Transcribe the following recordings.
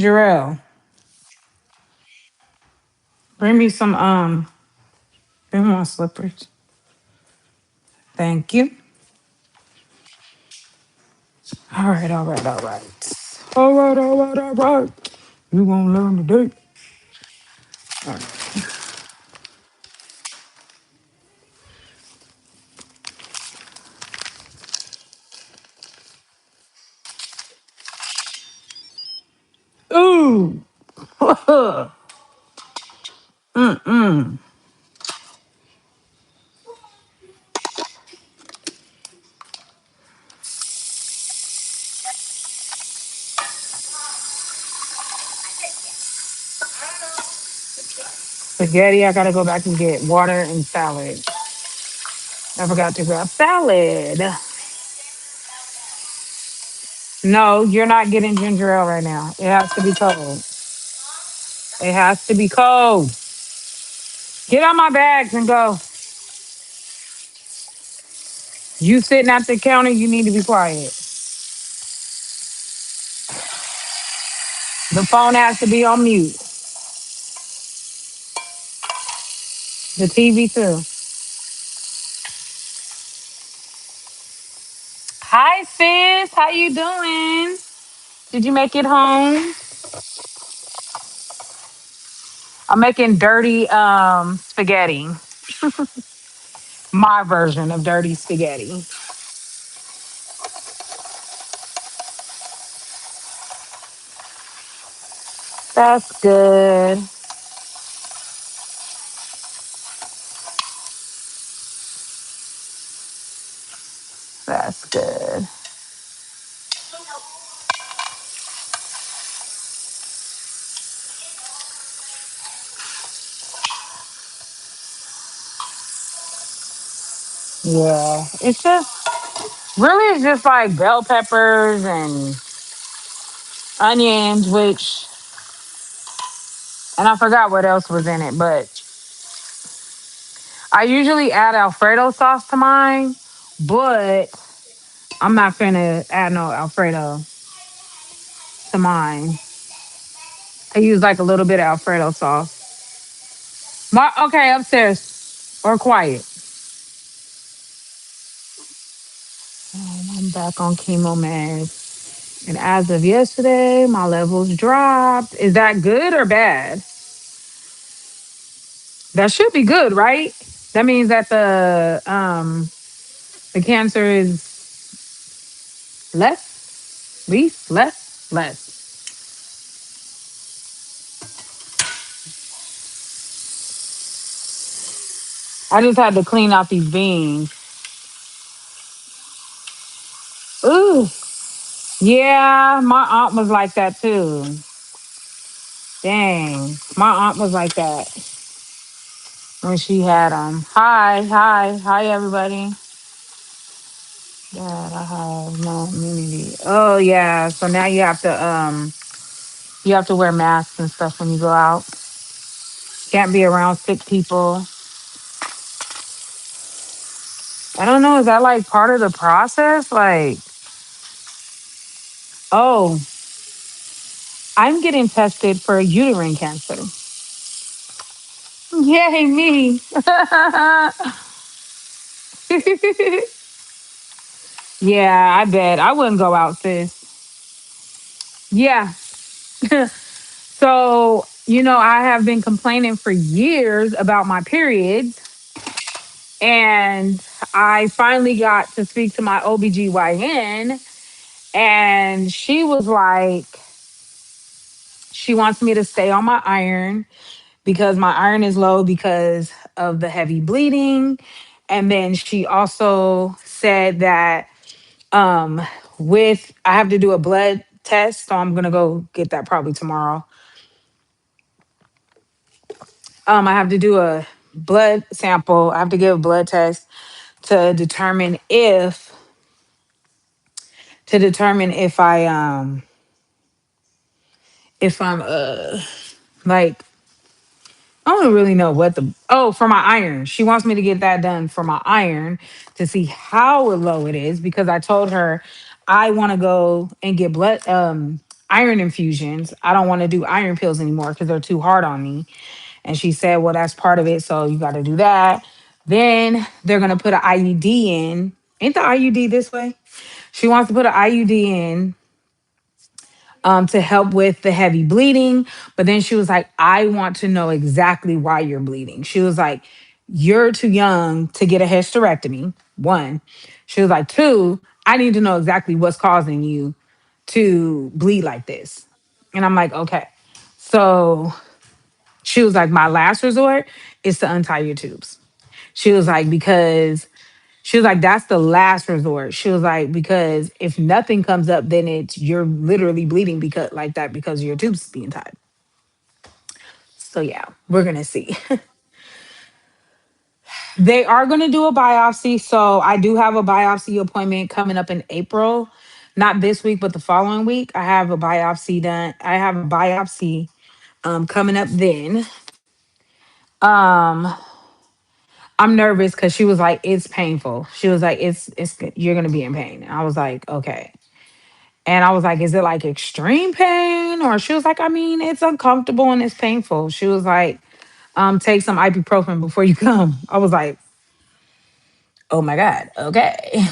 Jarrell, bring me some bring me my slippers. Thank you. All right, all right, all right. All right, all right, all right. You gonna learn today. All right. Ooh. Mm-mm. Spaghetti, I gotta go back and get water and salad. I forgot to grab salad. No, you're not getting ginger ale right now. It has to be cold. It has to be cold. Get on my bags and go. You sitting at the counter, you need to be quiet. The phone has to be on mute. The TV too. Hi sis, how you doing? Did you make it home? I'm making dirty spaghetti. My version of dirty spaghetti. That's good. That's good. Yeah. It's just really it's just like bell peppers and onions, which and I forgot what else was in it, but I usually add Alfredo sauce to mine, but I'm not finna add no Alfredo to mine. I use like a little bit of Alfredo sauce. Okay, upstairs or quiet. I'm back on chemo meds. And as of yesterday, my levels dropped. Is that good or bad? That should be good, right? That means that the cancer is less. I just had to clean out these beans. Ooh, yeah, my aunt was like that too. Dang, my aunt was like that when she had them. Hi, everybody. Dad, I have no immunity. Oh yeah, so now you have to wear masks and stuff when you go out. Can't be around sick people. I don't know. Is that like part of the process? Like, oh, I'm getting tested for uterine cancer. Yay, me. Yeah, I bet. I wouldn't go out, sis. Yeah. So, I have been complaining for years about my periods. And I finally got to speak to my OBGYN. And she was like, she wants me to stay on my iron because my iron is low because of the heavy bleeding. And then she also said that with I have to do a blood test, so I'm gonna go get that probably tomorrow. I have to do a blood sample. I have to give a blood test to determine if I'm like I don't really know what for my iron. She wants me to get that done for my iron to see how low it is because I told her I want to go and get blood iron infusions. I don't want to do iron pills anymore because they're too hard on me. And she said, well, that's part of it. So you got to do that. Then they're going to put an IUD in. Ain't the IUD this way? She wants to put an IUD in to help with the heavy bleeding. But then she was like, I want to know exactly why you're bleeding. She was like, you're too young to get a hysterectomy. One. She was like, two, I need to know exactly what's causing you to bleed like this. And I'm like, okay. So she was like, my last resort is to untie your tubes. She was like, because she was like, that's the last resort. She was like, because if nothing comes up, then it's you're literally bleeding because like that because your tubes being tied. So yeah, we're gonna see. They are gonna do a biopsy. So I do have a biopsy appointment coming up in April. Not this week, but the following week. I have a biopsy done. I have a biopsy coming up then. Um, I'm nervous because she was like, it's painful. She was like, it's you're gonna be in pain. I was like, okay. And I was like, is it like extreme pain? Or she was like, I mean, it's uncomfortable and it's painful. She was like, take some ibuprofen before you come. I was like, oh my God, okay.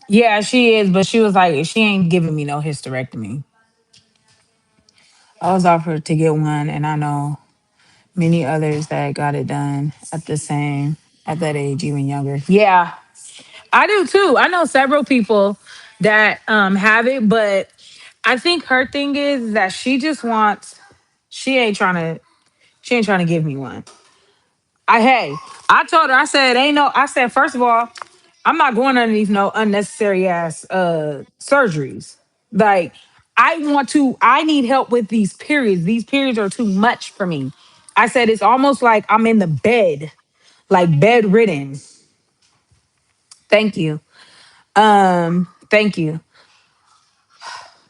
Yeah, she is, but she was like, she ain't giving me no hysterectomy. I was offered to get one, and I know many others that got it done at that age, even younger. Yeah, I do too. I know several people that have it, but I think her thing is that she just wants she ain't trying to she ain't trying to give me one. Hey, I told her, I said, ain't no, I said, first of all, I'm not going underneath no unnecessary ass surgeries. Like, I need help with these periods. These periods are too much for me. I said, it's almost like I'm in the bed, like bedridden. Thank you. Thank you.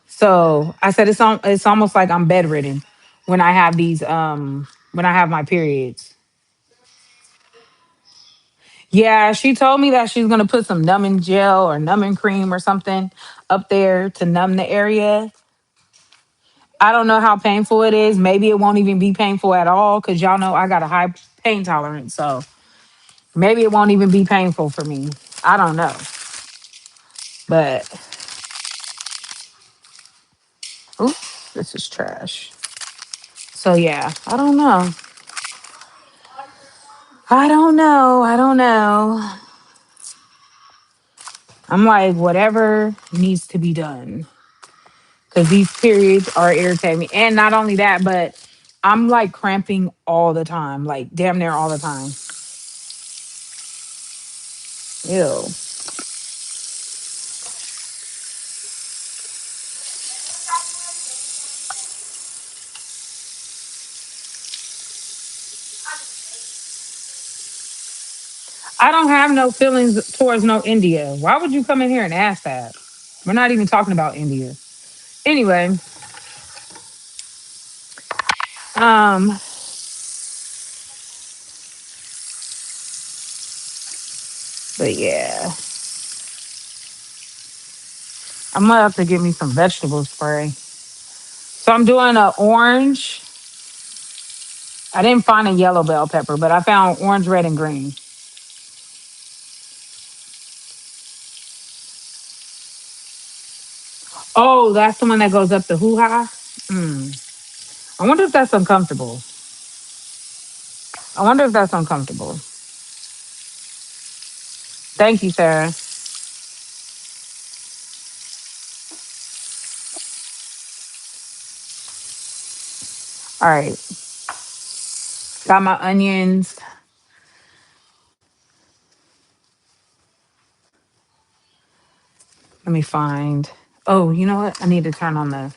So I said it's almost like I'm bedridden when I have when I have my periods. Yeah, she told me that she's gonna put some numbing gel or numbing cream or something up there to numb the area. I don't know how painful it is. Maybe it won't even be painful at all because y'all know I got a high pain tolerance. So maybe it won't even be painful for me. I don't know. But oops, this is trash. So yeah, I don't know. I don't know. I don't know. I'm like, whatever needs to be done. Because these periods are irritating me. And not only that, but I'm like cramping all the time, like damn near all the time. Ew. I don't have no feelings towards no India. Why would you come in here and ask that? We're not even talking about India. Anyway, um, but yeah, I'm gonna have to get me some vegetable spray. So I'm doing a orange. I didn't find a yellow bell pepper, but I found orange, red, and green. Oh, that's the one that goes up the hoo ha. Mm. I wonder if that's uncomfortable. I wonder if that's uncomfortable. Thank you, Sarah. All right. Got my onions. Let me find. Oh, you know what? I need to turn on the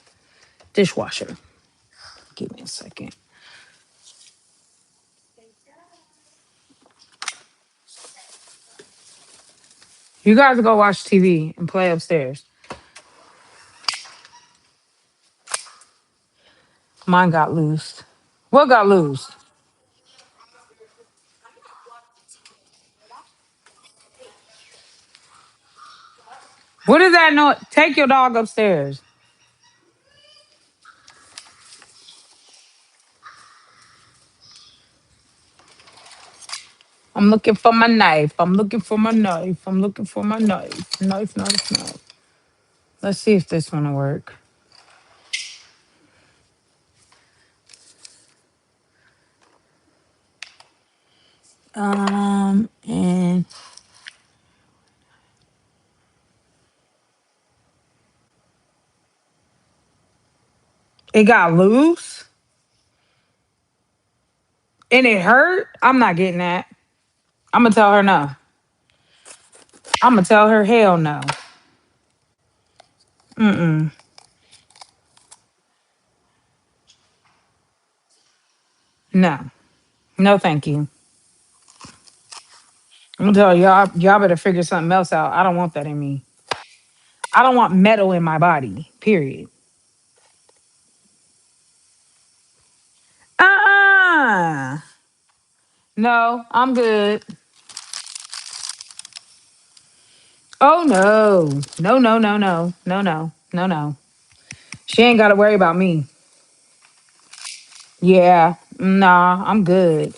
dishwasher. Give me a second. You guys go watch TV and play upstairs. Mine got loose. What got loose? What is that? No, take your dog upstairs. I'm looking for my knife. I'm looking for my knife. I'm looking for my knife. Knife, knife, knife. Let's see if this one will work. And it got loose and it hurt. I'm not getting that. I'm gonna tell her no. I'm gonna tell her hell no. Mm-mm. No. No, thank you. I'm gonna tell y'all better figure something else out. I don't want that in me. I don't want metal in my body. Period. Uh-uh. No, I'm good. Oh no. No, no, no, no. No, no. No, no. She ain't gotta worry about me. Yeah. Nah, I'm good.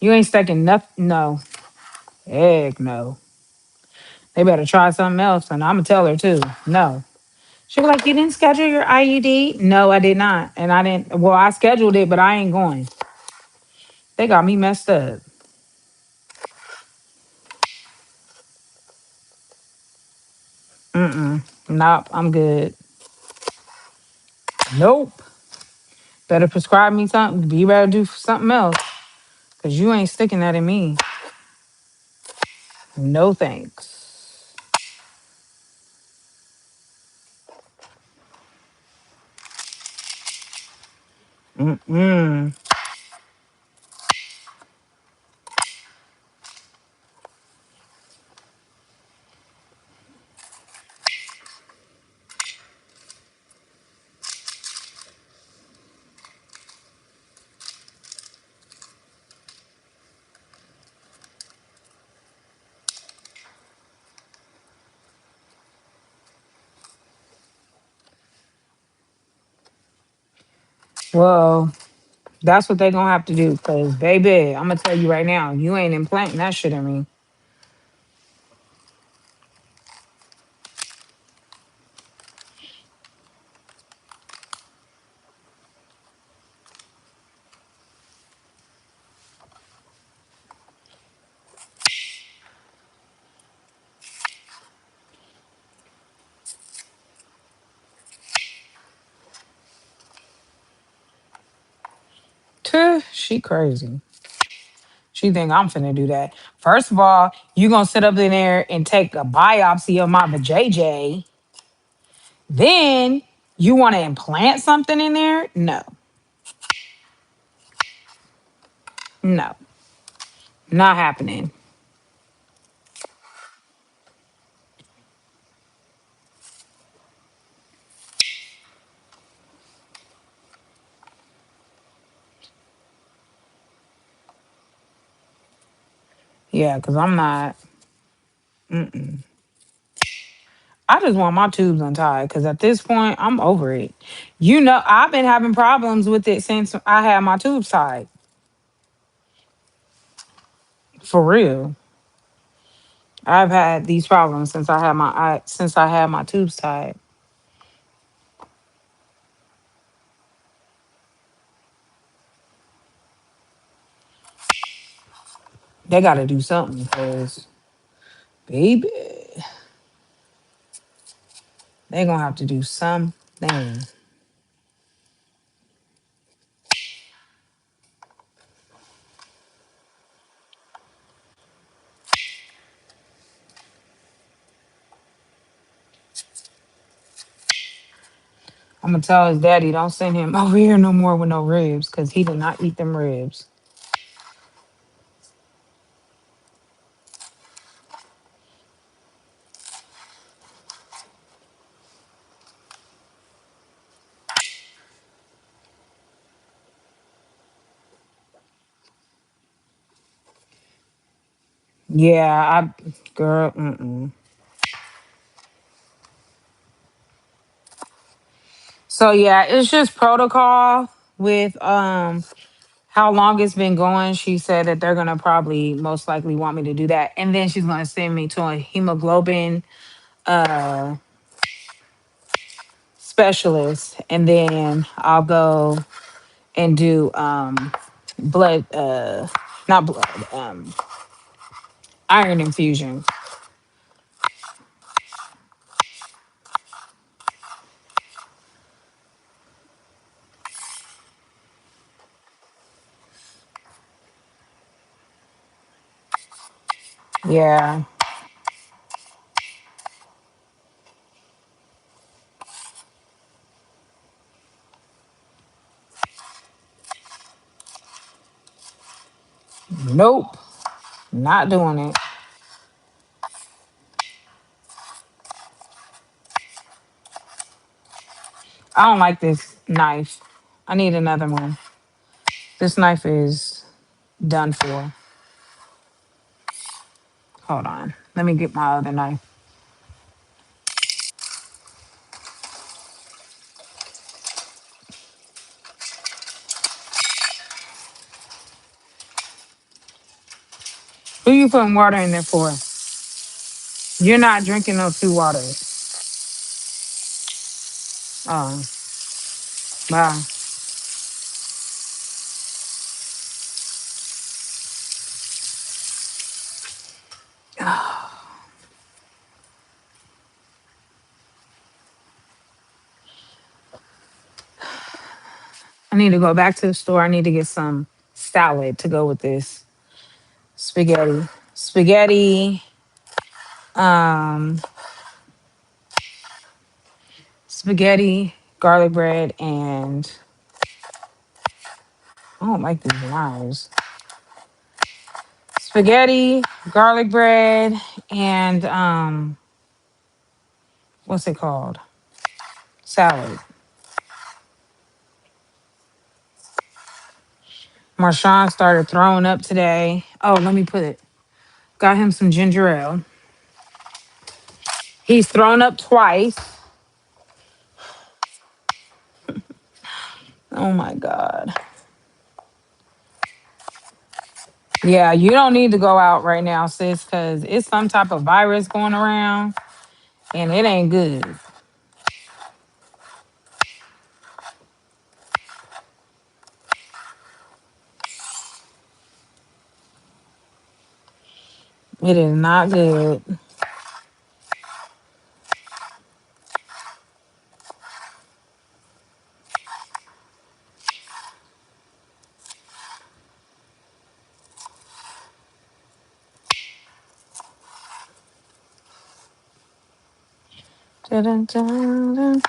You ain't sticking nothing. No. Heck no. They better try something else, and I'm gonna tell her too. No. She was like, "You didn't schedule your IUD?" No, I did not, and I didn't. Well, I scheduled it, but I ain't going. They got me messed up. Mm-mm. Nope, I'm good. Nope. Better prescribe me something. Be better do something else, cause you ain't sticking that in me. No thanks. Mm-mm. Well, that's what they gonna have to do, cause baby, I'm gonna tell you right now, you ain't implanting that shit in me. Tuh, she crazy. She think I'm finna do that. First of all, you gonna sit up in there and take a biopsy of my vajayjay. Then you want to implant something in there? No, no, not happening. Yeah, because I'm not. Mm-mm. I just want my tubes untied because at this point, I'm over it. You know, I've been having problems with it since I had my tubes tied. For real. I've had these problems since I had my tubes tied. They got to do something because, baby, they gonna have to do something. I'm gonna tell his daddy don't send him over here no more with no ribs because he did not eat them ribs. Yeah, girl, mm-mm. So yeah, it's just protocol with how long it's been going. She said that they're gonna probably most likely want me to do that. And then she's gonna send me to a hemoglobin uh specialist. And then I'll go and do blood not blood iron infusion. Yeah. Nope. Not doing it. I don't like this knife. I need another one. This knife is done for. Hold on. Let me get my other knife. Who you putting water in there for? You're not drinking those two waters. Oh, wow. I need to go back to the store. I need to get some salad to go with this spaghetti. Spaghetti, um, spaghetti, garlic bread, and I don't like these knives. Spaghetti, garlic bread, and what's it called? Salad. Marshawn started throwing up today. Oh, let me put it. Got him some ginger ale. He's thrown up twice. Oh my God. Yeah, you don't need to go out right now, sis, because it's some type of virus going around and it ain't good. It is not good. Dun, dun, dun.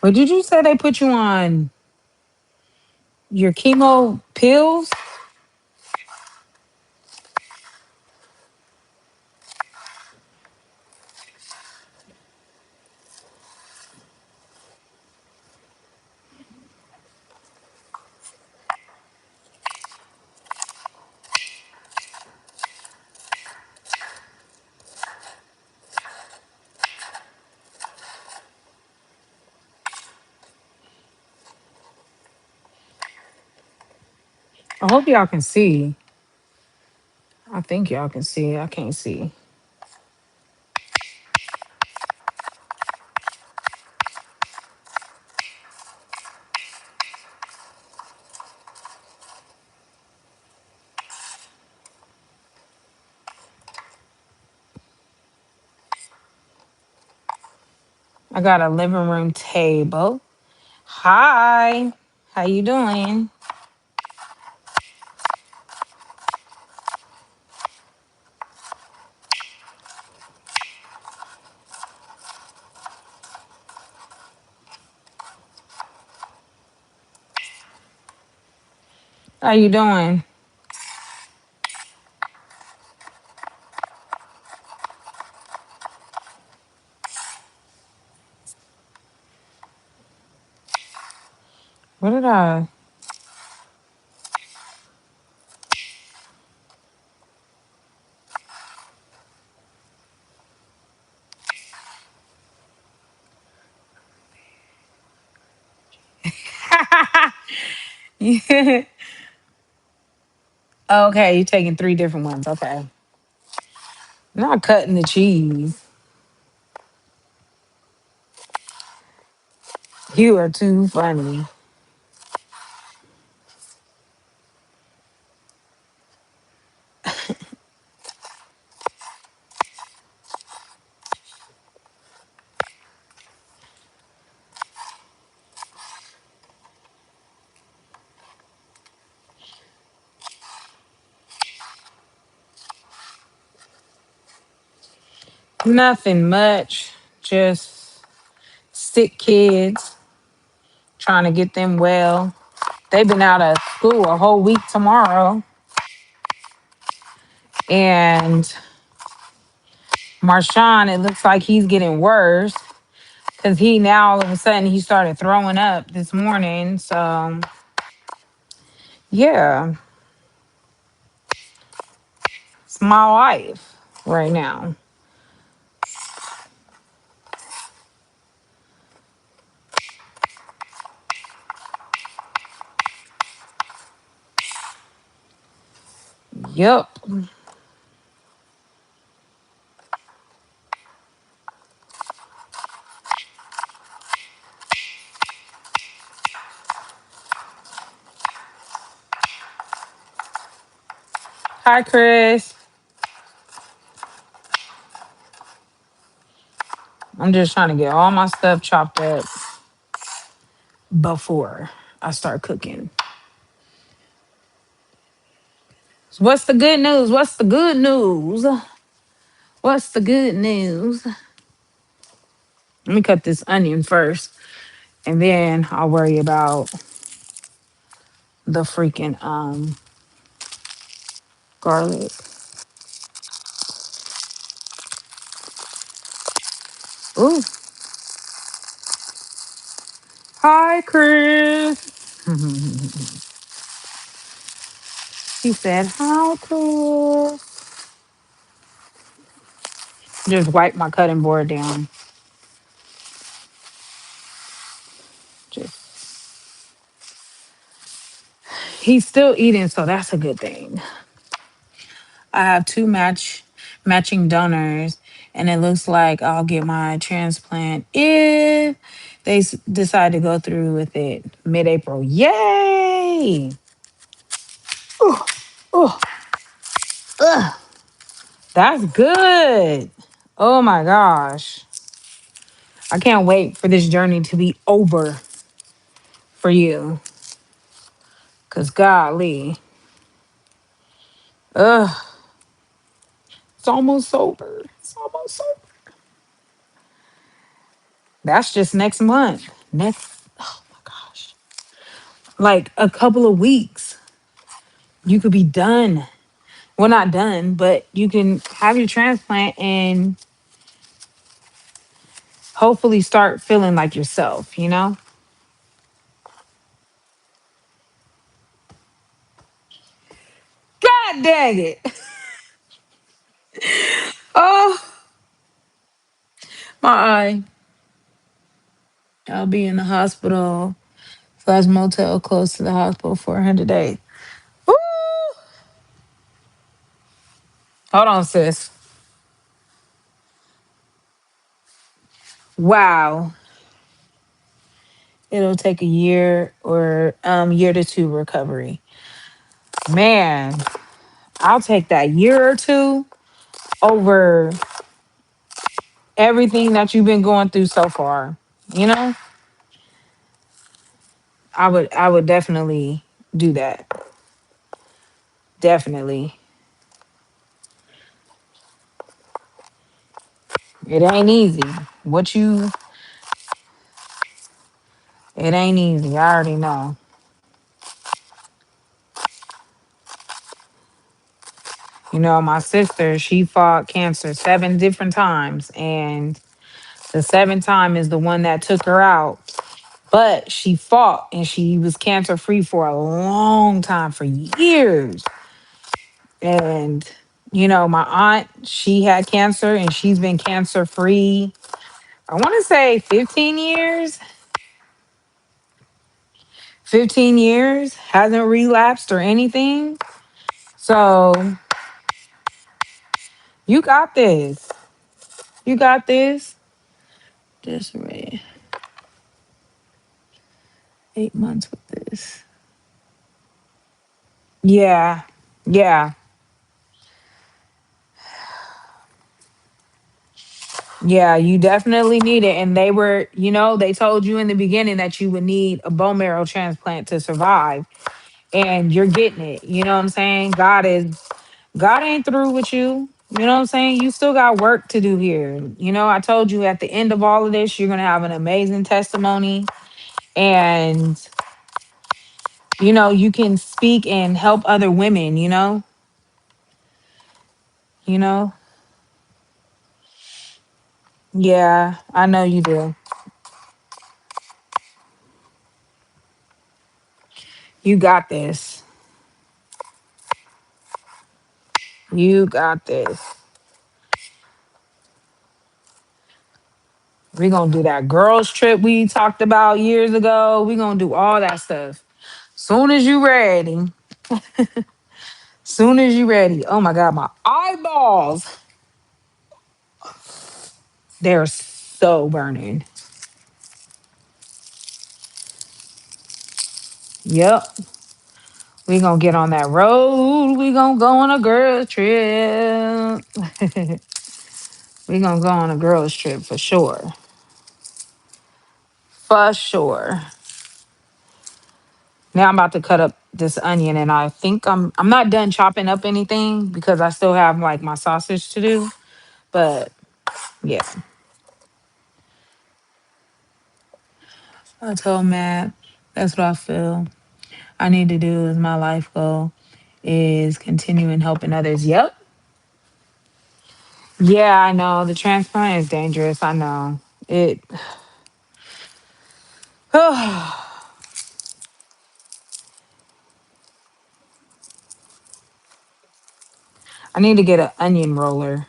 But did you say they put you on your chemo pills? I hope y'all can see. I think y'all can see. I can't see. I got a living room table. Hi. How you doing? How you doing? What did I? Okay, you're taking three different ones. Okay. Not cutting the cheese. You are too funny. Nothing much. Just sick kids, trying to get them well. They've been out of school a whole week tomorrow. And Marshawn, it looks like he's getting worse because he now all of a sudden he started throwing up this morning. So yeah, it's my life right now. Yep. Hi, Chris. I'm just trying to get all my stuff chopped up before I start cooking. So what's the good news? What's the good news? What's the good news? Let me cut this onion first, and then I'll worry about the freaking garlic. Ooh, hi, Chris. He said, hi, Chris. Just wipe my cutting board down. Just he's still eating, so that's a good thing. I have two matching donors, and it looks like I'll get my transplant if they decide to go through with it mid-April. Yay! Oh, oh, ugh, that's good. Oh my gosh. I can't wait for this journey to be over for you. Cause golly. Ugh. It's almost over. It's almost over. That's just next month. Next, oh my gosh. Like a couple of weeks. You could be done. Well, not done, but you can have your transplant and hopefully start feeling like yourself, you know? God dang it. Oh, my eye. I'll be in the hospital slash motel close to the hospital for 100 days. Woo! Hold on, sis. Wow. It'll take a year or year to two recovery. Man, I'll take that year or two over everything that you've been going through so far. You know, I would definitely do that. Definitely. It ain't easy. What you It ain't easy. I already know. You know, my sister, she fought cancer 7 different times, and the seventh time is the one that took her out. But she fought and she was cancer free for a long time, for years. And, you know, my aunt, she had cancer and she's been cancer free, I want to say 15 years. 15 years, hasn't relapsed or anything. So you got this. You got this. This right. 8 months with this. Yeah. Yeah. Yeah, you definitely need it. And they were, they told you in the beginning that you would need a bone marrow transplant to survive. And you're getting it. You know what I'm saying? God ain't through with you. You know what I'm saying? You still got work to do here. I told you at the end of all of this, you're gonna have an amazing testimony. And you can speak and help other women, you know? Yeah, I know you do. You got this. You got this. We're gonna do that girls trip we talked about years ago. We're gonna do all that stuff. Soon as you ready. Soon as you ready. Oh my god, my eyeballs. They're so burning. Yep. We gonna get on that road. We gonna go on a girls trip. We gonna go on a girls trip for sure. For sure. Now I'm about to cut up this onion, and I think I'm not done chopping up anything because I still have like my sausage to do. But yeah, I told Matt that's what I feel I need to do is my life goal is continuing helping others. Yep. Yeah, I know the transplant is dangerous. I know it. I need to get an onion roller.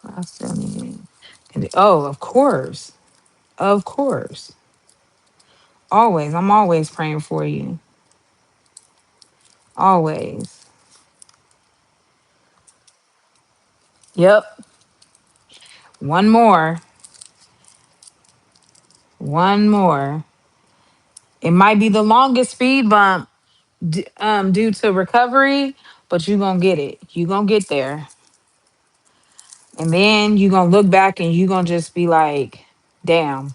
I still need. Oh, of course, of course. Always, I'm always praying for you. Always. Yep. One more. One more. It might be the longest speed bump due to recovery, but you gonna get it. You gonna get there, and then you gonna look back and you gonna just be like, "Damn!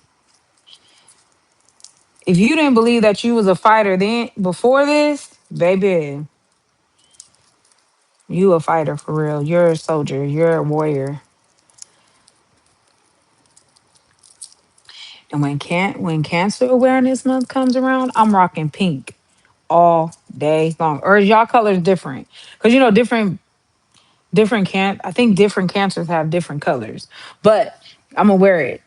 If you didn't believe that you was a fighter then before this, baby, you a fighter for real. You're a soldier. You're a warrior." And when Cancer Awareness Month comes around, I'm rocking pink all day long. Or is y'all colors different? Because different can I think different cancers have different colors. But I'm gonna wear it.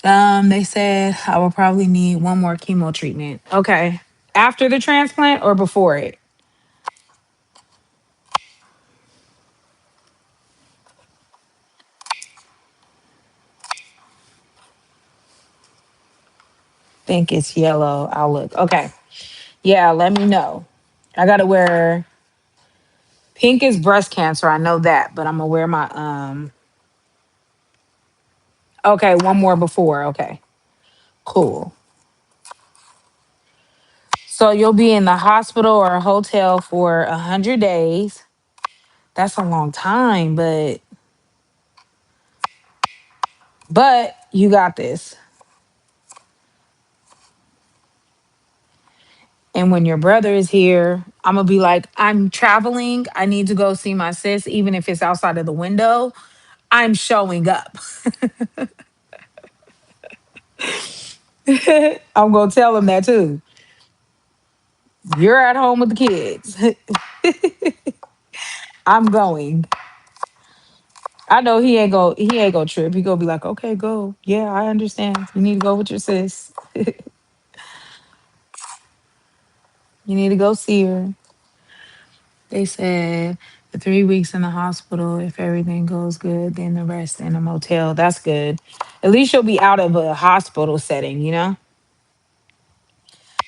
They said I will probably need one more chemo treatment. Okay. After the transplant or before it? Think it's yellow outlook. Okay. Yeah, let me know. I gotta wear pink is breast cancer. I know that, but I'm gonna wear my okay, one more before. Okay. Cool. So you'll be in the hospital or a hotel for 100 days. That's a long time, but you got this. And when your brother is here, I'm gonna be like, I'm traveling. I need to go see my sis, even if it's outside of the window. I'm showing up. I'm gonna tell him that too. You're at home with the kids. I'm going. I know he ain't gonna trip. He gonna be like, okay, go. Yeah, I understand. You need to go with your sis. You need to go see her. They said 3 weeks in the hospital. If everything goes good, then the rest in a motel. That's good. At least you'll be out of a hospital setting, you know?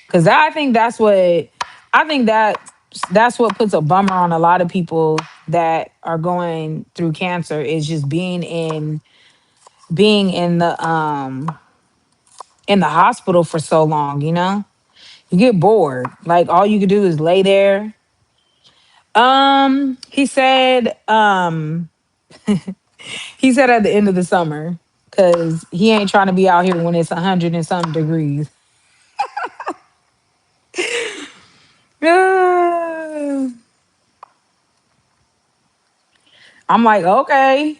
Because I think I think that's what puts a bummer on a lot of people that are going through cancer is just being in the hospital for so long, you know? You get bored. Like all you could do is lay there. He said, he said at the end of the summer, because he ain't trying to be out here when it's 100 and something degrees. I'm like, okay.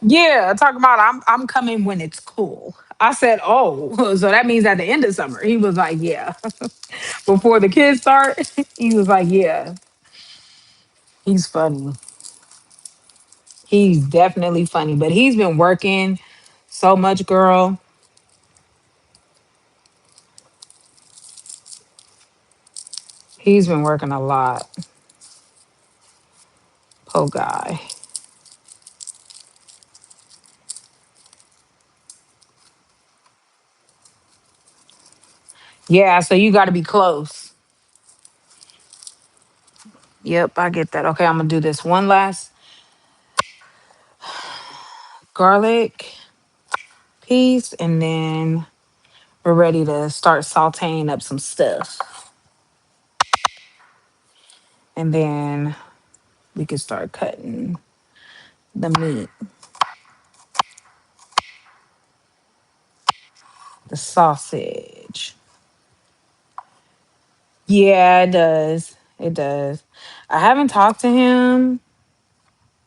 Yeah, talking about I'm coming when it's cool. I said, oh, so that means at the end of summer. He was like, yeah. Before the kids start, he was like, yeah. He's funny. He's definitely funny, but he's been working so much, girl. He's been working a lot. Poor guy. Yeah, so you got to be close. Yep, I get that. Okay, I'm gonna do this one last garlic piece, and then we're ready to start sauteing up some stuff, and then we can start cutting the meat, the sausage. Yeah, it does. It does. I haven't talked to him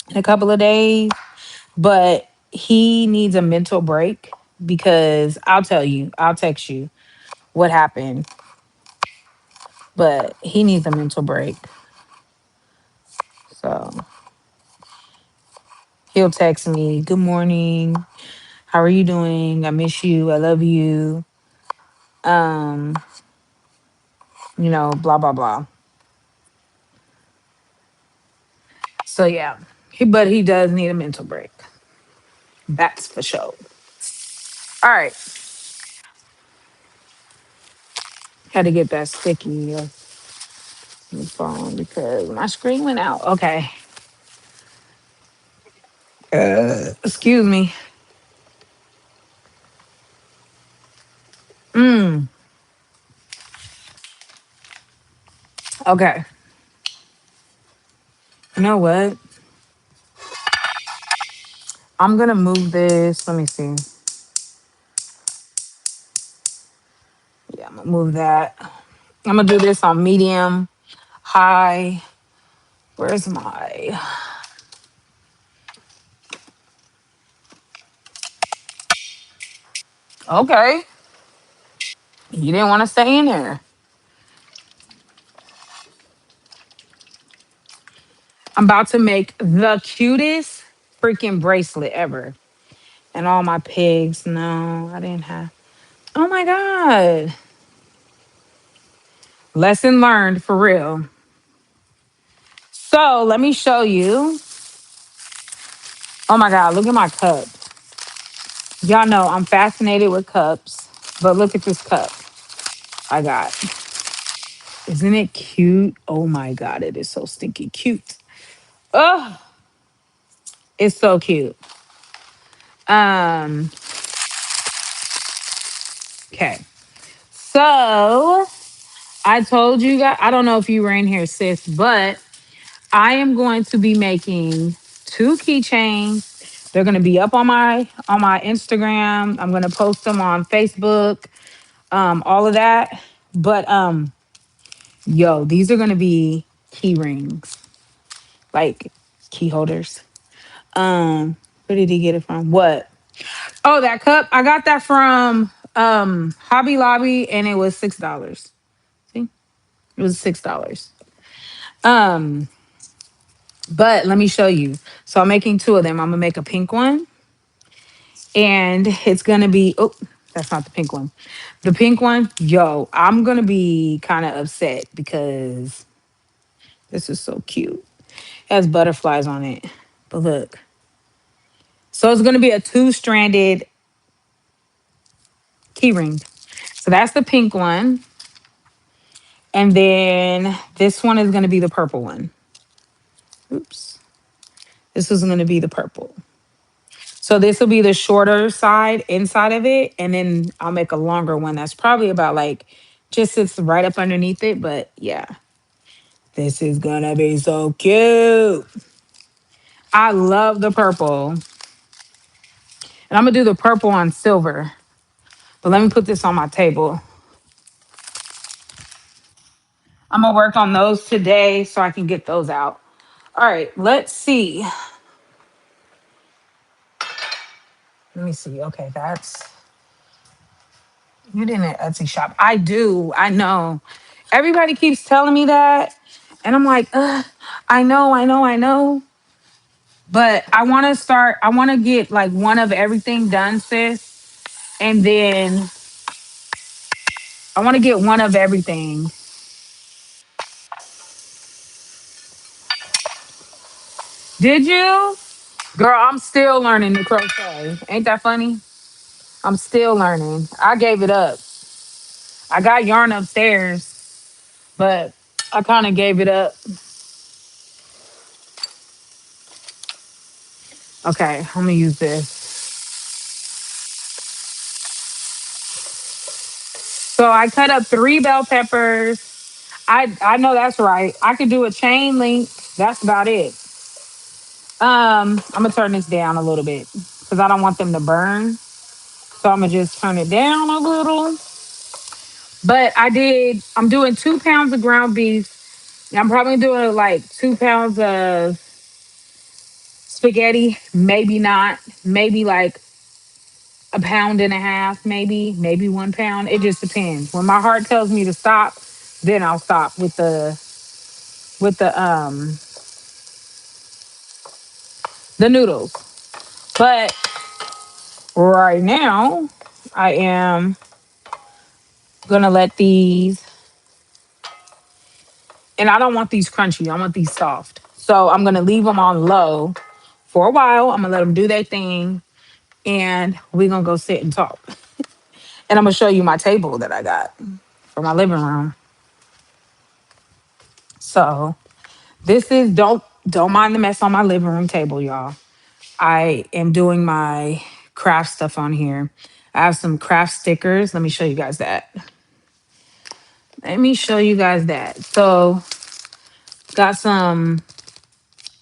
in a couple of days, but he needs a mental break because I'll tell you, I'll text you what happened, but he needs a mental break. So he'll text me, "Good morning. How are you doing? I miss you. I love you." Um, blah blah blah. So yeah. But he does need a mental break. That's for sure. All right. Had to get that sticky on the phone because my screen went out. Okay. Excuse me. Mm. Okay. You know what? I'm gonna move this. Let me see. Yeah, I'm gonna move that. I'm gonna do this on medium, high. Where's my? Okay. You didn't want to stay in there. I'm about to make the cutest freaking bracelet ever. And all my pigs. No, I didn't have. Oh my God. Lesson learned for real. So let me show you. Oh my God, look at my cup. Y'all know I'm fascinated with cups, but look at this cup I got. Isn't it cute? Oh my God, it is so stinky cute. Oh, it's so cute. Um, okay. So I told you guys, I don't know if you were in here, sis, but I am going to be making two keychains. They're gonna be up on my Instagram. I'm gonna post them on Facebook, all of that. But yo, these are gonna be key rings, like key holders. Where did he get it from? What? Oh, that cup. I got that from Hobby Lobby and it was $6. See? It was $6. Um, but let me show you. So I'm making two of them. I'm gonna make a pink one And it's gonna be, oh, that's not the pink one. The pink one, yo, I'm gonna be kind of upset because this is so cute. It has butterflies on it. But look. So it's gonna be a two-stranded key ring. So that's the pink one. And then this one is gonna be the purple one. Oops. This is gonna be the purple. So this will be the shorter side inside of it, and then I'll make a longer one that's probably about like just sits right up underneath it. But yeah, this is gonna be so cute. I love the purple, and I'm gonna do the purple on silver. But let me put this on my table. I'm gonna work on those today so I can get those out. All right, let's see. Let me see. Okay, that's you didn't at Etsy shop. I do. I know. Everybody keeps telling me that. And I'm like, I know, I know, I know. But I want to start, I want to get like one of everything done, sis. And then I want to get one of everything. Did you? Girl, I'm still learning to crochet. Ain't that funny? I'm still learning. I gave it up. I got yarn upstairs, but I kind of gave it up. Okay, I'm gonna use this. So I cut up three bell peppers. I know that's right. I could do a chain link. That's about it. I'm gonna turn this down a little bit because I don't want them to burn. So I'm gonna just turn it down a little. But I'm doing 2 pounds of ground beef. I'm probably doing like 2 pounds of spaghetti. Maybe not. Maybe like a pound and a half, maybe 1 pound. It just depends. When my heart tells me to stop, then I'll stop with the noodles. But right now, I am gonna let these, and I don't want these crunchy. I want these soft. So I'm gonna leave them on low for a while. I'm gonna let them do their thing, and we're gonna go sit and talk. And I'm gonna show you my table that I got for my living room. So this is don't mind the mess on my living room table, y'all. I am doing my craft stuff on here. I have some craft stickers. Let me show you guys that. Let me show you guys that. So, got some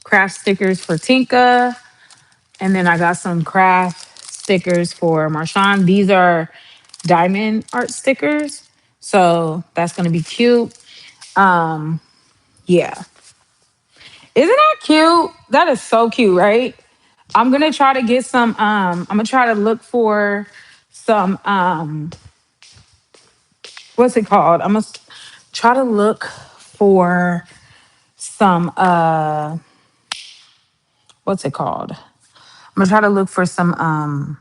craft stickers for Tinka, and then I got some craft stickers for Marshawn. These are diamond art stickers. So, that's going to be cute. Um, yeah. Isn't that cute? That is so cute, right? I'm going to try to get some I'm going to try to look for some what's it called? I'm going to try to look for some what's it called? I'm gonna try to look for some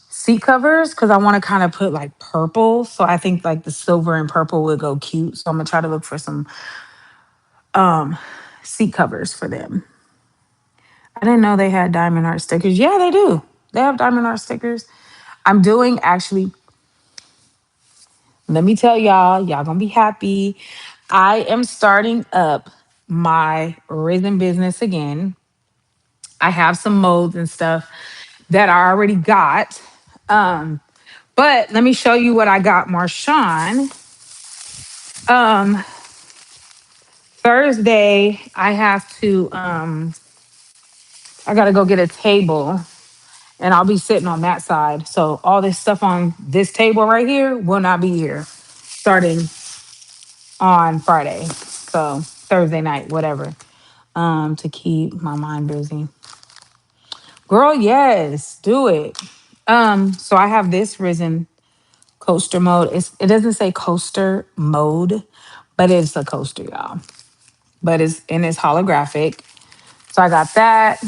seat covers because I want to kind of put like purple. So I think like the silver and purple would go cute. So I'm gonna try to look for some um seat covers for them. I didn't know they had diamond art stickers. Yeah, they do. They have diamond art stickers. I'm doing actually, let me tell y'all gonna be happy. I am starting up my resin business again. I have some molds and stuff that I already got. Um, but let me show you what I got Marshawn. Um, Thursday, I gotta go get a table and I'll be sitting on that side. So all this stuff on this table right here will not be here starting on Friday. So Thursday night, whatever. To keep my mind busy. Girl, yes, do it. So I have this resin coaster mode. It doesn't say coaster mode, but it's a coaster, y'all. But it's holographic. So I got that.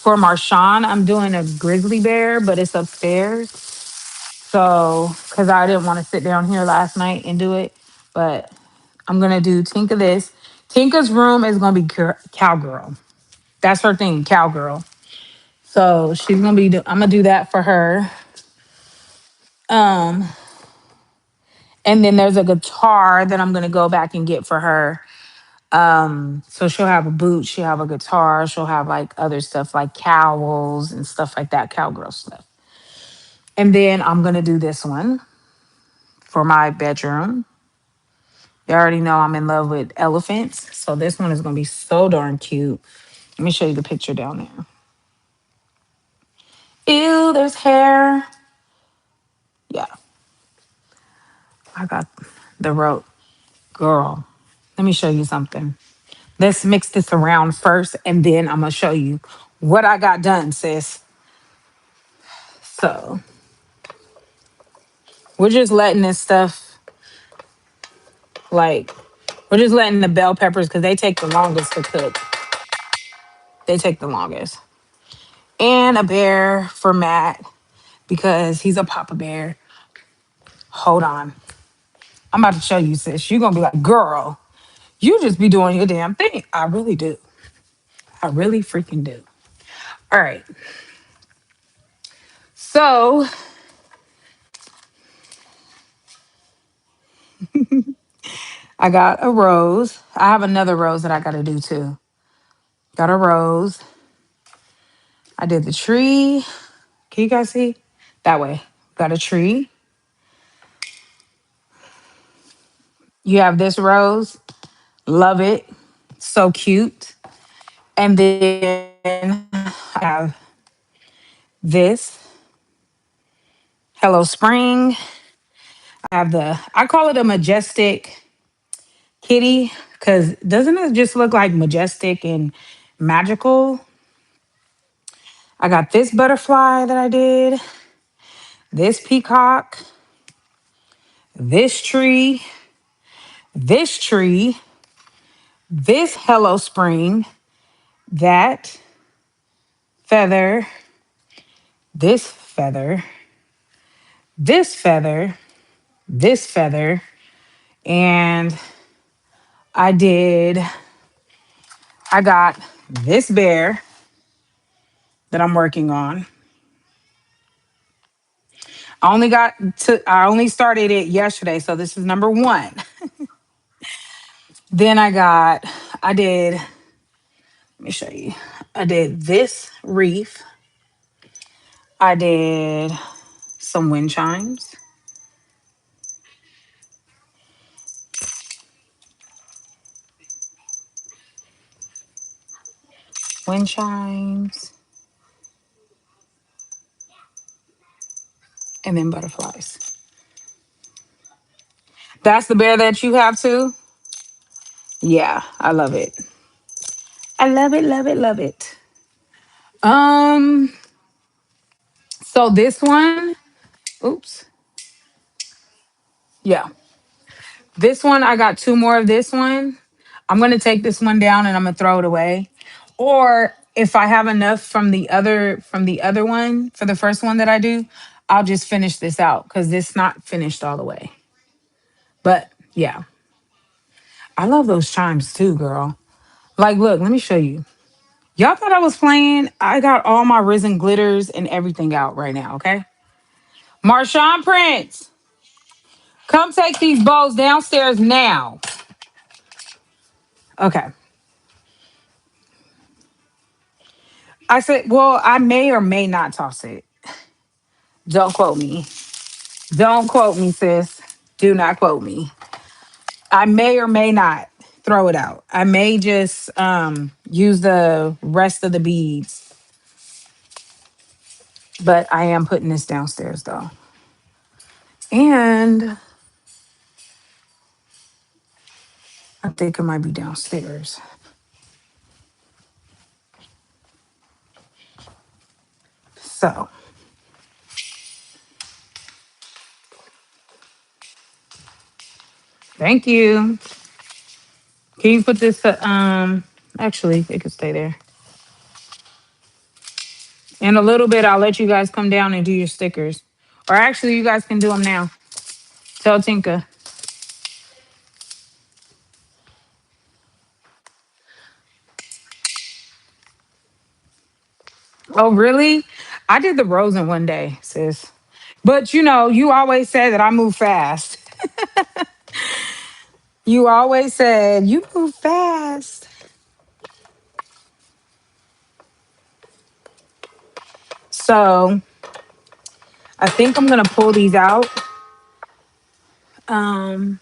For Marshawn, I'm doing a grizzly bear, but it's upstairs. So, because I didn't want to sit down here last night and do it, but I'm gonna do Tinka this. Tinka's room is gonna be cowgirl. That's her thing, cowgirl. So she's gonna be. I'm gonna do that for her. Um, and then there's a guitar that I'm gonna go back and get for her. So she'll have a boot, she'll have a guitar, she'll have like other stuff like cowls and stuff like that, cowgirl stuff. And then I'm gonna do this one for my bedroom. You already know I'm in love with elephants. So this one is gonna be so darn cute. Let me show you the picture down there. Ew, there's hair. Yeah, I got the rope. Girl, let me show you something. Let's mix this around first and then I'm gonna show you what I got done, sis. So we're just letting this stuff like we're just letting the bell peppers because they take the longest to cook. They take the longest. And a bear for Matt because he's a Papa Bear. Hold on. I'm about to show you, sis. You're gonna be like, girl, you just be doing your damn thing. I really do. I really freaking do. All right. So I got a rose. I have another rose that I gotta do too. Got a rose. I did the tree. Can you guys see? That way. Got a tree. You have this rose. Love it. So cute. And then I have this. Hello Spring. I have I call it a majestic kitty because doesn't it just look like majestic and magical? I got this butterfly that I did, this peacock, this tree, this tree, this Hello Spring, that feather, this feather, this feather, this feather, and I did, I got this bear that I'm working on. I only started it yesterday, so this is number one. Then I did, let me show you. I did this wreath. I did some wind chimes, wind chimes, and then butterflies. That's the bear that you have too? Yeah, I love it. I love it, love it, love it. Um, so this one, oops. Yeah. This one, I got two more of this one. I'm gonna take this one down and I'm gonna throw it away. Or if I have enough from the other one, for the first one that I do, I'll just finish this out because it's not finished all the way. But yeah, I love those chimes too, girl. Like, look, let me show you. Y'all thought I was playing. I got all my risen glitters and everything out right now, okay? Marshawn Prince, come take these bows downstairs now. Okay. I said, well, I may or may not toss it. Don't quote me. Don't quote me, sis. Do not quote me. I may or may not throw it out. I may just use the rest of the beads, but I am putting this downstairs though. And I think it might be downstairs. So thank you. Can you put this actually it could stay there. In a little bit, I'll let you guys come down and do your stickers. Or actually, you guys can do them now. Tell Tinka. Oh, really? I did the Rosen one day, sis. But you always said that I move fast. You always said you move fast. So I think I'm gonna pull these out. Um,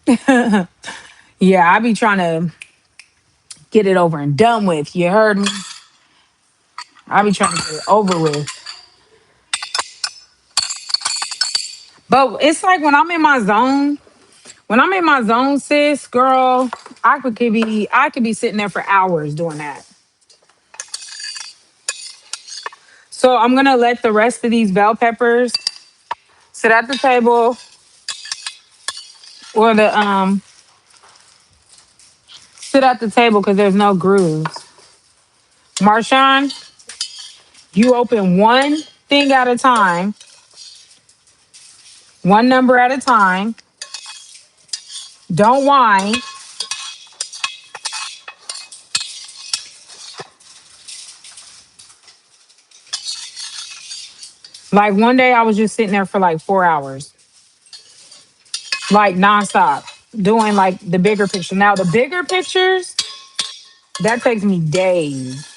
yeah, I be trying to get it over and done with. You heard me? I be trying to get it over with. But it's like when I'm in my zone, sis, girl, I could be sitting there for hours doing that. So I'm gonna let the rest of these bell peppers sit at the table or the sit at the table because there's no grooves. Marshawn, you open one thing at a time, one number at a time. Don't whine. Like one day I was just sitting there for like 4 hours, like nonstop, doing like the bigger picture. Now the bigger pictures, that takes me days.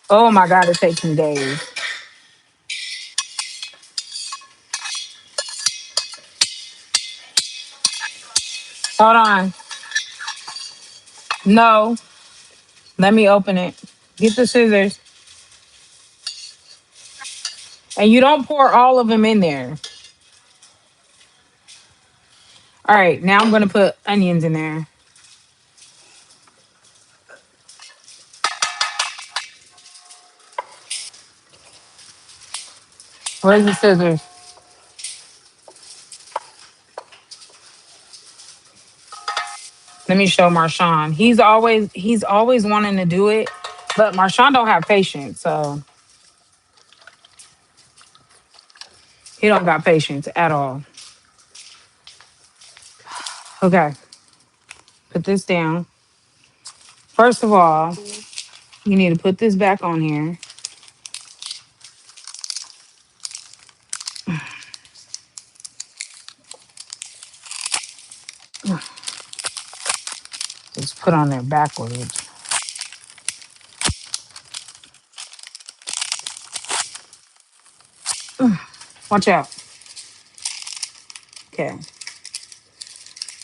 Oh my God, it takes me days. Hold on. No, let me open it. Get the scissors. And you don't pour all of them in there. All right, now I'm gonna put onions in there. Where's the scissors? Let me show Marshawn. He's always wanting to do it, but Marshawn don't have patience, so he don't got patience at all. Okay, put this down. First of all, you need to put this back on here. Just put on there backwards. Watch out. Okay,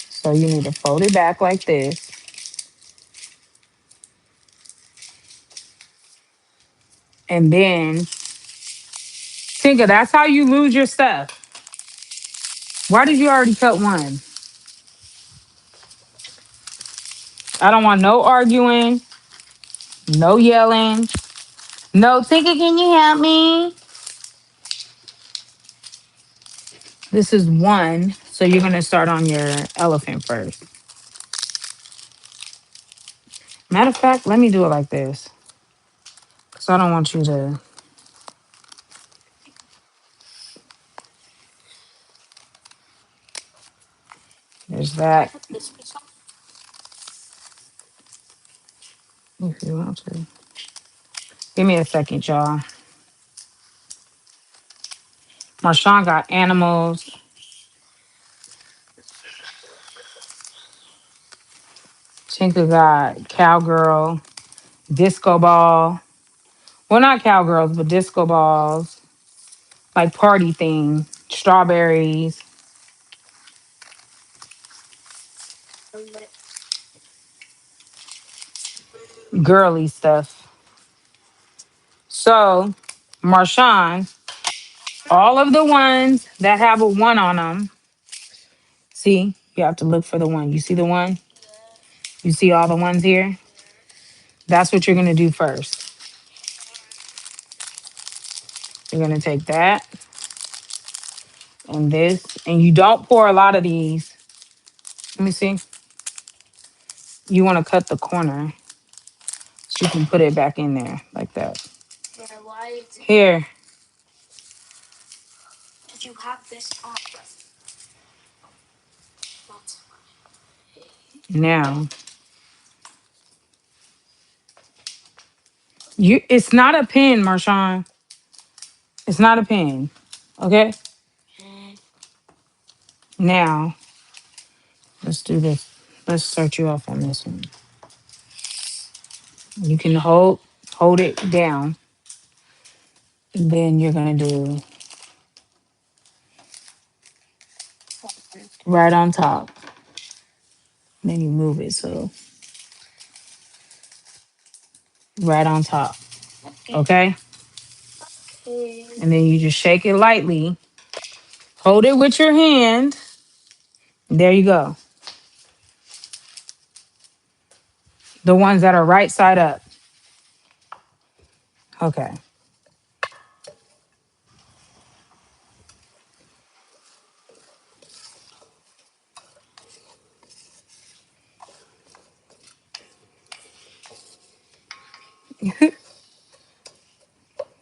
so you need to fold it back like this, and then Tinka, that's how you lose your stuff. Why did you already cut one? I don't want no arguing, no yelling. No, Tinka, can you help me? This is one. So you're going to start on your elephant first. Matter of fact, let me do it like this. Because I don't want you to. There's that. If you want to. Give me a second, y'all. Marshawn got animals. Tinka got cowgirl, disco ball. Well, not cowgirls, but disco balls. Like party theme. Strawberries. Girly stuff. So, Marshawn, all of the ones that have a one on them, see, you have to look for the one. You see the one? You see all the ones here? That's what you're going to do first. You're going to take that and this, and you don't pour a lot of these. Let me see. You want to cut the corner. You can put it back in there like that. Here. Now, it's not a pin, Marshawn. It's not a pin. Okay? Now, let's do this. Let's start you off on this one. You can hold it down. And then you're gonna do right on top. Then you move it so right on top. Okay? And then you just shake it lightly. Hold it with your hand. There you go. The ones that are right side up. Okay.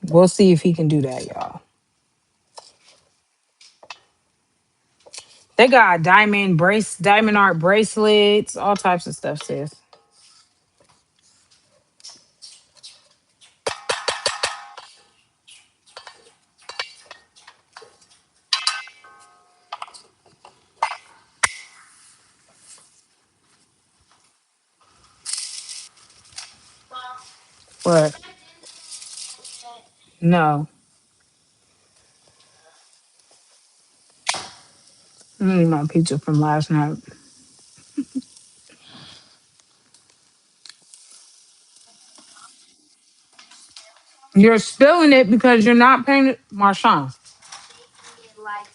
We'll see if he can do that, y'all. They got diamond art bracelets, all types of stuff, sis. But no. I need my pizza from last night. You're spilling it because you're not paying it. Marshawn.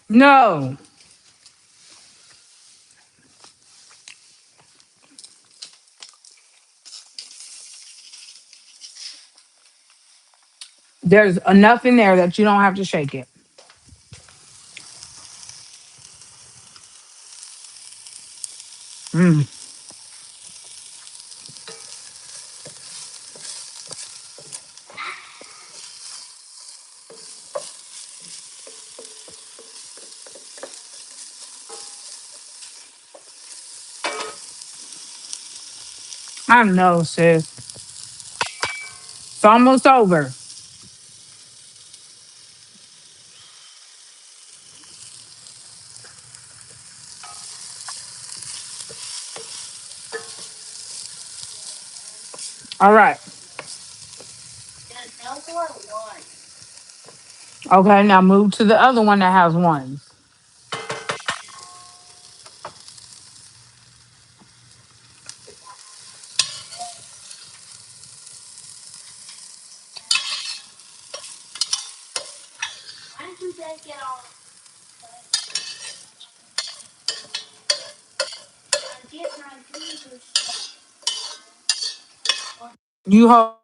No. There's enough in there that you don't have to shake it. Mm. I know, sis. It's almost over. All right. Okay, now move to the other one that has ones. You hold.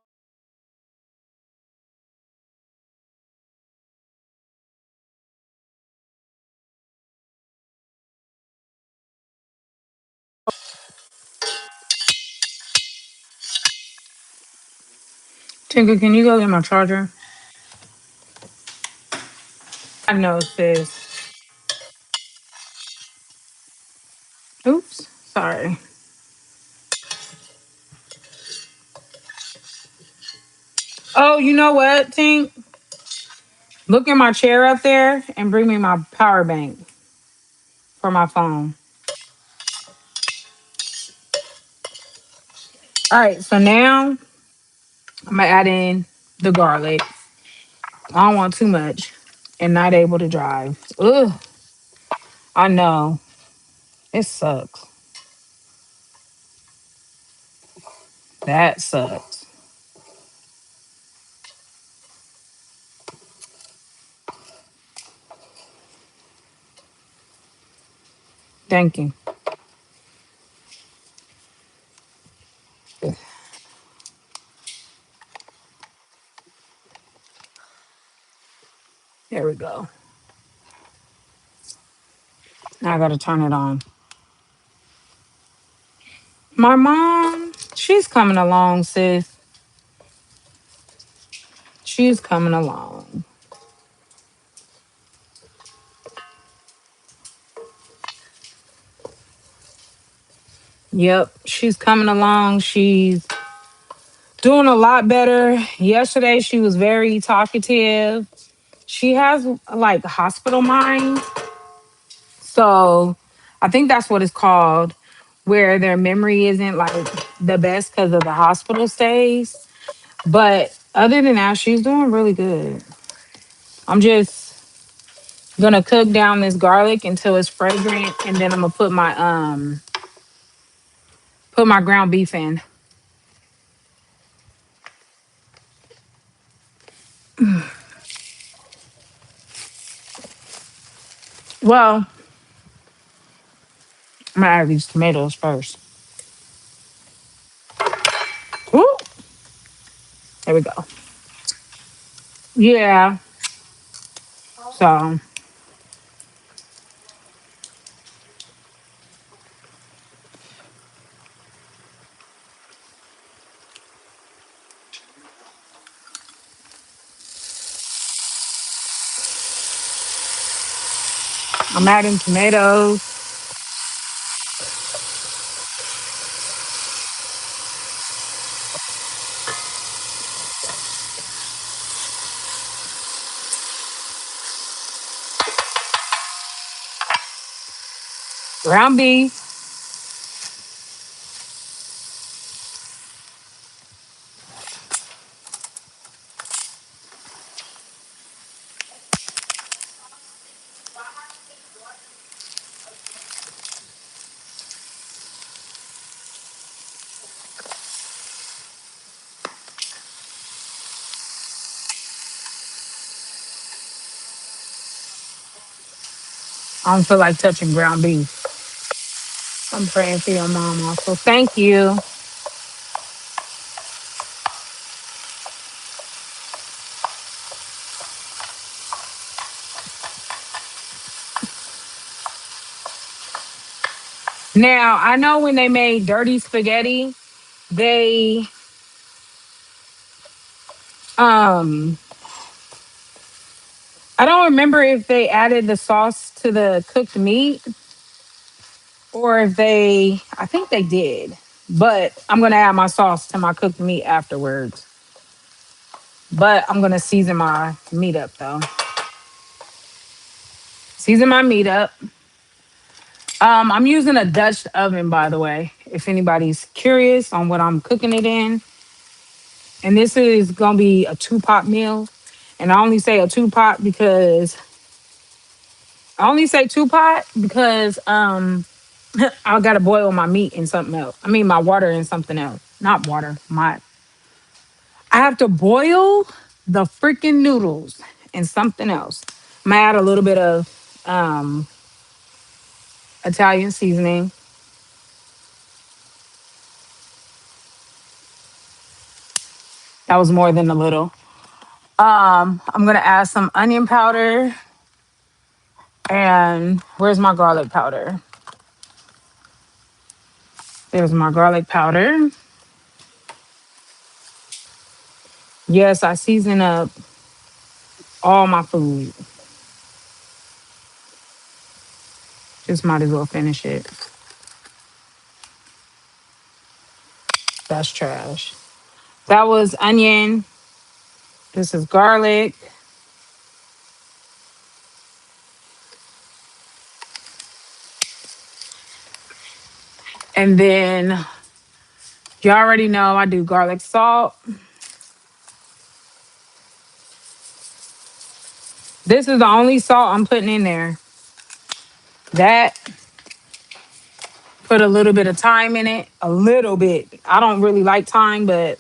Tinker, can you go get my charger? I know, sis. Oops. Sorry. Oh, you know what, Tink? Look in my chair up there and bring me my power bank for my phone. All right, so now I'm gonna add in the garlic. I don't want too much and not able to drive. Ugh, I know. It sucks. That sucks. Thank you. There we go. Now I gotta turn it on. My mom, she's coming along, sis. She's coming along. Yep, she's coming along. She's doing a lot better. Yesterday, she was very talkative. She has like hospital mind. So I think that's what it's called, where their memory isn't like the best because of the hospital stays. But other than that, she's doing really good. I'm just gonna cook down this garlic until it's fragrant, and then I'm gonna put my ground beef in. Well, I'm gonna add these tomatoes first. Ooh, there we go. Yeah. So I'm adding tomatoes, ground beef. I don't feel like touching ground beef. I'm praying for your mom also. Thank you. Now I know when they made dirty spaghetti, they um I don't remember if they added the sauce to the cooked meat or if they I think they did. But I'm gonna add my sauce to my cooked meat afterwards. But I'm gonna season my meat up though. Season my meat up. I'm using a Dutch oven, by the way, if anybody's curious on what I'm cooking it in. And this is gonna be a 2 pot meal. And I only say a 2 pot because I only say 2 pot because I gotta boil my meat in something else. I mean my water in something else. Not water. My I have to boil the freaking noodles in something else. I'm gonna add a little bit of Italian seasoning. That was more than a little. I'm gonna add some onion powder and where's my garlic powder? There's my garlic powder. Yes, I season up all my food. Just might as well finish it. That's trash. That was onion. This is garlic. And then you already know I do garlic salt. This is the only salt I'm putting in there. That put a little bit of thyme in it. A little bit. I don't really like thyme, but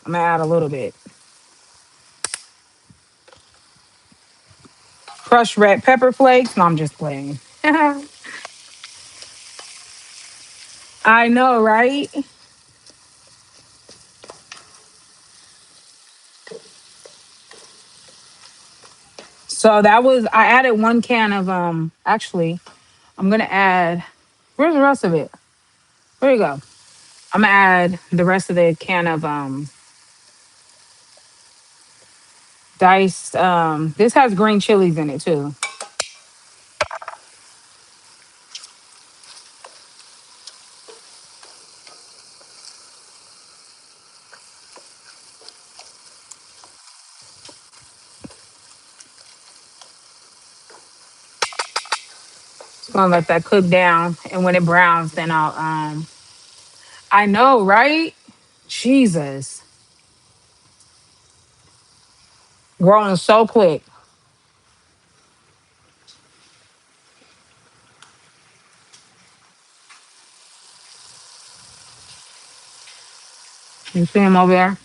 I'm gonna add a little bit. Crushed red pepper flakes. No, I'm just playing. I know, right? So that was I added 1 can of actually I'm gonna add where's the rest of it? There you go. I'm gonna add the rest of the can of Diced. This has green chilies in it too. Just gonna let that cook down, and when it browns, then I'll. I know, right? Jesus, growing so quick. You see him over there?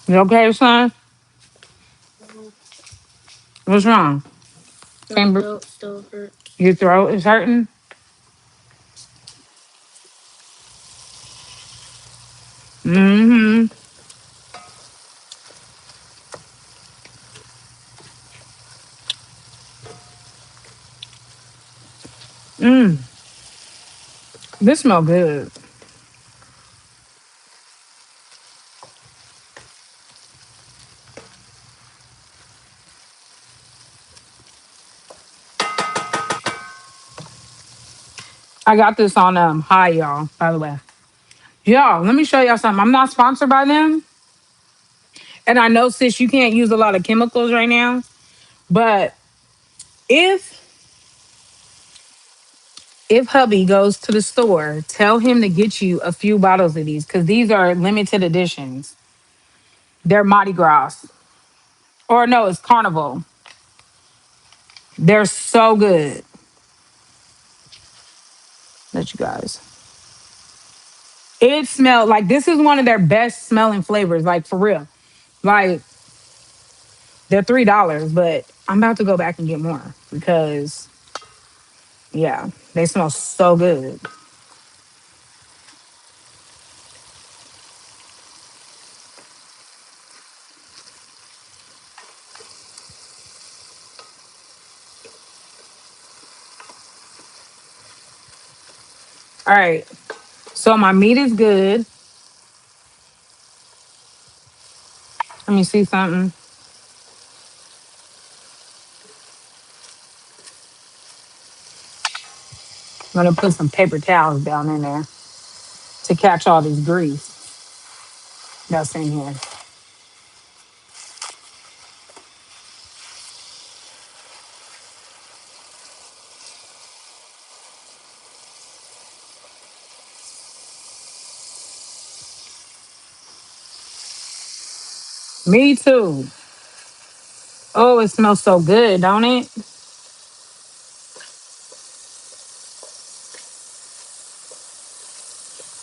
You okay, son? What's wrong? Your throat is hurting. Mm-hmm. Mm. This smell good. I got this on high, y'all. By the way, y'all, let me show y'all something. I'm not sponsored by them, and I know, sis, you can't use a lot of chemicals right now. But if hubby goes to the store, tell him to get you a few bottles of these because these are limited editions. They're Mardi Gras, or no, it's Carnival. They're so good. Let you guys. It smelled like this is one of their best smelling flavors, like for real. Like they're $3, but I'm about to go back and get more because yeah, they smell so good. All right, so my meat is good. Let me see something. I'm gonna put some paper towels down in there to catch all this grease that's in here. Me too. Oh, it smells so good, don't it?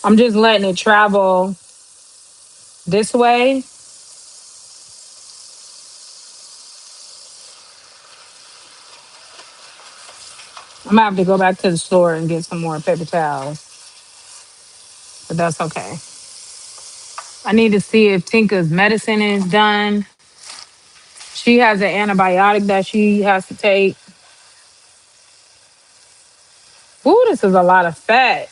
I'm just letting it travel this way. I'm gonna have to go back to the store and get some more paper towels, but that's okay. I need to see if Tinka's medicine is done. She has an antibiotic that she has to take. Ooh, this is a lot of fat.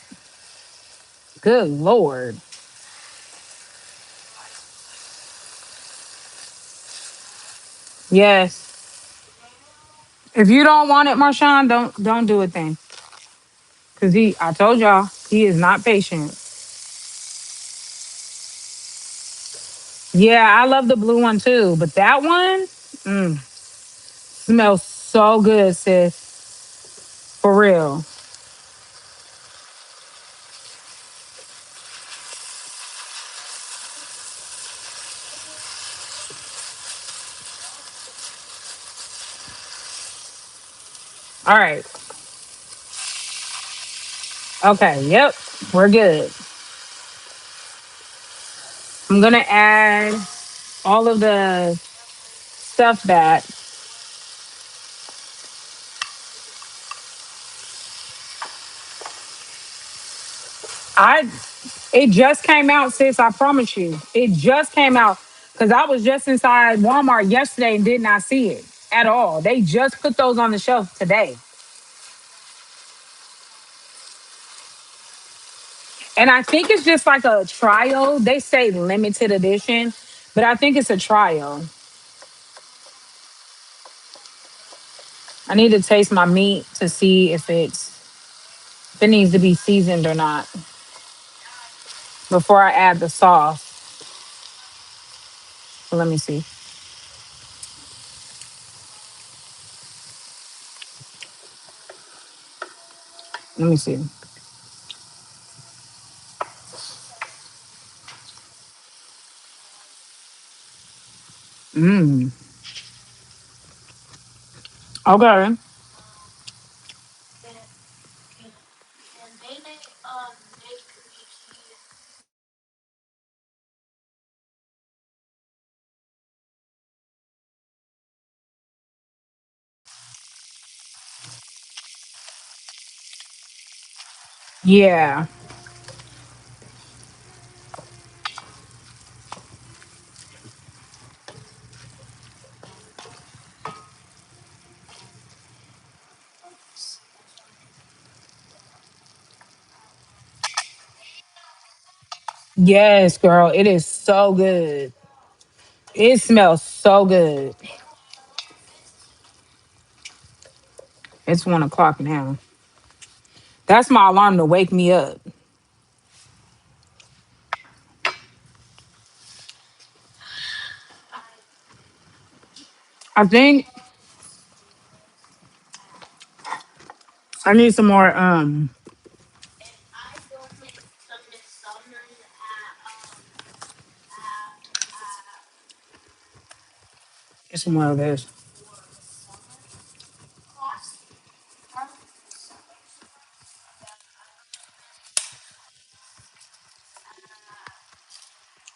Good Lord. Yes. If you don't want it, Marshawn, don't do it then. Cause I told y'all, he is not patient. Yeah, I love the blue one too, but that one smells so good, sis. For real. All right. Okay. Yep. We're good. I'm gonna add all of the stuff back. I It just came out, sis. I promise you. It just came out. Cause I was just inside Walmart yesterday and did not see it at all. They just put those on the shelf today. And I think it's just like a trial. They say limited edition, but I think it's a trial. I need to taste my meat to see if it needs to be seasoned or not before I add the sauce. So let me see. Let me see. Mm. Okay. Yeah. Yes, girl. It is so good. It smells so good. It's 1 o'clock now. That's my alarm to wake me up. I think I need some more. Get some more of this.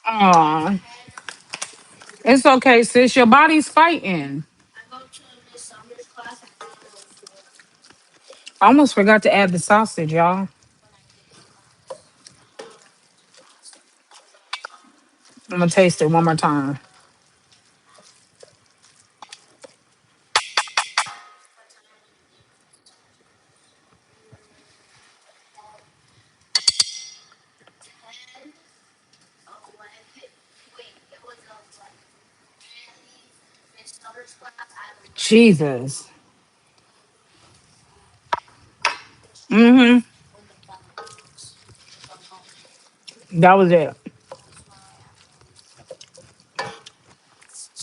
Aw, it's okay, sis. Your body's fighting. I almost forgot to add the sausage, y'all. I'm gonna taste it one more time. Jesus. Mm-hmm. That was it.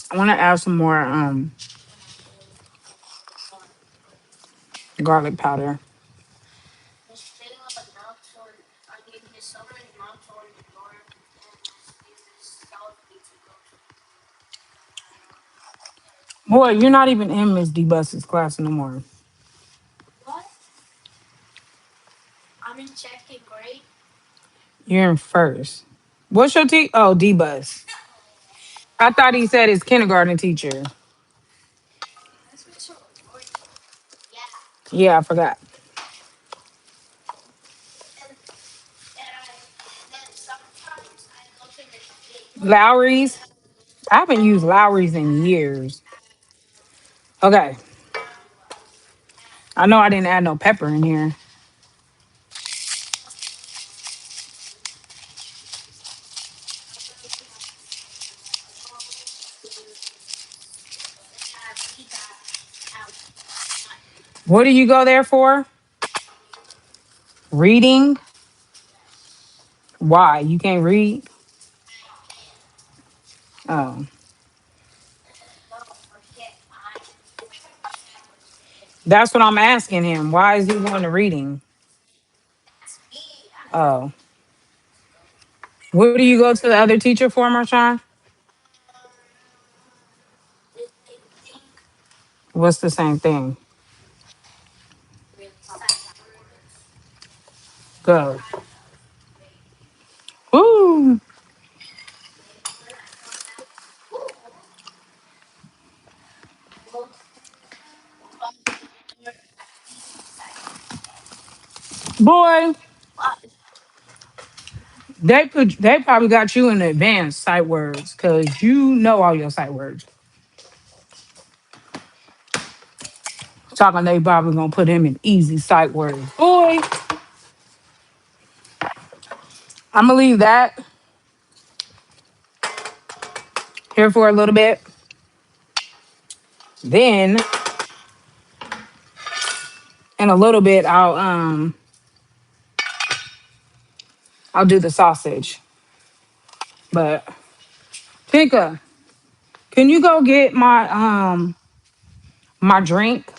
I want to add some more garlic powder. Boy, you're not even in Miss D Bus's class no more. You're in first. What's your Oh, D Bus. I thought he said his kindergarten teacher. Yeah, I forgot. Lowry's. I haven't used Lowry's in years. Okay. I know I didn't add no pepper in here. What do you go there for? Reading? Why? You can't read? Oh. That's what I'm asking him. Why is he going to reading? Oh. What do you go to the other teacher for, Marshawn? What's the same thing? Go. Ooh. Boy, they probably got you in the advanced sight words because you know all your sight words. Talking they probably gonna put him in easy sight words. Boy, I'm gonna leave that here for a little bit. Then in a little bit I'll do the sausage. But Tinka, can you go get my drink?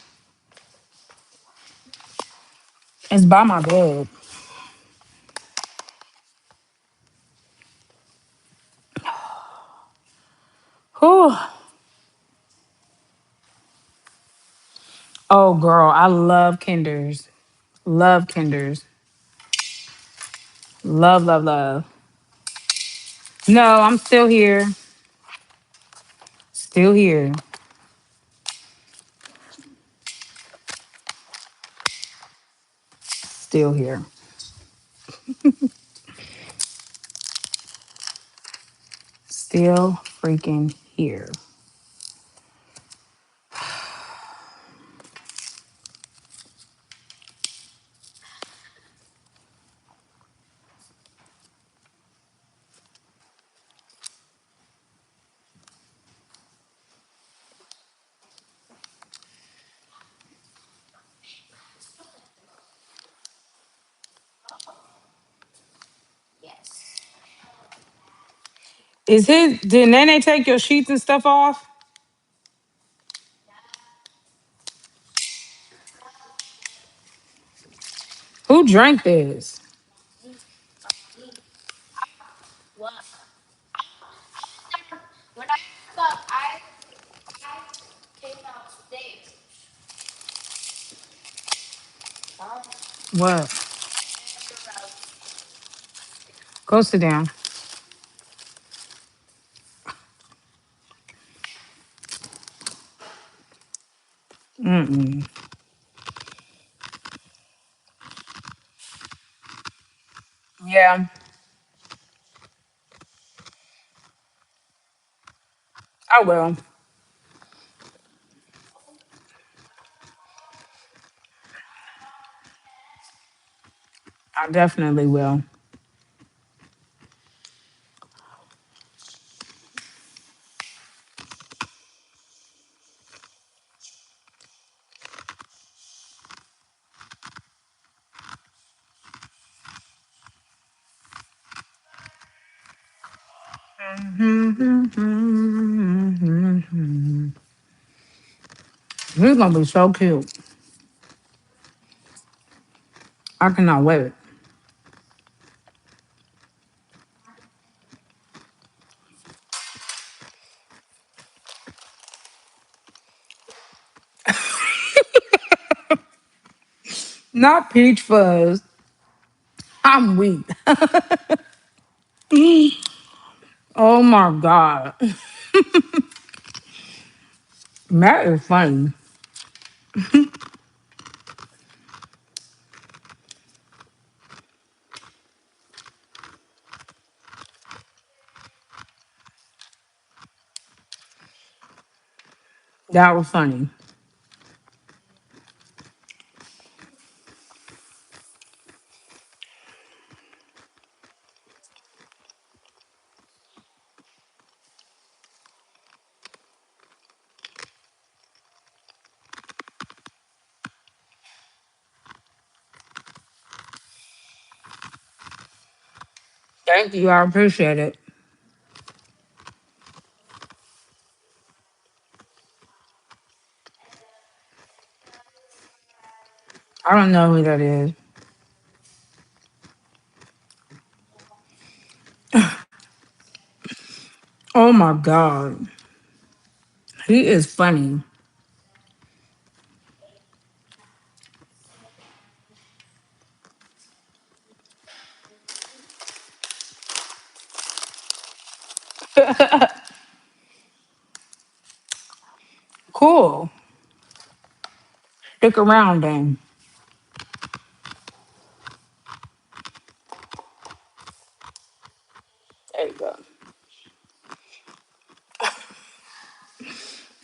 It's by my bed. Whew. Oh girl, I love Kinders. Love Kinders. Love, love, love. No, I'm still here. Still here. Still here. Still freaking here. Is it did Nene take your sheets and stuff off? Who drank this? What? Go sit down. Mm-mm. Yeah, I will. I definitely will. He's gonna be so cute. I cannot wait. Not peach fuzz. I'm weak. Oh my god. That is funny. That was funny. Thank you. I appreciate it. I don't know who that is. Oh my god. He is funny. Cool. Stick around then. There you go.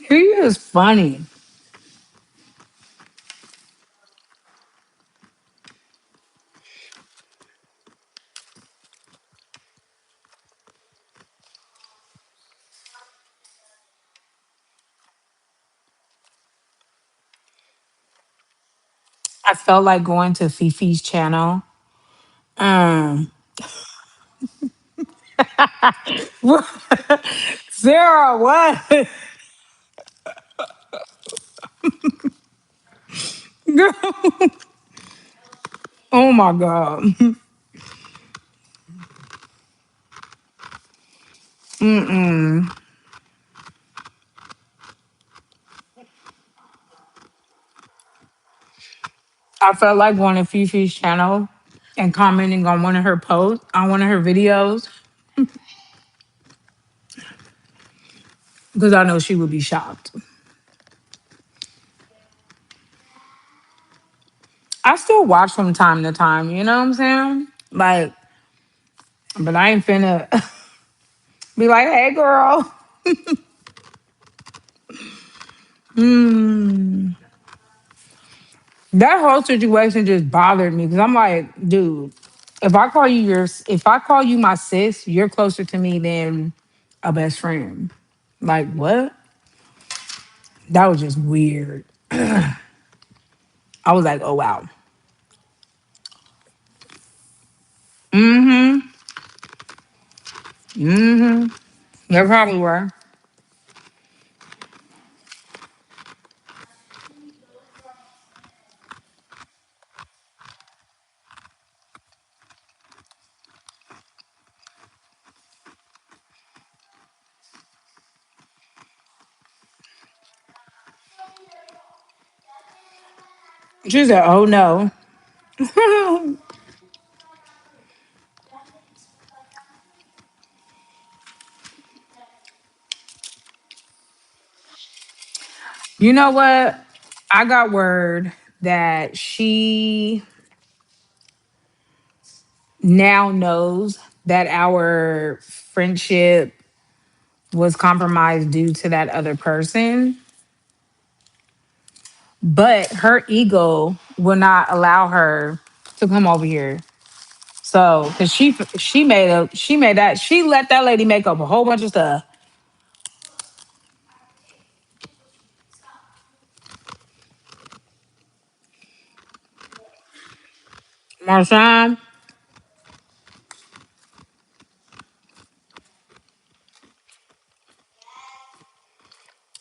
He is funny. I felt like going to Fifi's channel. Um, Sarah, what? Oh my god. Mm-mm. I felt like going to Fifi's channel and commenting on one of her posts, on one of her videos, because I know she would be shocked. I still watch from time to time, you know what I'm saying? Like, but I ain't finna be like, hey girl. Mm. That whole situation just bothered me because I'm like, dude, if I call you my sis, you're closer to me than a best friend. Like what? That was just weird. I was like, oh wow. Mm-hmm. Mm-hmm. They probably were. She said, oh no. You know what? I got word that she now knows that our friendship was compromised due to that other person, but her ego will not allow her to come over here. So, cause she made that she let that lady make up a whole bunch of stuff. Marshawn,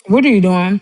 what are you doing?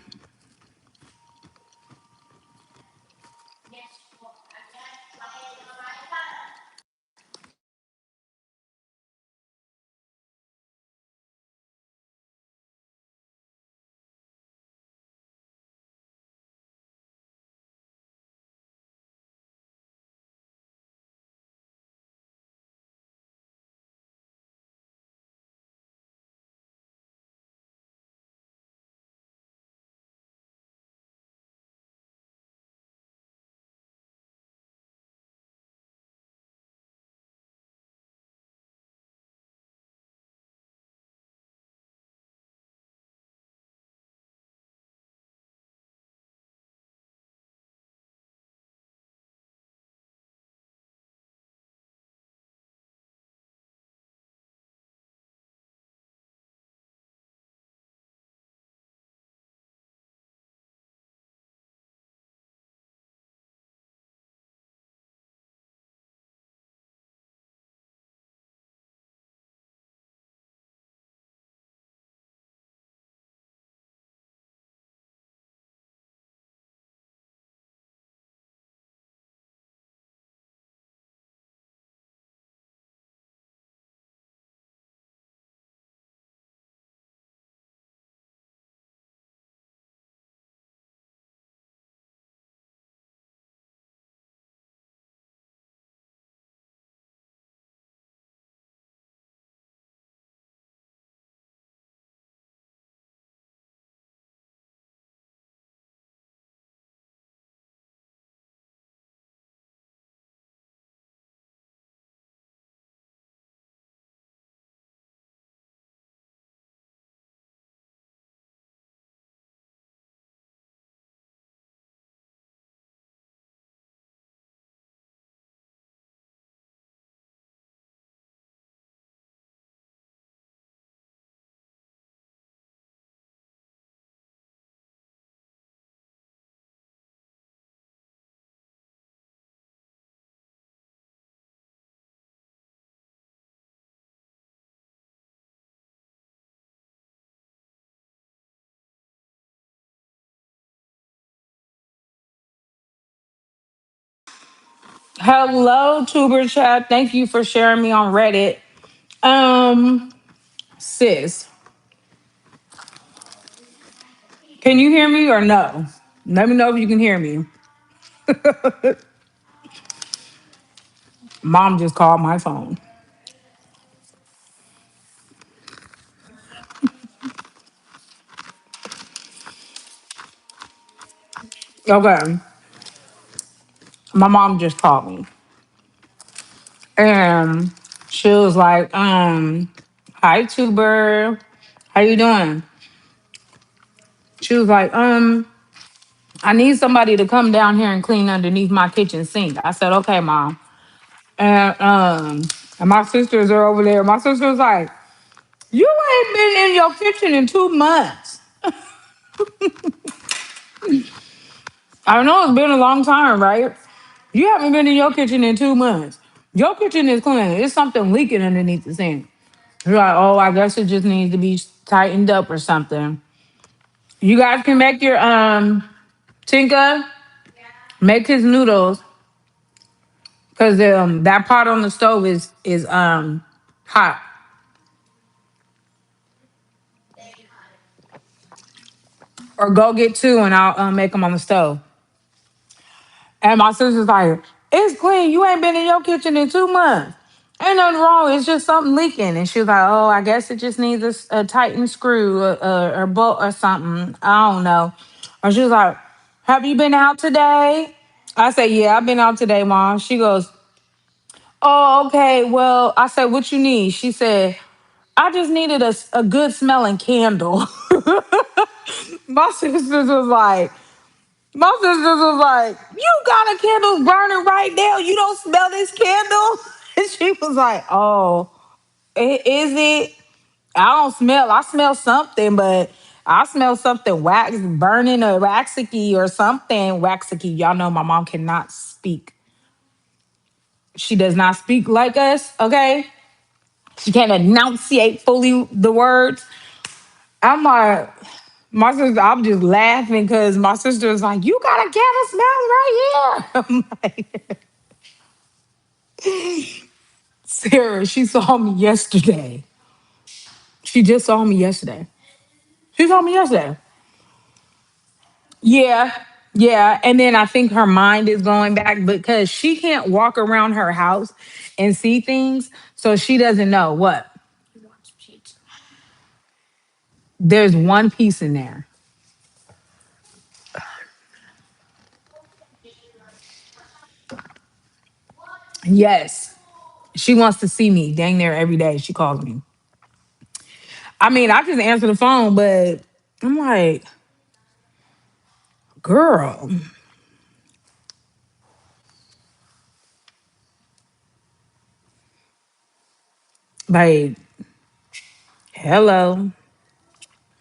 Hello, Tuber Chat. Thank you for sharing me on Reddit. Um, sis, can you hear me or no? Let me know if you can hear me. Mom just called my phone. Okay, my mom just called me, and she was like, "Hi, Tuber, how you doing?" She was like, I need somebody to come down here and clean underneath my kitchen sink. I said, "Okay, mom." And my sisters are over there. My sister was like, "You ain't been in your kitchen in 2 months." I know it's been a long time, right? You haven't been in your kitchen in 2 months. Your kitchen is clean. It's something leaking underneath the sink. You're like, "Oh, I guess it just needs to be tightened up or something." You guys can make your Tinka make his noodles because that pot on the stove is hot. Or go get two and I'll make them on the stove. And my sister's like, "It's clean. You ain't been in your kitchen in 2 months. Ain't nothing wrong. It's just something leaking." And she was like, "Oh, I guess it just needs a tightened screw or bolt or something. I don't know." Or she was like, "Have you been out today?" I said, "Yeah, I've been out today, Mom." She goes, "Oh, okay. Well," I said, "What you need?" She said, "I just needed a good smelling candle." My sisters was like, My sisters was like, "You got a candle burning right now. You don't smell this candle?" And she was like, "Oh, is it? I don't smell. I smell something, but I smell something wax burning or waxicky or something waxicky." Y'all know my mom cannot speak. She does not speak like us, okay? She can't enunciate fully the words. I'm like, my sister, I'm just laughing because my sister is like, "You got a candle smell right here." I'm like, Sarah, she saw me yesterday. She just saw me yesterday. She saw me yesterday. Yeah, yeah. And then I think her mind is going back because she can't walk around her house and see things. So she doesn't know what. There's one piece in there. Yes. She wants to see me dang near every day. She calls me. I mean, I just answer the phone, but I'm like, "Girl, like, hello,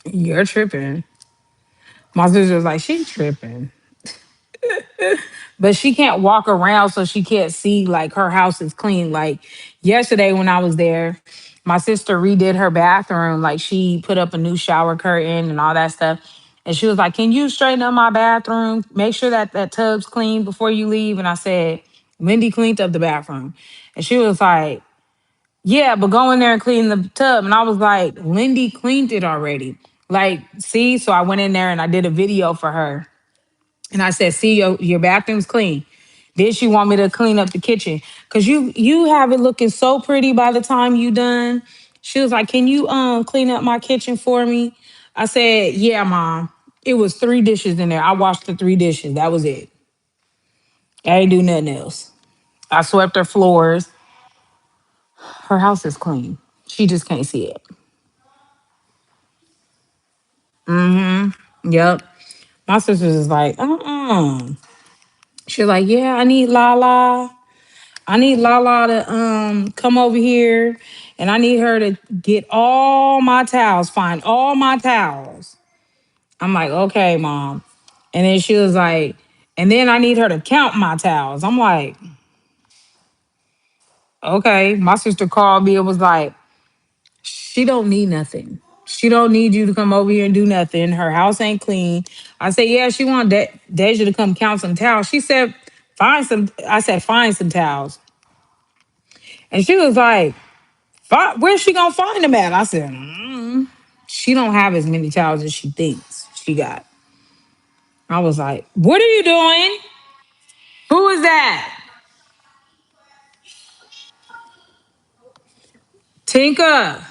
you're tripping." My sister's like, "She's tripping." But she can't walk around, so she can't see like her house is clean. Like yesterday when I was there, my sister redid her bathroom. Like she put up a new shower curtain and all that stuff. And she was like, "Can you straighten up my bathroom? Make sure that that tub's clean before you leave." And I said, "Wendy cleaned up the bathroom." And she was like, "Yeah, but go in there and clean the tub." And I was like, "Lindy cleaned it already." Like, see? So I went in there and I did a video for her. And I said, "See, your bathroom's clean." Then she want me to clean up the kitchen. Cause you have it looking so pretty by the time you done. She was like, "Can you clean up my kitchen for me?" I said, "Yeah, mom." It was 3 dishes in there. I washed the 3 dishes. That was it. I ain't do nothing else. I swept her floors. Her house is clean. She just can't see it. Yep. My sister's is like, She's like, "Yeah, I need Lala. I need Lala to come over here and I need her to get all my towels, find all my towels." I'm like, "Okay, mom." And then she was like, "And then I need her to count my towels." I'm like, "Okay." My sister called me and was like, "She don't need nothing. She don't need you to come over here and do nothing. Her house ain't clean." I said, "Yeah, she want Deja to come count some towels." She said, Find some. I said, find some towels. And she was like, where's she gonna find them at? I said, she don't have as many towels as she thinks she got. I was like, what are you doing? Who is that? Tinka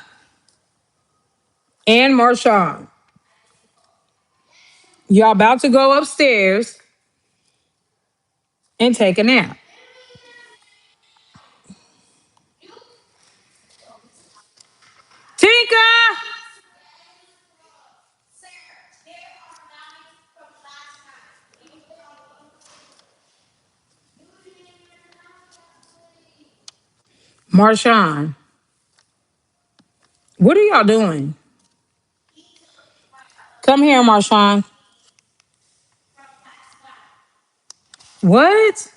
and Marshawn. Y'all about to go upstairs and take a nap. Tinka! Marshawn, what are y'all doing? Come here, Marshawn. What?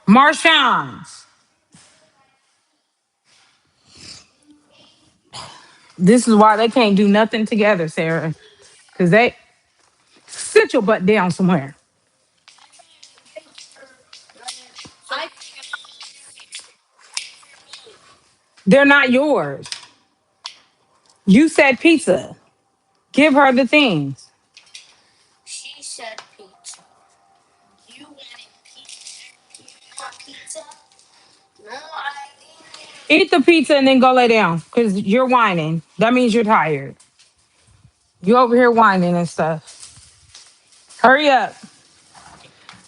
Marshawn. This is why they can't do nothing together, Sarah. Because they sit your butt down somewhere. They're not yours. You said pizza. Give her the things. Eat the pizza and then go lay down because you're whining. That means you're tired. You over here whining and stuff. Hurry up.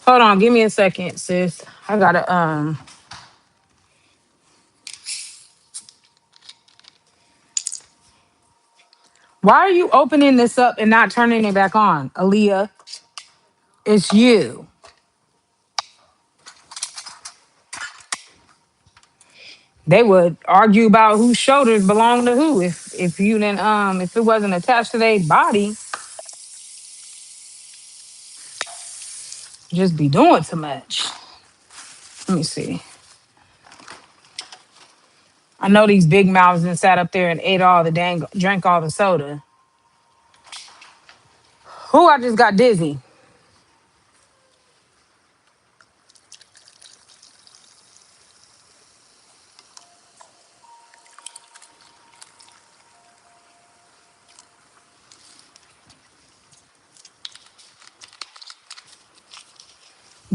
Hold on. Give me a second, sis. I gotta why are you opening this up and not turning it back on? Aaliyah, it's you. They would argue about whose shoulders belong to who if you didn't if it wasn't attached to their body, just be doing too much. Let me see. I know these big mouths and sat up there and ate all the dang drank all the soda. Who I just got dizzy.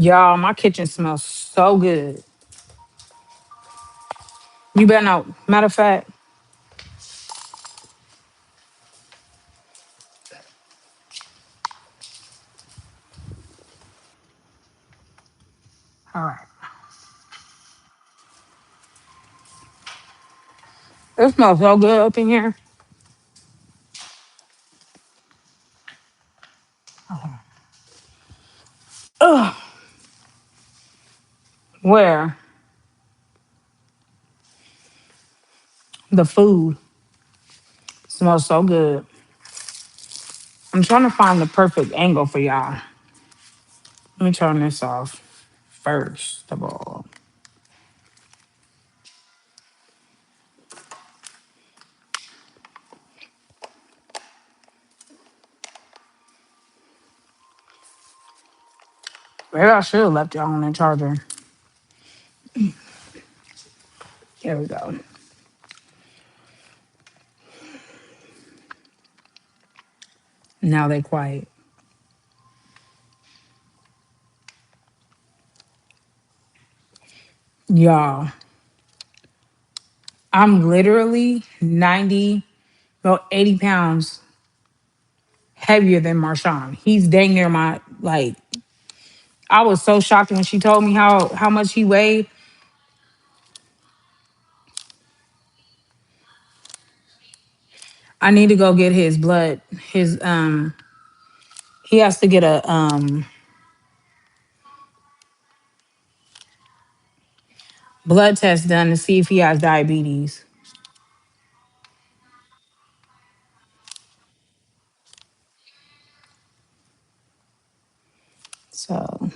Y'all, my kitchen smells so good. You better know. Matter of fact, all right. It smells so good up in here. Ugh. Where? The food smells so good. I'm trying to find the perfect angle for y'all. Let me turn this off first of all. Maybe I should have left y'all on the charger. Here we go. Now they quiet. Y'all, I'm literally 90, about 80 pounds heavier than Marshawn. He's dang near my, like, I was so shocked when she told me how much he weighed. I need to go get his blood. He has to get a blood test done to see if he has diabetes. So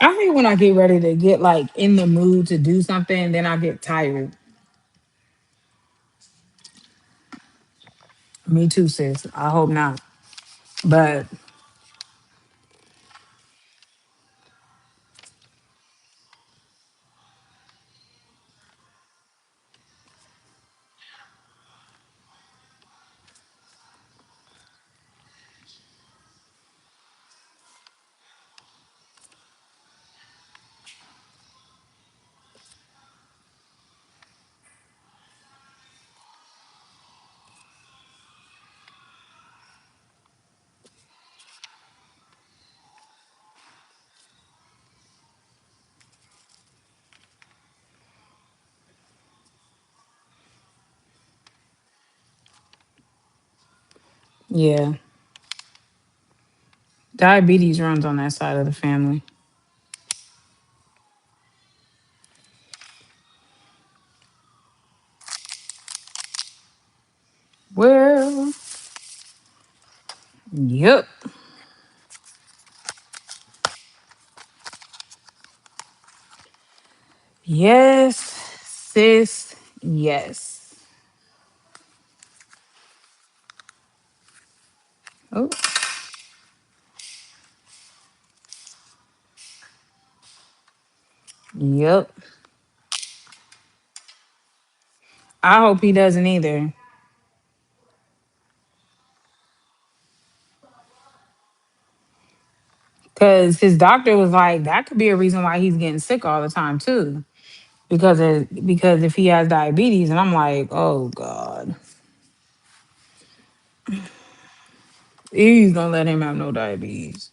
I think when I get ready to get like in the mood to do something, then I get tired. Me too, sis. I hope not. But yeah, diabetes runs on that side of the family. Well, yep. Yes, sis. Yes. Oh, yep. I hope he doesn't either. Because his doctor was like, that could be a reason why he's getting sick all the time too. Because if he has diabetes, and I'm like, oh God, please don't let him have no diabetes.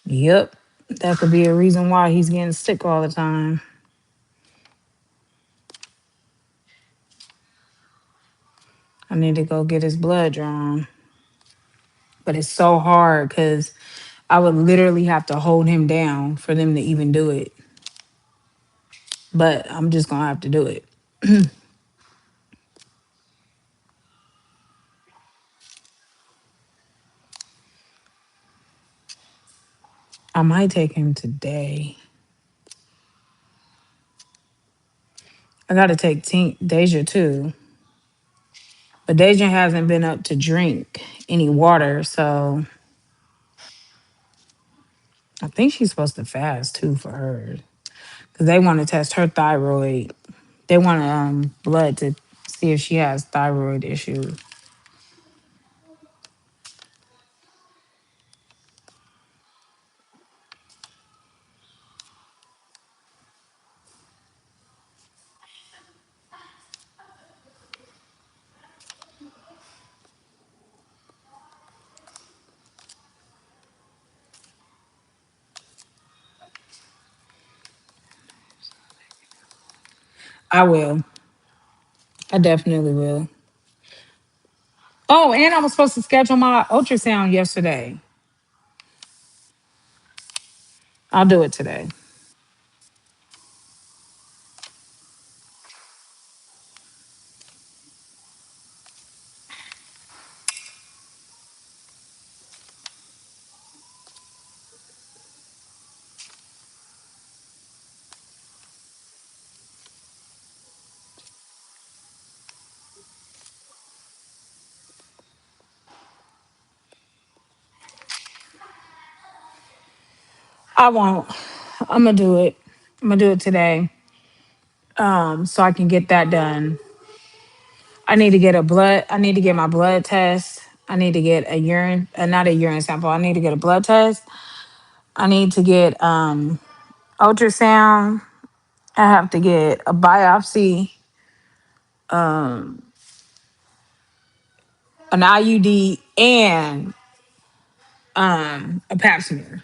Yep. That could be a reason why he's getting sick all the time. I need to go get his blood drawn. But it's so hard because I would literally have to hold him down for them to even do it. But I'm just gonna have to do it. I might take him today. I gotta take Deja too. But Deja hasn't been up to drink any water, so I think she's supposed to fast too for hers. Because they want to test her thyroid. They want blood to see if she has thyroid issues. I will. I definitely will. Oh, and I was supposed to schedule my ultrasound yesterday. I'll do it today. I won't. I'm gonna do it. I'm gonna do it today. So I can get that done. I need to get a blood. I need to get my blood test. I need to get a urine, not a urine sample. I need to get a blood test. I need to get ultrasound. I have to get a biopsy, an IUD, and a pap smear.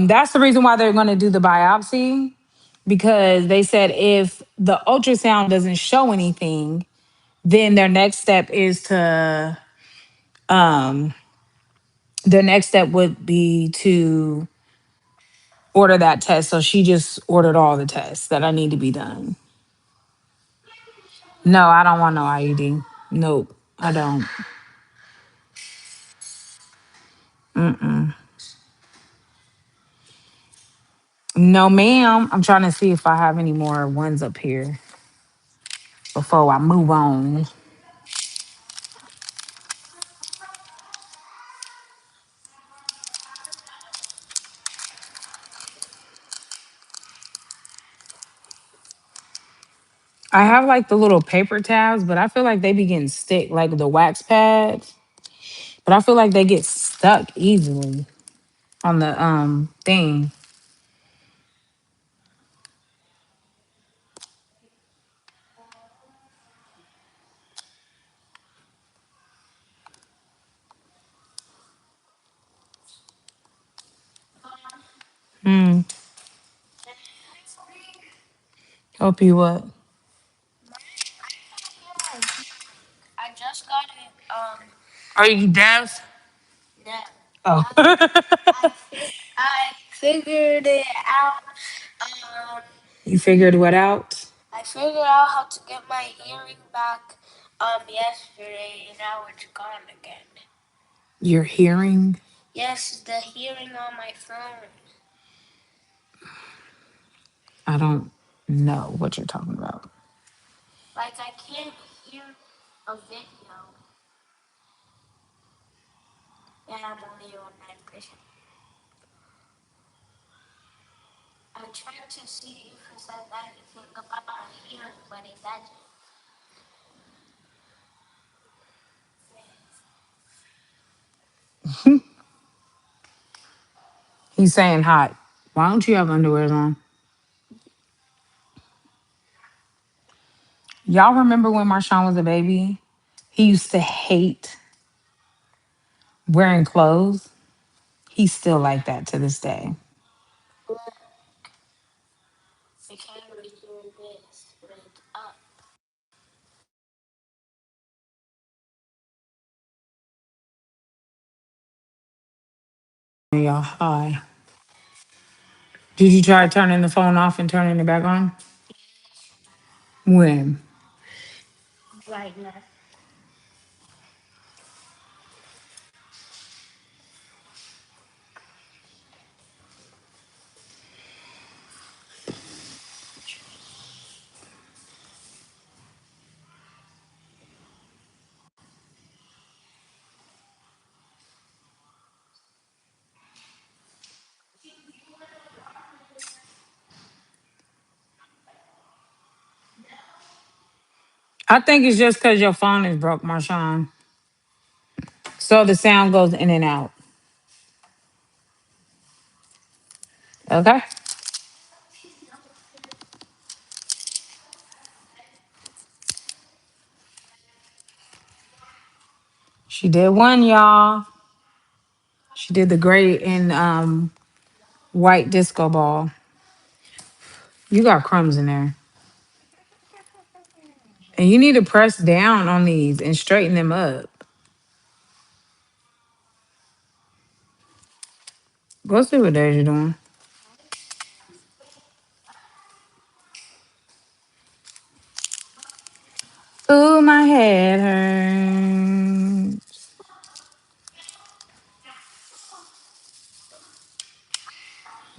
That's the reason why they're going to do the biopsy because they said if the ultrasound doesn't show anything, then their next step is to Um, the next step would be to order that test. So she just ordered all the tests that I need to be done. No, I don't want no IUD. Nope, I don't. Mm-mm. No, ma'am. I'm trying to see if I have any more ones up here before I move on. I have like the little paper tabs, but I feel like they be getting stick, like the wax pads. But I feel like they get stuck easily on the thing. Hmm. Help you what? Are you deaf? Oh. You figured what out? Your hearing? I don't know what you're talking about. He's saying hot. Why don't you have underwears on? Y'all remember when Marshawn was a baby? He used to hate wearing clothes. He's still like that to this day. Y'all, hi. Did you try turning the phone off and turning it back on? When? I think it's just because your phone is broke, Marshawn. So the sound goes in and out. Okay? She did one, y'all. She did the gray and white disco ball. You got crumbs in there. And you need to press down on these and straighten them up. Go see what Deja doing. Ooh, my head hurts.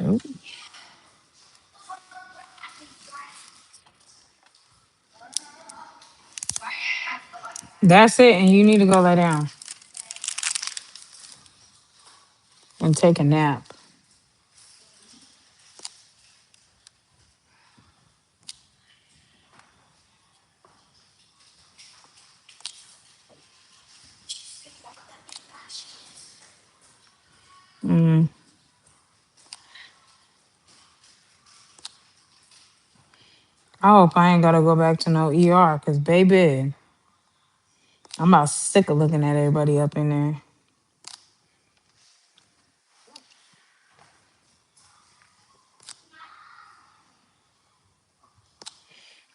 Ooh. That's it, and you need to go lay down and take a nap. Mm. I hope I ain't gotta go back to no ER, cause baby, I'm about sick of looking at everybody up in there.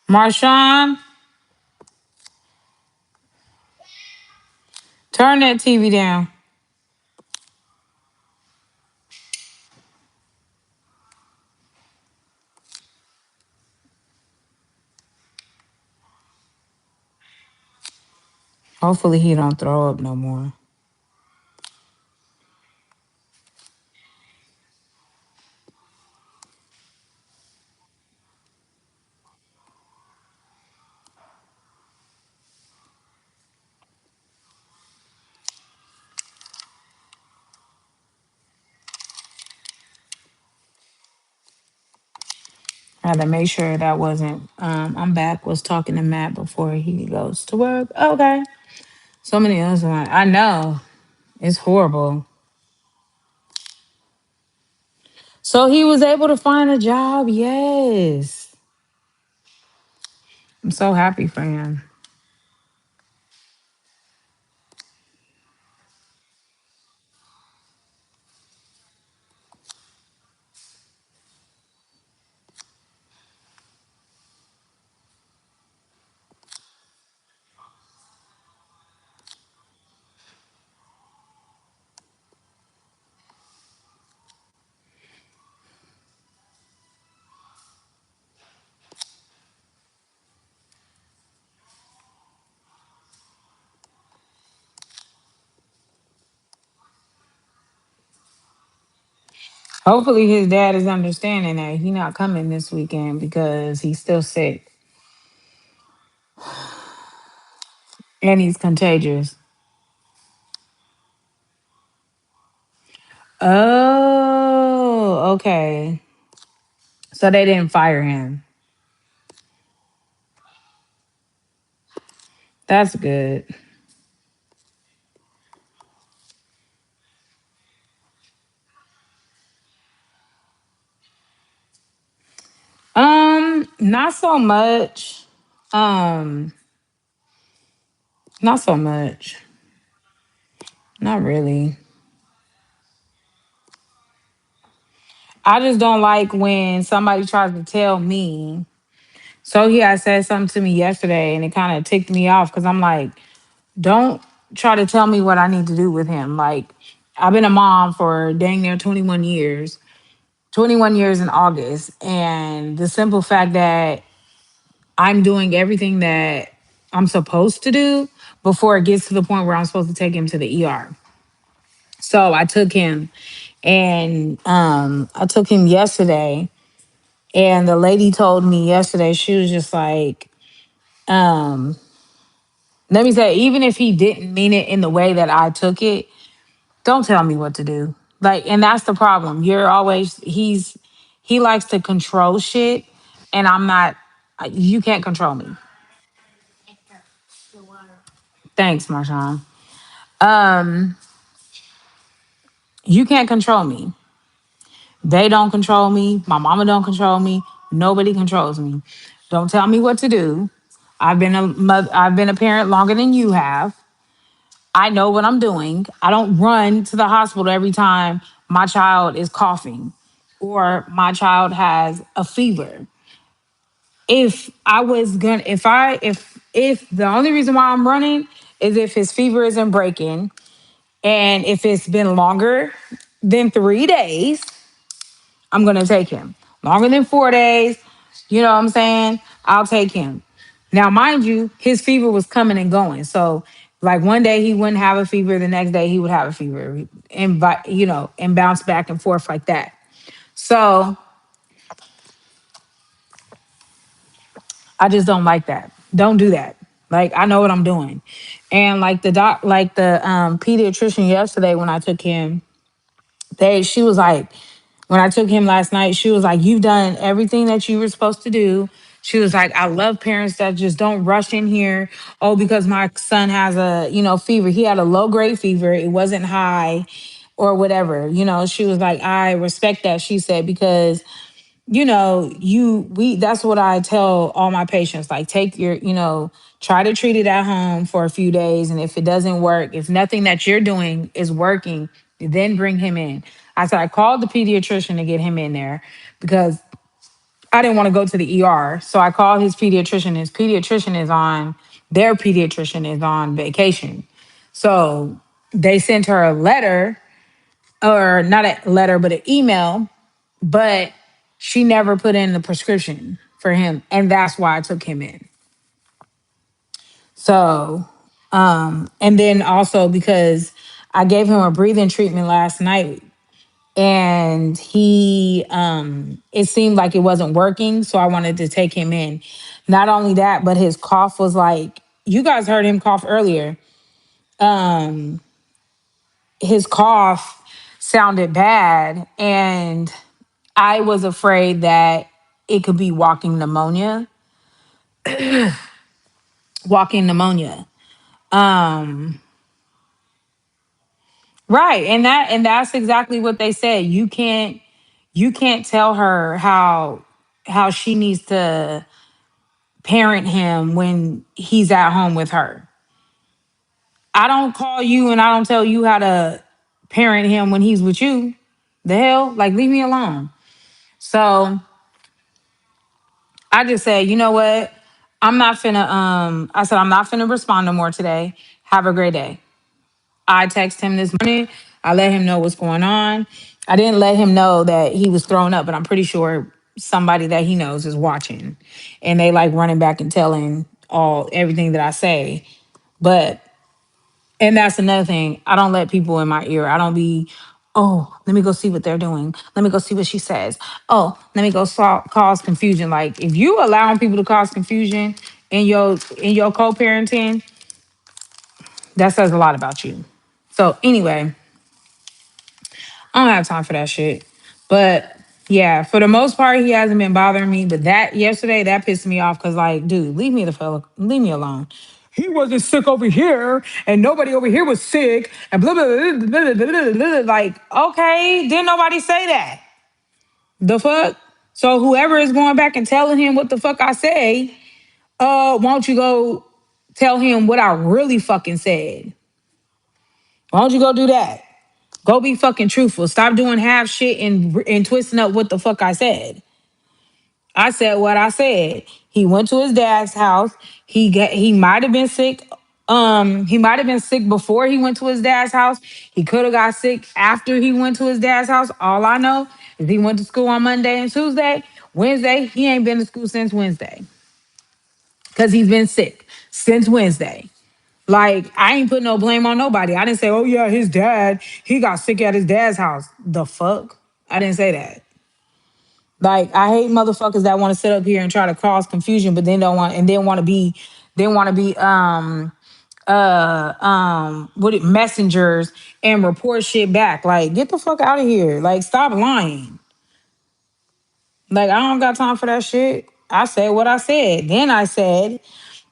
Marshawn, Turn that TV down. Hopefully he don't throw up no more. I had to make sure that wasn't I'm back was talking to Matt before he goes to work. Okay. So many others one. I know. It's horrible. So he was able to find a job. Yes. I'm so happy for him. Hopefully his dad is understanding that he not coming this weekend because he's still sick and he's contagious. Oh, okay. So they didn't fire him. That's good. Not so much. Um, Not so much. Not really. I just don't like when somebody tries to tell me. So he had said something to me yesterday and it kind of ticked me off because I'm like, don't try to tell me what I need to do with him. Like, I've been a mom for dang near 21 years, 21 years in August. And the simple fact that I'm doing everything that I'm supposed to do before it gets to the point where I'm supposed to take him to the ER. So I took him and I took him yesterday. And the lady told me yesterday, she was just like, um, let me say, even if he didn't mean it in the way that I took it, don't tell me what to do. Like, and that's the problem. You're always, he likes to control shit, and I'm not, you can't control me. Thanks, Marshawn. Um, you can't control me. They don't control me. My mama don't control me. Nobody controls me. Don't tell me what to do. I've been a parent longer than you have. I know what I'm doing. I don't run to the hospital every time my child is coughing or my child has a fever. If I was gonna, if the only reason why I'm running is if his fever isn't breaking and if it's been longer than 3 days, I'm gonna take him. Longer than 4 days, you know what I'm saying? I'll take him. Now, mind you, his fever was coming and going. So, like one day he wouldn't have a fever, the next day he would have a fever, and and bounce back and forth like that. So I just don't like that. Don't do that. Like I know what I'm doing, and like the pediatrician yesterday when I took him, she was like, when I took him last night, she was like, you've done everything that you were supposed to do. She was like, I love parents that just don't rush in here. Oh, because my son has a, fever. He had a low grade fever. It wasn't high or whatever. She was like, I respect that. She said, because that's what I tell all my patients, like take your, try to treat it at home for a few days, and if it doesn't work, if nothing that you're doing is working, then bring him in. I said I called the pediatrician to get him in there because I didn't want to go to the ER. So I called his pediatrician. Their pediatrician is on vacation. So they sent her a letter, or not a letter, but an email, but she never put in the prescription for him. And that's why I took him in. So, and then also because I gave him a breathing treatment last night, and it seemed like it wasn't working, so I wanted to take him in. Not only that, but his cough was like, you guys heard him cough earlier. His cough sounded bad, and I was afraid that it could be walking pneumonia. Um, right, and that's exactly what they said. You can't tell her how she needs to parent him when he's at home with her. I don't call you and I don't tell you how to parent him when he's with you. The hell? Like, leave me alone. So I just said, you know what? I said I'm not finna respond no more today. Have a great day. I text him this morning. I let him know what's going on. I didn't let him know that he was thrown up, but I'm pretty sure somebody that he knows is watching. And they like running back and telling all everything that I say. But and that's another thing. I don't let people in my ear. I don't be, oh, let me go see what they're doing. Let me go see what she says. Oh, let me go cause confusion. Like, if you allowing people to cause confusion in your co-parenting, that says a lot about you. So anyway, I don't have time for that shit. But yeah, for the most part, he hasn't been bothering me. But that yesterday, that pissed me off because, like, dude, leave me alone. He wasn't sick over here, and nobody over here was sick, and blah blah blah blah blah blah blah. Blah. Like, okay, didn't nobody say that? The fuck? So whoever is going back and telling him what the fuck I say, won't you go tell him what I really fucking said? Why don't you go do that? Go be fucking truthful. Stop doing half shit and twisting up what the fuck I said. I said what I said. He went to his dad's house. He might have been sick. He might have been sick before he went to his dad's house. He could have got sick after he went to his dad's house. All I know is he went to school on Monday and Tuesday. Wednesday, he ain't been to school since Wednesday. Cause he's been sick since Wednesday. Like, I ain't put no blame on nobody. I didn't say, oh yeah, his dad, he got sick at his dad's house. The fuck? I didn't say that. Like, I hate motherfuckers that want to sit up here and try to cause confusion, but then don't want and then want to be what it messengers and report shit back. Like, get the fuck out of here. Like, stop lying. Like, I don't got time for that shit. I said what I said. Then I said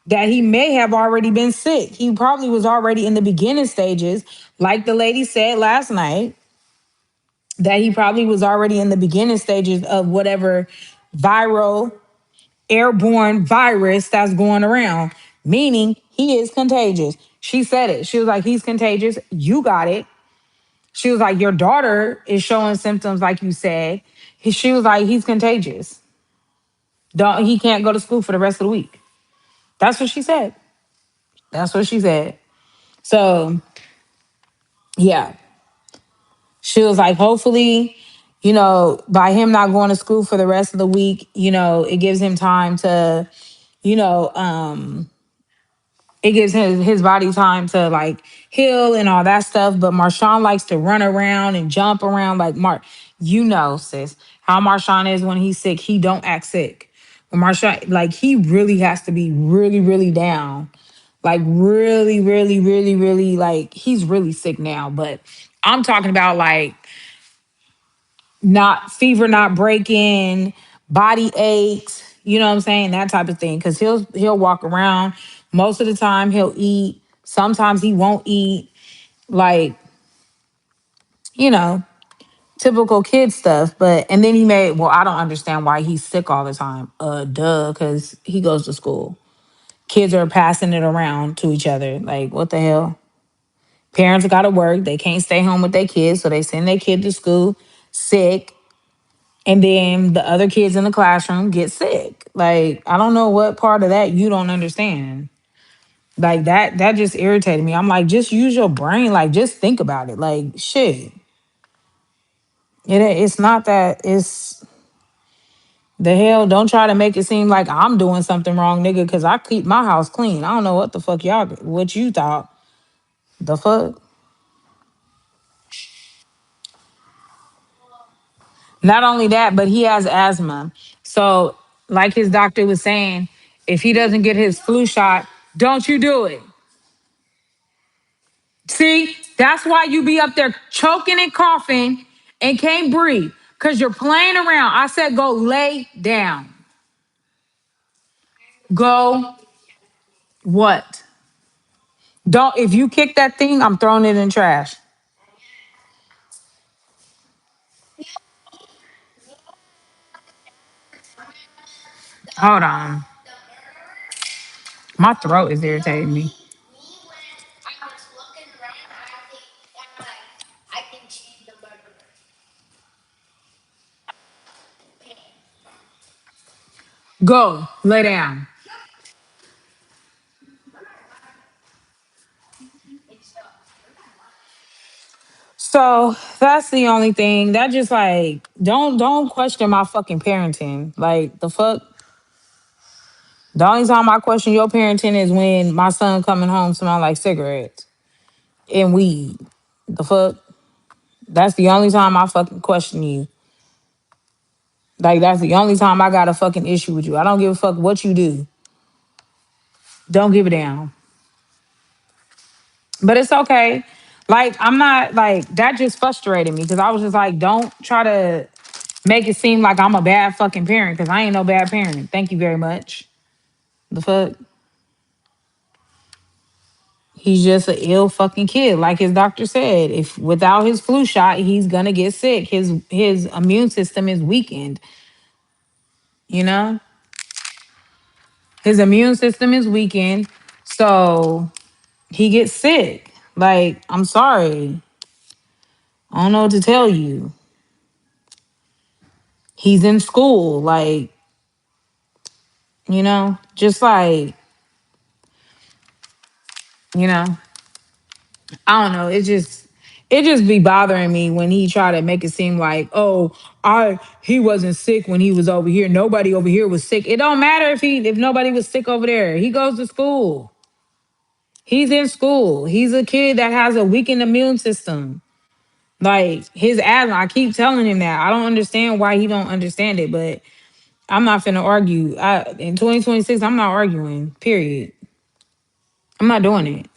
that he may have already been sick. He probably was already in the beginning stages, like the lady said last night, that he probably was already in the beginning stages of whatever viral airborne virus that's going around, meaning he is contagious. She said it. She was like, he's contagious. You got it. She was like, your daughter is showing symptoms like you said. She was like, he's contagious. Don't he can't go to school for the rest of the week. That's what she said. That's what she said. So yeah. She was like, hopefully, by him not going to school for the rest of the week, it gives him time to, you know, um, it gives his body time to like heal and all that stuff. But Marshawn likes to run around and jump around like Mark. Sis, how Marshawn is when he's sick. He don't act sick. When Marshawn, like, he really has to be really, really down. Like, really, really, really, really, like, he's really sick now. But I'm talking about like not fever, not breaking, body aches, you know what I'm saying? That type of thing. Cause he'll walk around. Most of the time he'll eat. Sometimes he won't eat. Like, you know, typical kid stuff. But and then I don't understand why he's sick all the time. Duh, because he goes to school. Kids are passing it around to each other. Like, what the hell? Parents gotta work. They can't stay home with their kids, so they send their kid to school sick. And then the other kids in the classroom get sick. Like, I don't know what part of that you don't understand. Like that just irritated me. I'm like, just use your brain. Like, just think about it. Like, shit. It's not that. It's the hell. Don't try to make it seem like I'm doing something wrong, nigga. Because I keep my house clean. I don't know what the fuck what you thought. The fuck. Not only that, but he has asthma. So, like his doctor was saying, if he doesn't get his flu shot, don't you do it. See, that's why you be up there choking and coughing and can't breathe because you're playing around. I said, go lay down. Go what? Don't, if you kick that thing, I'm throwing it in trash. Hold on. My throat is irritating me. Go lay down. So that's the only thing. That just like don't question my fucking parenting. Like the fuck. The only time I question your parenting is when my son coming home smell like cigarettes and weed. The fuck. That's the only time I fucking question you. Like that's the only time I got a fucking issue with you. I don't give a fuck what you do. Don't give a damn. But it's okay. Like I'm not like that just frustrated me because I was just like, don't try to make it seem like I'm a bad fucking parent because I ain't no bad parent. Thank you very much. The fuck? He's just an ill fucking kid. Like his doctor said, if without his flu shot, he's gonna get sick. His immune system is weakened, you know? His immune system is weakened. So he gets sick. Like, I'm sorry. I don't know what to tell you. He's in school, like, just like, you know, I don't know. It just be bothering me when he try to make it seem like, oh, I he wasn't sick when he was over here. Nobody over here was sick. It don't matter if nobody was sick over there. He goes to school. He's in school. He's a kid that has a weakened immune system. Like his asthma, I keep telling him that. I don't understand why he don't understand it, but I'm not finna argue. In 2026, I'm not arguing. Period. I'm not doing it.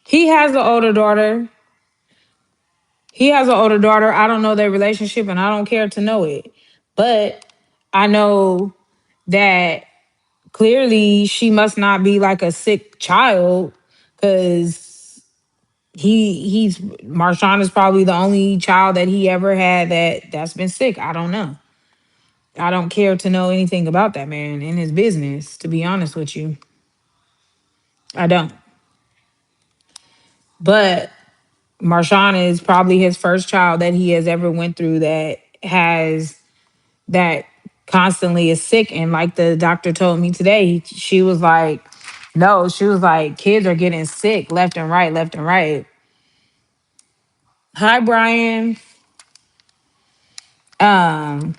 He has an older daughter. He has an older daughter. I don't know their relationship, and I don't care to know it. But I know that clearly she must not be like a sick child, because he's Marshawn is probably the only child that he ever had that's been sick. I don't know. I don't care to know anything about that man and his business, to be honest with you. I don't. But Marshawn is probably his first child that he has ever went through that constantly is sick. And like the doctor told me today, she was like, no, she was like, kids are getting sick left and right, left and right. Hi, Brian. Um,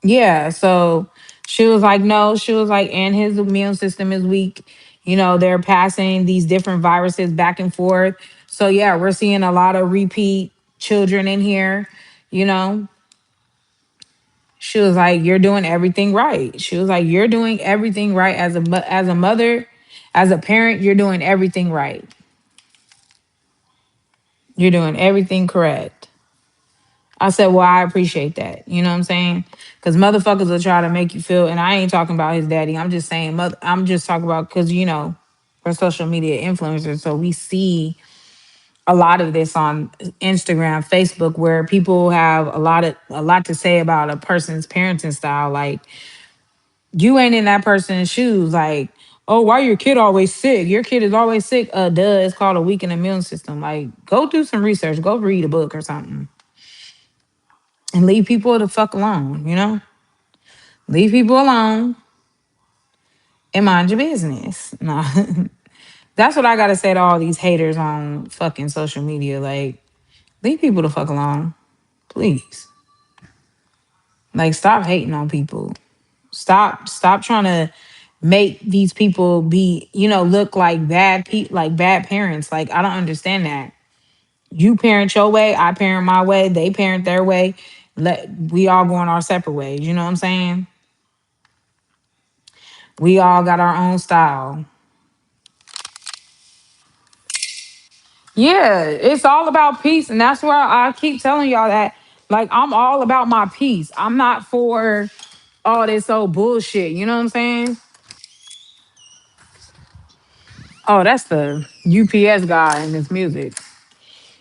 Yeah, so she was like, no, she was like, and his immune system is weak. They're passing these different viruses back and forth. So yeah, we're seeing a lot of repeat children in here. You know, she was like, you're doing everything right. She was like, you're doing everything right as a mother, as a parent. You're doing everything right. You're doing everything correct. I said, well, I appreciate that. You know what I'm saying? Because motherfuckers will try to make you feel, and I ain't talking about his daddy. I'm just saying, I'm just talking about, because, we're social media influencers. So we see a lot of this on Instagram, Facebook, where people have a lot to say about a person's parenting style. Like, you ain't in that person's shoes. Like, oh, why your kid always sick? Your kid is always sick. Duh, it's called a weakened immune system. Like, go do some research. Go read a book or something. And leave people the fuck alone, Leave people alone. and mind your business. Nah. That's what I gotta say to all these haters on fucking social media. Like, leave people the fuck alone. Please. Like, stop hating on people. Stop trying to make these people be, look like like bad parents. Like, I don't understand that. You parent your way, I parent my way, they parent their way. We all going our separate ways. You know what I'm saying? We all got our own style. Yeah, it's all about peace, and that's where I keep telling y'all that. Like, I'm all about my peace. I'm not for all this old bullshit. You know what I'm saying? Oh, that's the UPS guy in this music.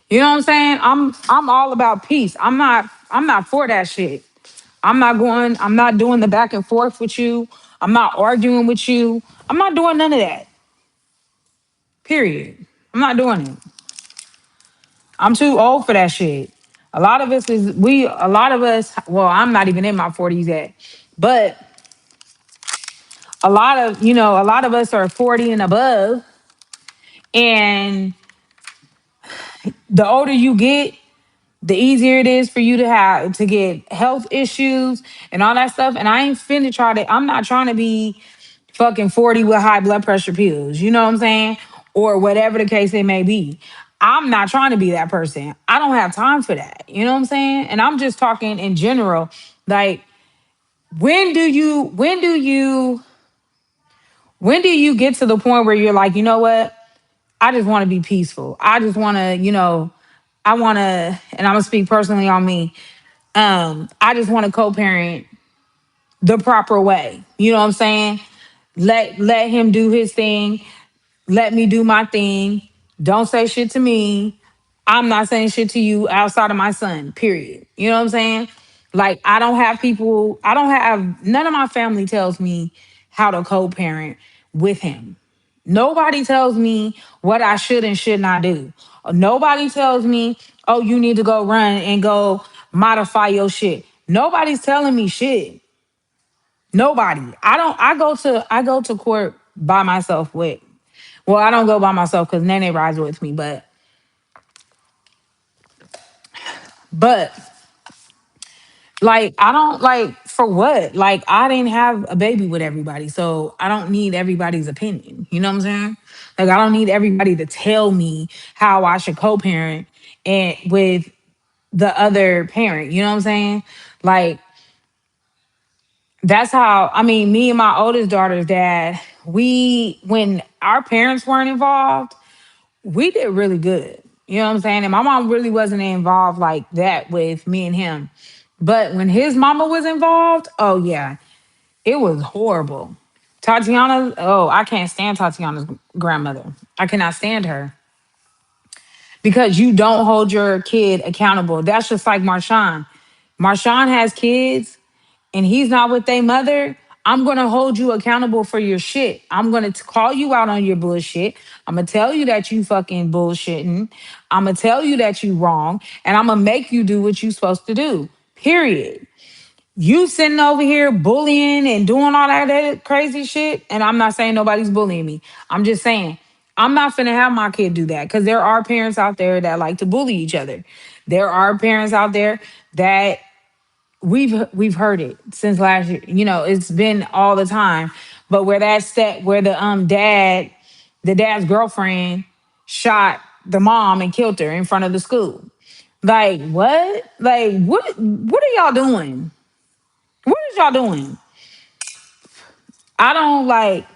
You know what I'm saying? I'm all about peace. I'm not for that shit. I'm not doing the back and forth with you. I'm not arguing with you. I'm not doing none of that. Period. I'm not doing it. I'm too old for that shit. A lot of us, well, I'm not even in my 40s yet, but a lot of us are 40 and above. And the older you get, the easier it is for you to get health issues and all that stuff. And I ain't finna I'm not trying to be fucking 40 with high blood pressure pills, you know what I'm saying? Or whatever the case it may be. I'm not trying to be that person. I don't have time for that. You know what I'm saying? And I'm just talking in general. Like, when do you get to the point where you're like, you know what? I just want to be peaceful. I just want to, I want to, and I'm gonna speak personally on me. I just want to co-parent the proper way. You know what I'm saying? Let him do his thing. Let me do my thing. Don't say shit to me. I'm not saying shit to you outside of my son, period. You know what I'm saying? Like, I don't have, none of my family tells me how to co parent with him. Nobody tells me what I should and should not do. Nobody tells me, oh, you need to go run and go modify your shit. Nobody's telling me shit. Nobody. I go to court by myself with, well, I don't go by myself because Nene rides with me, but like, I don't, like, for what? Like, I didn't have a baby with everybody, so I don't need everybody's opinion. You know what I'm saying? Like, I don't need everybody to tell me how I should co-parent and with the other parent. You know what I'm saying? Like, that's how, I mean, me and my oldest daughter's dad, when our parents weren't involved, we did really good. You know what I'm saying? And my mom really wasn't involved like that with me and him. But when his mama was involved, oh yeah, it was horrible. Tatiana, oh, I can't stand Tatiana's grandmother. I cannot stand her because you don't hold your kid accountable. That's just like Marshawn. Marshawn has kids and he's not with their mother, I'm gonna hold you accountable for your shit. I'm gonna call you out on your bullshit. I'm gonna tell you that you fucking bullshitting. I'm gonna tell you that you wrong, and I'm gonna make you do what you supposed to do. Period. You sitting over here bullying and doing all that crazy shit, and I'm not saying nobody's bullying me. I'm just saying I'm not finna have my kid do that because there are parents out there that like to bully each other. There are parents out there that we've heard it since last year. You know, it's been all the time. But where the dad's girlfriend shot the mom and killed her in front of the school. Like, what? Like, what are y'all doing? What is y'all doing? I don't like,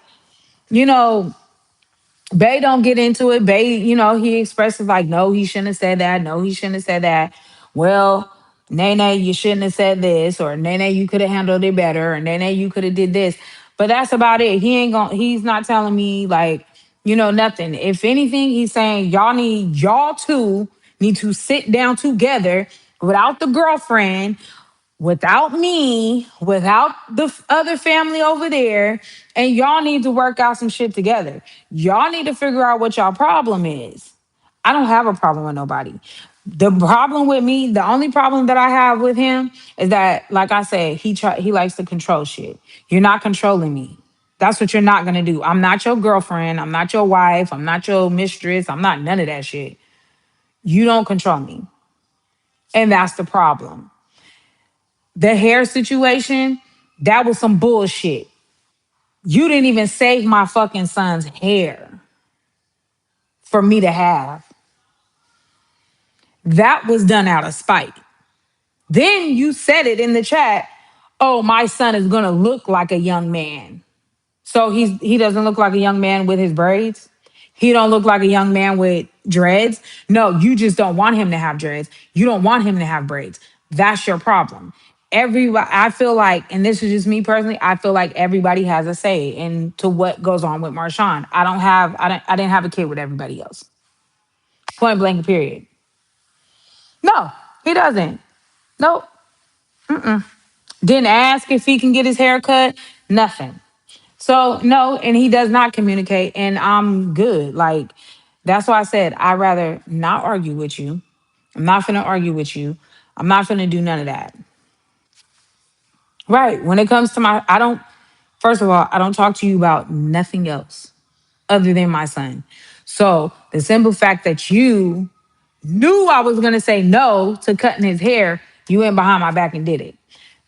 you know, Bay don't get into it. Bay, he expresses like, no, he shouldn't have said that. No, he shouldn't have said that. Well, Nene, you shouldn't have said this, or Nene, you could have handled it better, or Nene, you could have did this. But that's about it. He's not telling me like, nothing. If anything, he's saying y'all two need to sit down together without the girlfriend, without me, without the other family over there, and y'all need to work out some shit together. Y'all need to figure out what y'all problem is. I don't have a problem with nobody. The only problem that I have with him is that, like I said, he likes to control shit. You're not controlling me. That's what you're not gonna do. I'm not your girlfriend. I'm not your wife. I'm not your mistress. I'm not none of that shit. You don't control me. And that's the problem. The hair situation, that was some bullshit. You didn't even save my fucking son's hair for me to have. That was done out of spite. Then you said it in the chat. Oh, my son is gonna look like a young man. So he doesn't look like a young man with his braids. He don't look like a young man with dreads. No, you just don't want him to have dreads. You don't want him to have braids. That's your problem. Everybody, I feel like, and this is just me personally, I feel like everybody has a say into what goes on with Marshawn. I didn't have a kid with everybody else. Point blank, period. No, he doesn't. Nope. Didn't ask if he can get his hair cut. Nothing. So no, and he does not communicate, and I'm good. Like that's why I said I'd rather not argue with you. I'm not gonna argue with you. I'm not gonna do none of that. Right. When it comes to I don't. First of all, I don't talk to you about nothing else other than my son. So the simple fact that you knew I was gonna say no to cutting his hair, you went behind my back and did it.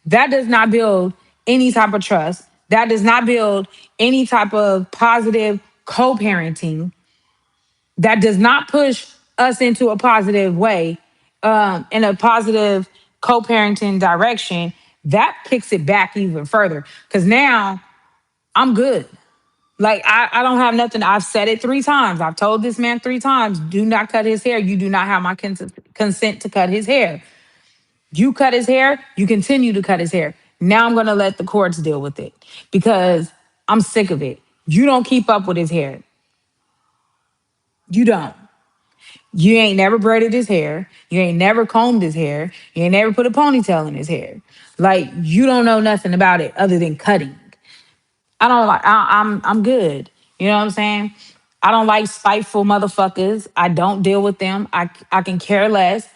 That does not build any type of trust. That does not build any type of positive co-parenting. That does not push us into a positive way, in a positive co-parenting direction. That kicks it back even further. Because now I'm good. Like I don't have nothing. I've said it 3 times. I've told this man 3 times, do not cut his hair. You do not have my consent to cut his hair. You cut his hair, you continue to cut his hair. Now I'm gonna let the courts deal with it because I'm sick of it. You don't keep up with his hair. You don't. You ain't never braided his hair. You ain't never combed his hair. You ain't never put a ponytail in his hair. Like you don't know nothing about it other than cutting. I don't like. I'm good. You know what I'm saying? I don't like spiteful motherfuckers. I don't deal with them. I can care less.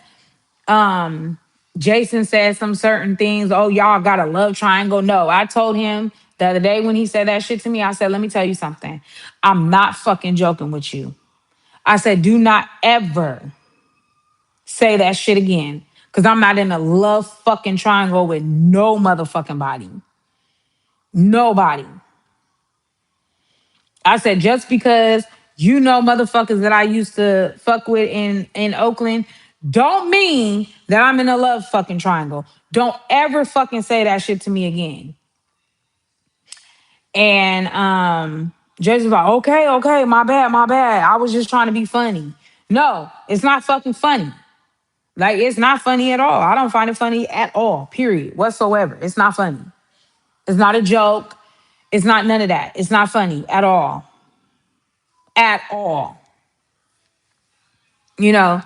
um Jason said some certain things. Oh, y'all got a love triangle. No, I told him the other day when he said that shit to me, I said, let me tell you something. I'm not fucking joking with you. I said, do not ever say that shit again. Cause I'm not in a love fucking triangle with no motherfucking body. Nobody. I said, just because you know motherfuckers that I used to fuck with in Oakland, don't mean that I'm in a love fucking triangle. Don't ever fucking say that shit to me again. And Jason's like, okay, okay, my bad, my bad. I was just trying to be funny. No, it's not fucking funny. Like, it's not funny at all. I don't find it funny at all, period, whatsoever. It's not funny. It's not a joke. It's not none of that. It's not funny at all. At all. You know,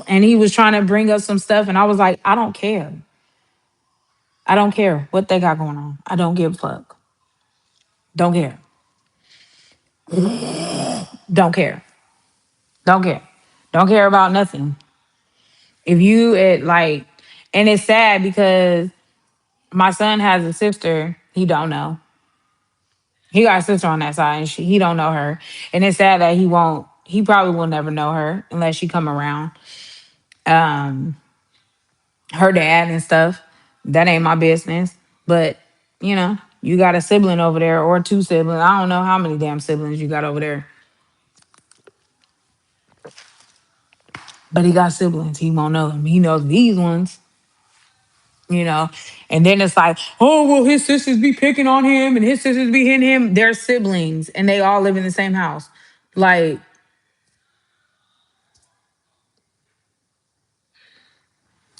and he was trying to bring up some stuff, and I was like, I don't care. I don't care what they got going on. I don't give a fuck. Don't care. Don't care. Don't care. Don't care about nothing. If you like, and it's sad because my son has a sister. He don't know. He got a sister on that side, and he don't know her. And it's sad that he won't. He probably will never know her unless she come around. Um, her dad and stuff. That ain't my business. But, you got a sibling over there or 2 siblings. I don't know how many damn siblings you got over there. But he got siblings. He won't know them. He knows these ones, you know. And then it's like, oh, well, his sisters be picking on him and his sisters be hitting him. They're siblings and they all live in the same house. Like,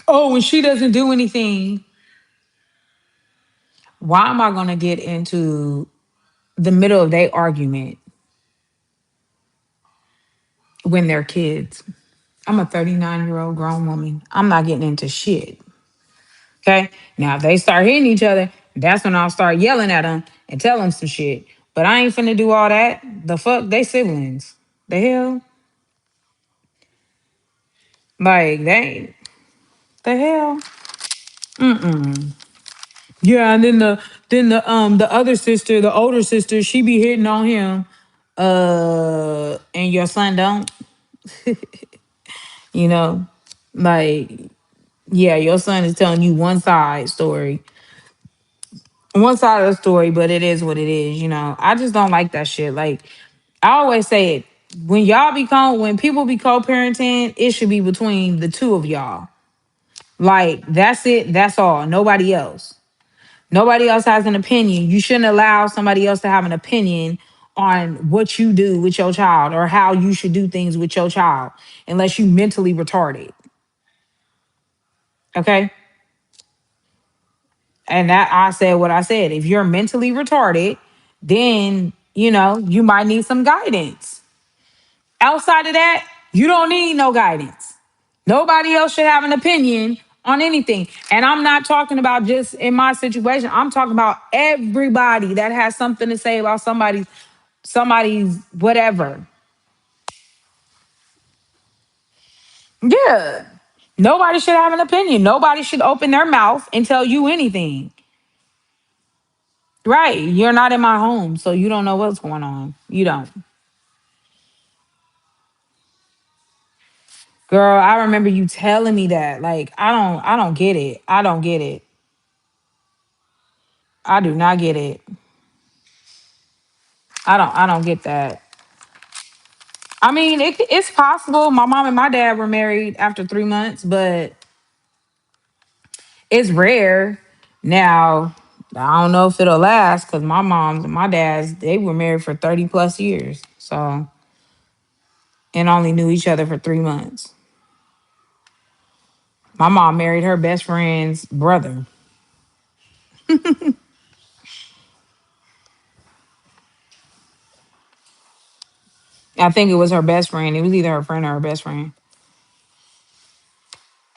oh, when she doesn't do anything, why am I going to get into the middle of their argument when they're kids? I'm a 39-year-old grown woman. I'm not getting into shit. Okay? Now, if they start hitting each other, that's when I'll start yelling at them and tell them some shit. But I ain't finna do all that. The fuck? They siblings. The hell? Like, they, the hell? Mm-mm. Yeah, and then the other sister, the older sister, she be hitting on him. And your son don't, you know, like yeah, your son is telling you one side of the story, but it is what it is. I just don't like that shit. Like I always say it, when people be co-parenting, it should be between the two of y'all. Like that's it. That's all. Nobody else. Nobody else has an opinion. You shouldn't allow somebody else to have an opinion on what you do with your child or how you should do things with your child unless you mentally retarded. Okay? And that I said what I said. If you're mentally retarded, then, you might need some guidance. Outside of that, you don't need no guidance. Nobody else should have an opinion on anything. And I'm not talking about just in my situation. I'm talking about everybody that has something to say about somebody's whatever. Yeah. Nobody should have an opinion. Nobody should open their mouth and tell you anything. Right. You're not in my home, so you don't know what's going on. You don't. Girl, I remember you telling me that. Like, I don't get it. I don't get it. I do not get it. I don't get that. I mean, it's possible. My mom and my dad were married after 3 months, but it's rare. Now, I don't know if it'll last because my mom's and my dad's, they were married for 30 plus years. So, and only knew each other for 3 months. My mom married her best friend's brother. I think it was her best friend. It was either her friend or her best friend.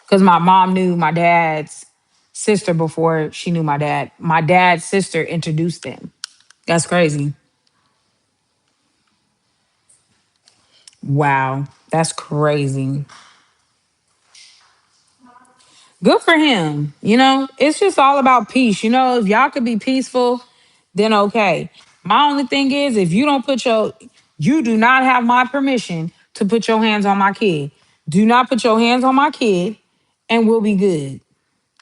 Because my mom knew my dad's sister before she knew my dad. My dad's sister introduced them. That's crazy. Wow. That's crazy. Good for him. It's just all about peace. If y'all could be peaceful, then okay. My only thing is, if you don't you do not have my permission to put your hands on my kid. Do not put your hands on my kid and we'll be good.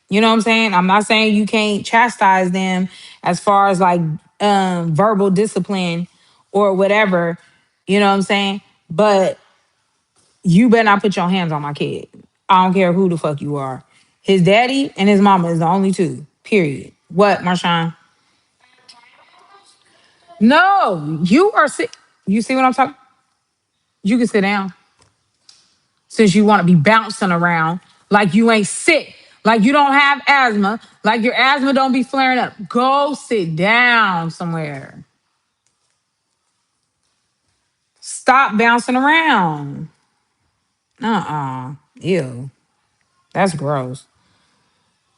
You know what I'm saying? I'm not saying you can't chastise them as far as like verbal discipline or whatever. You know what I'm saying? But you better not put your hands on my kid. I don't care who the fuck you are. His daddy and his mama is the only two. Period. What, Marshawn? No, you are sick. You see what I'm talking? You can sit down since you want to be bouncing around like you ain't sick, like you don't have asthma, like your asthma don't be flaring up. Go sit down somewhere. Stop bouncing around. Uh-uh. Ew. That's gross.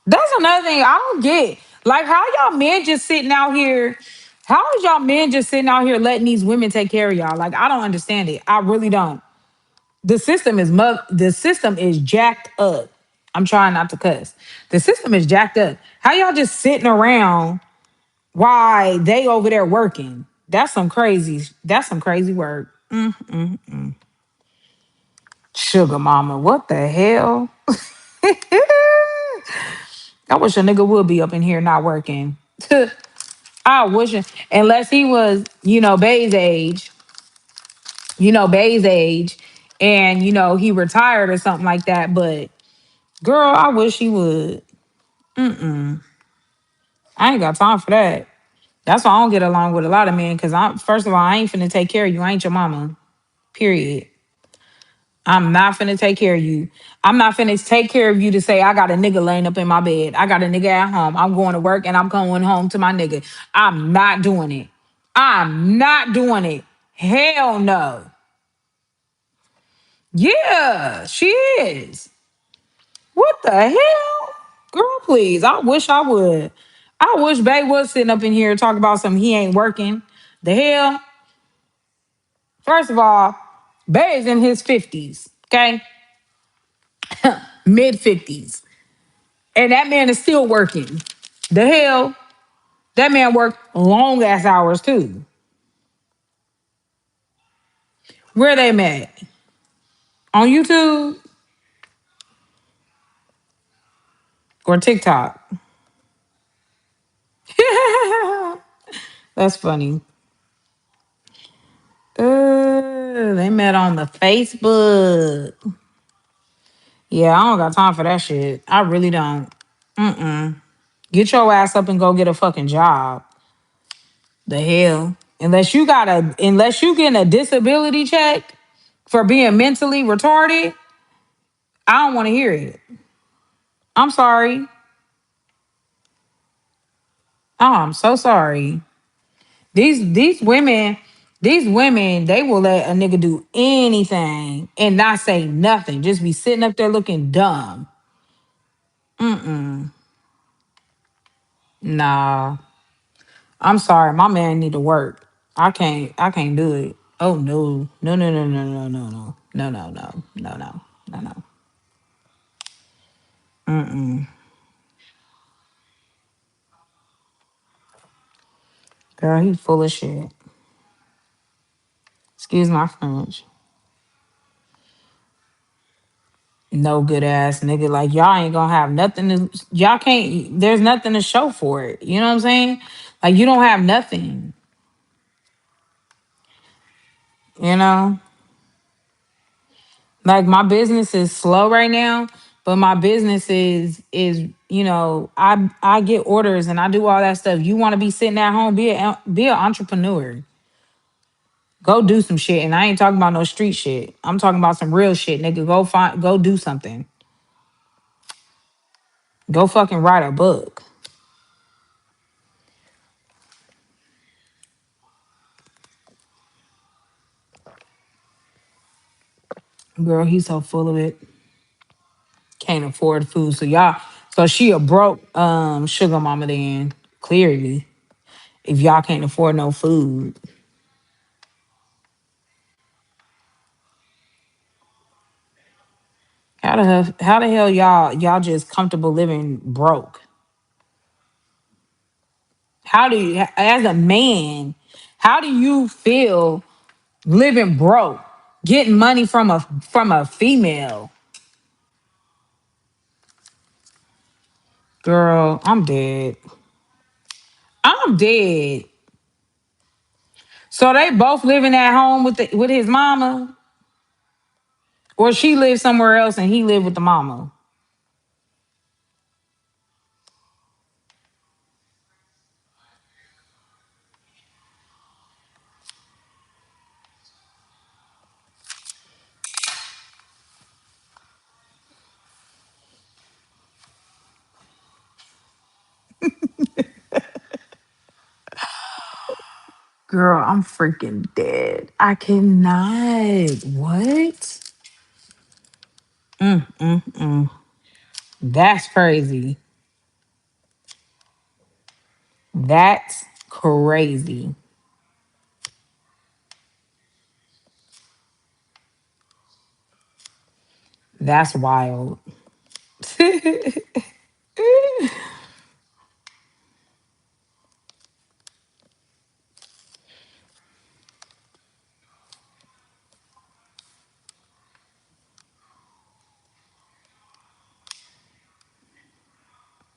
That's another thing I don't get. Like, how y'all men just sitting out here? How is y'all men just sitting out here letting these women take care of y'all? Like, I don't understand it. I really don't. The system is jacked up. I'm trying not to cuss. The system is jacked up. How y'all just sitting around while they over there working? That's some crazy. That's some crazy work. Sugar mama, what the hell? I wish a nigga would be up in here not working. I wish, unless he was, Bay's age, and he retired or something like that. But girl, I wish he would. I ain't got time for that. That's why I don't get along with a lot of men. Cause first of all, I ain't finna take care of you. I ain't your mama. Period. I'm not finna take care of you. I'm not finna take care of you to say I got a nigga laying up in my bed. I got a nigga at home. I'm going to work and I'm going home to my nigga. I'm not doing it. I'm not doing it. Hell no. Yeah, she is. What the hell? Girl, please. I wish I would. I wish Bay was sitting up in here talking about something he ain't working. The hell? First of all, Bay is in his 50s, okay? Mid 50s. And that man is still working. The hell? That man worked long ass hours too. Where they met? On YouTube or TikTok? That's funny. They met on the Facebook. Yeah, I don't got time for that shit. I really don't. Mm-mm. Get your ass up and go get a fucking job. The hell? Unless you getting a disability check for being mentally retarded, I don't want to hear it. I'm sorry. Oh, I'm so sorry. These women, they will let a nigga do anything and not say nothing. Just be sitting up there looking dumb. Mm-mm. Nah. I'm sorry. My man need to work. I can't do it. Oh no. No, no, no, no, no, no, no. No, no, no. No, no. No, no. Mm-mm. Girl, he full of shit. Excuse my French. No good ass nigga. Like y'all ain't gonna have nothing to y'all can't there's nothing to show for it. You know what I'm saying? Like you don't have nothing, you know? Like my business is slow right now, but my business is I get orders and I do all that stuff. You want to be sitting at home, be an entrepreneur. Go do some shit. And I ain't talking about no street shit. I'm talking about some real shit, nigga. Go do something. Go fucking write a book. Girl, he's so full of it. Can't afford food. So she a broke sugar mama then, clearly. If y'all can't afford no food. How the hell y'all just comfortable living broke? How do you as a man, how do you feel living broke? Getting money from a female? Girl, I'm dead. I'm dead. So they both living at home with his mama, or she lives somewhere else and he live with the mama. Girl, I'm freaking dead. I cannot. What? Mm-mm. That's crazy. That's crazy. That's wild.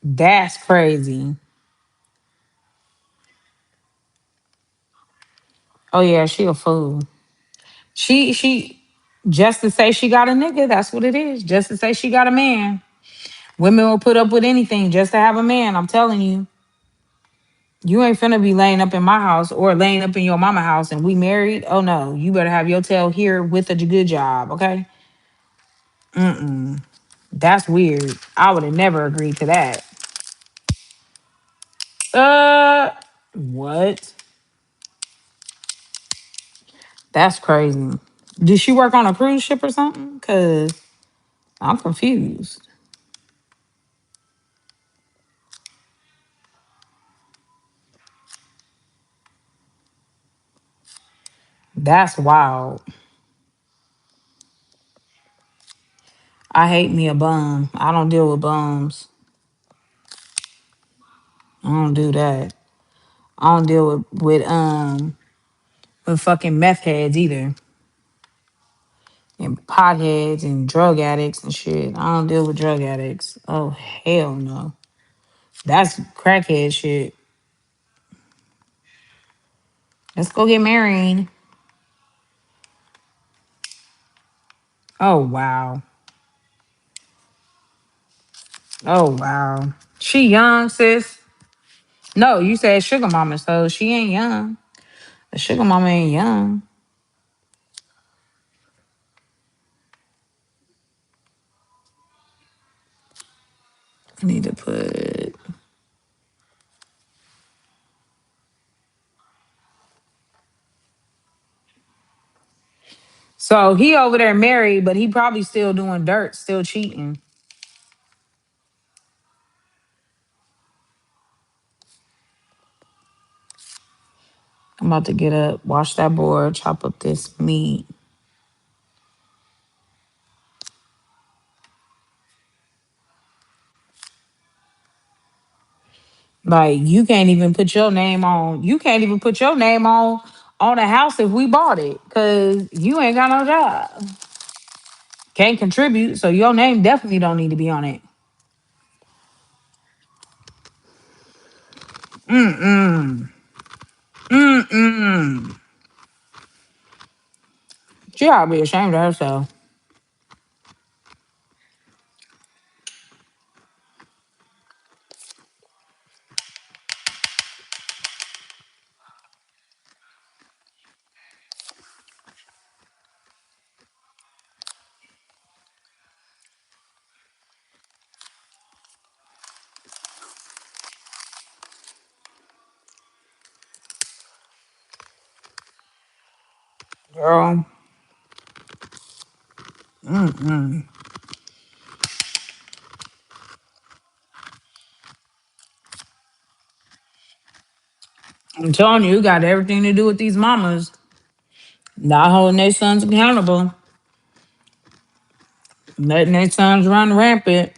That's crazy. Oh yeah, she a fool. She just to say she got a nigga, that's what it is. Just to say she got a man. Women will put up with anything just to have a man. I'm telling you. You ain't finna be laying up in my house or laying up in your mama house and we married. Oh no, you better have your tail here with a good job, okay? Mm-mm. That's weird. I would have never agreed to that. What? That's crazy. Did she work on a cruise ship or something? Cause I'm confused. That's wild. I hate me a bum. I don't deal with bums. I don't do that. I don't deal with fucking meth heads either. And potheads and drug addicts and shit. I don't deal with drug addicts. Oh hell no. That's crackhead shit. Let's go get married. Oh wow. Oh wow. She young, sis. No, you said sugar mama, so she ain't young. The sugar mama ain't young. I need to put. So he over there married, but he probably still doing dirt, still cheating. I'm about to get up, wash that board, chop up this meat. Like you can't even put your name on. You can't even put your name on a house if we bought it, cause you ain't got no job. Can't contribute, so your name definitely don't need to be on it. Mm-mm. Mm-mm. She ought to be ashamed of herself. Girl. Mm-mm. I'm telling you, it got everything to do with these mamas not holding their sons accountable, letting their sons run rampant.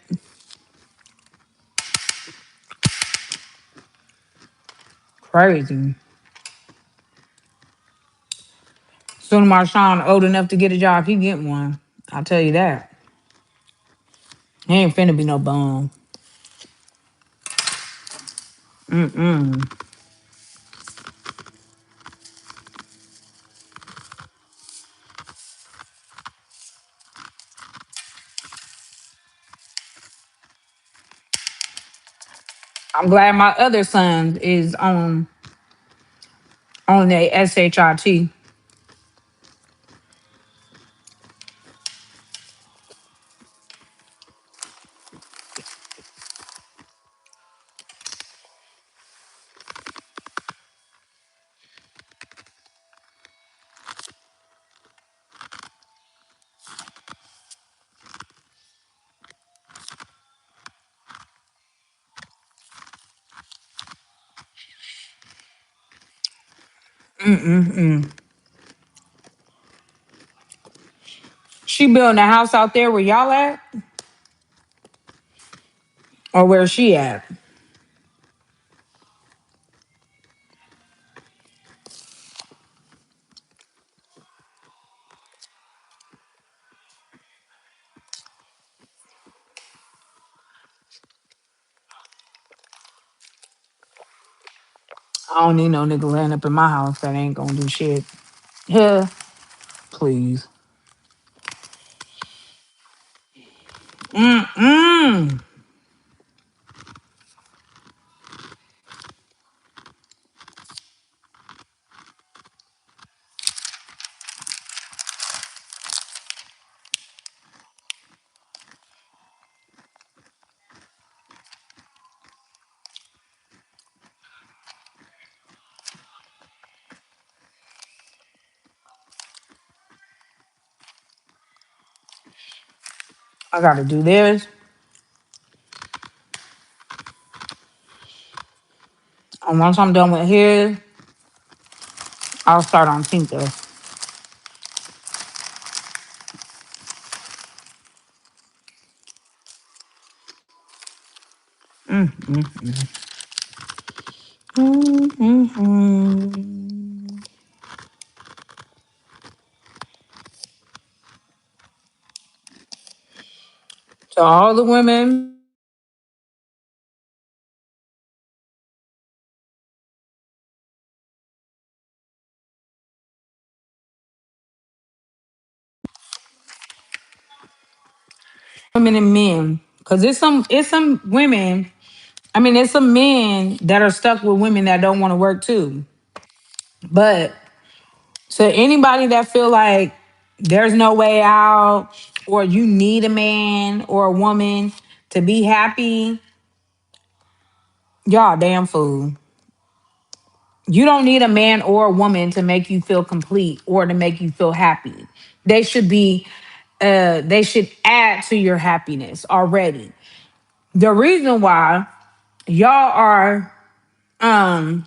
Crazy. Soon as Marshawn old enough to get a job, he get one. I'll tell you that. He ain't finna be no bum. Mm-mm. I'm glad my other son is on the SHIT. Mm-mm-mm. She building a house out there where y'all at? Or where she at? I don't need no nigga laying up in my house that ain't gonna do shit. Yeah, please. Mm-mm. I gotta do this. And once I'm done with his, I'll start on Tinker. Mm-mm. Mhm. To all the women and men, because it's some women. I mean, there's some men that are stuck with women that don't want to work too. But to anybody that feel like there's no way out, or you need a man or a woman to be happy, y'all damn fool. You don't need a man or a woman to make you feel complete or to make you feel happy. They should be they should add to your happiness already. The reason why y'all are um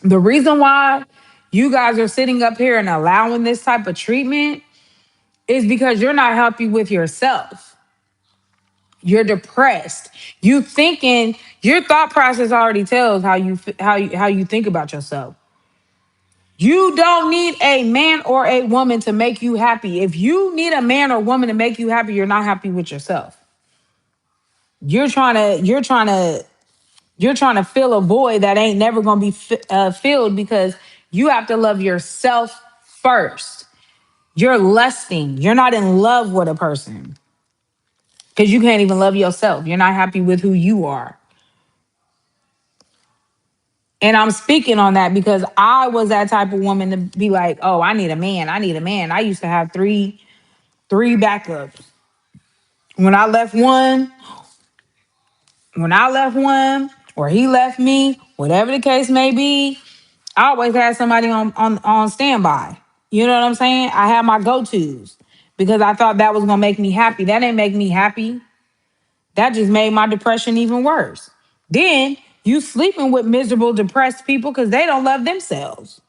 the reason why you guys are sitting up here and allowing this type of treatment is because you're not happy with yourself. You're depressed. You thinking your thought process already tells how you think about yourself. You don't need a man or a woman to make you happy. If you need a man or woman to make you happy, you're not happy with yourself. You're trying to fill a void that ain't never going to be filled because you have to love yourself first. You're lusting. You're not in love with a person because you can't even love yourself. You're not happy with who you are. And I'm speaking on that because I was that type of woman to be like, oh, I need a man. I need a man. I used to have three backups. When I left one, when I left one, or he left me, whatever the case may be, I always had somebody on standby. You know what I'm saying? I had my go-tos because I thought that was gonna make me happy. That ain't make me happy. That just made my depression even worse. Then you sleeping with miserable, depressed people because they don't love themselves.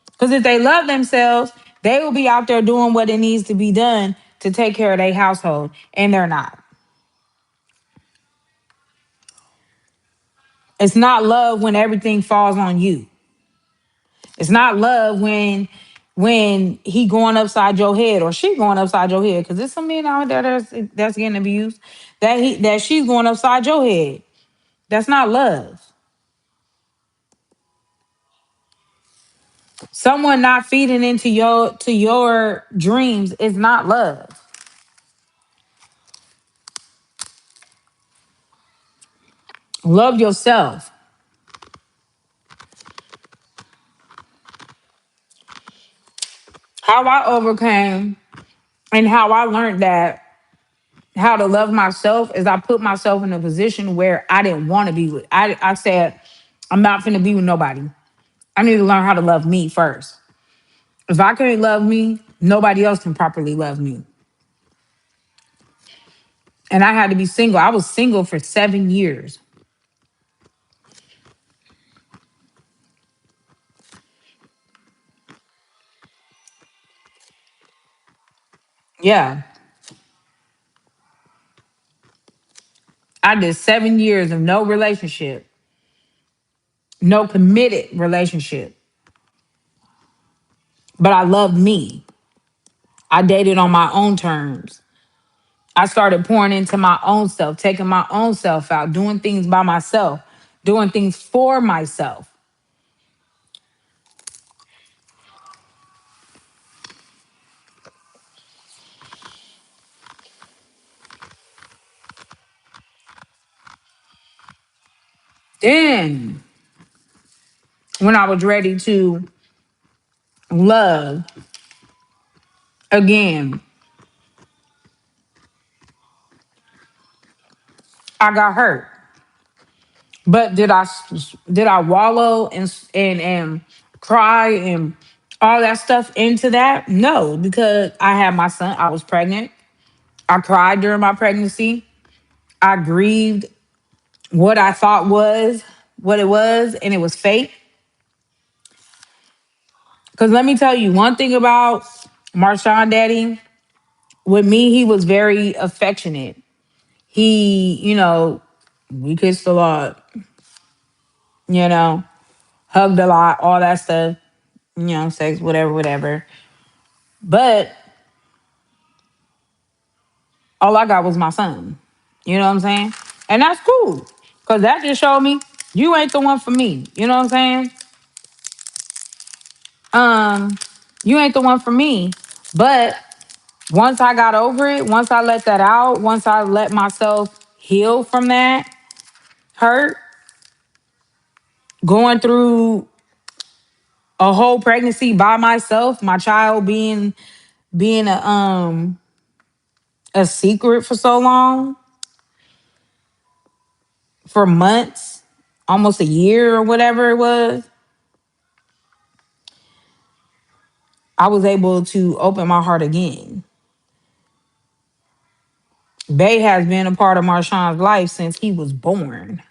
Because if they love themselves, they will be out there doing what it needs to be done to take care of their household, and they're not. It's not love when everything falls on you. It's not love when he going upside your head or she going upside your head. Because there's some men out there that's getting abused. That she's going upside your head. That's not love. Someone not feeding into your dreams is not love. Love yourself. How I overcame and how I learned that how to love myself is I put myself in a position where I didn't want to be with. I said, I'm not finna be with nobody. I need to learn how to love me first. If I can't love me, nobody else can properly love me. And I had to be single. I was single for 7 years. Yeah. I did 7 years of no relationship, no committed relationship. But I loved me. I dated on my own terms. I started pouring into my own self, taking my own self out, doing things by myself, doing things for myself. Then, when I was ready to love again, I got hurt. But did I wallow and cry and all that stuff into that? No, because I had my son. I was pregnant. I cried during my pregnancy. I grieved what I thought was what it was, and it was fake. Because let me tell you one thing about Marshawn Daddy. With me, he was very affectionate. He, We kissed a lot, you know, hugged a lot, all that stuff, sex, whatever, whatever. But all I got was my son. You know what I'm saying? And that's cool. Cause that just showed me you ain't the one for me. You know what I'm saying? Um, you ain't the one for me. But once I got over it, once I let that out, once I let myself heal from that hurt, going through a whole pregnancy by myself, my child being a secret for so long, for months, almost a year or whatever it was, I was able to open my heart again. Bay has been a part of Marshawn's life since he was born.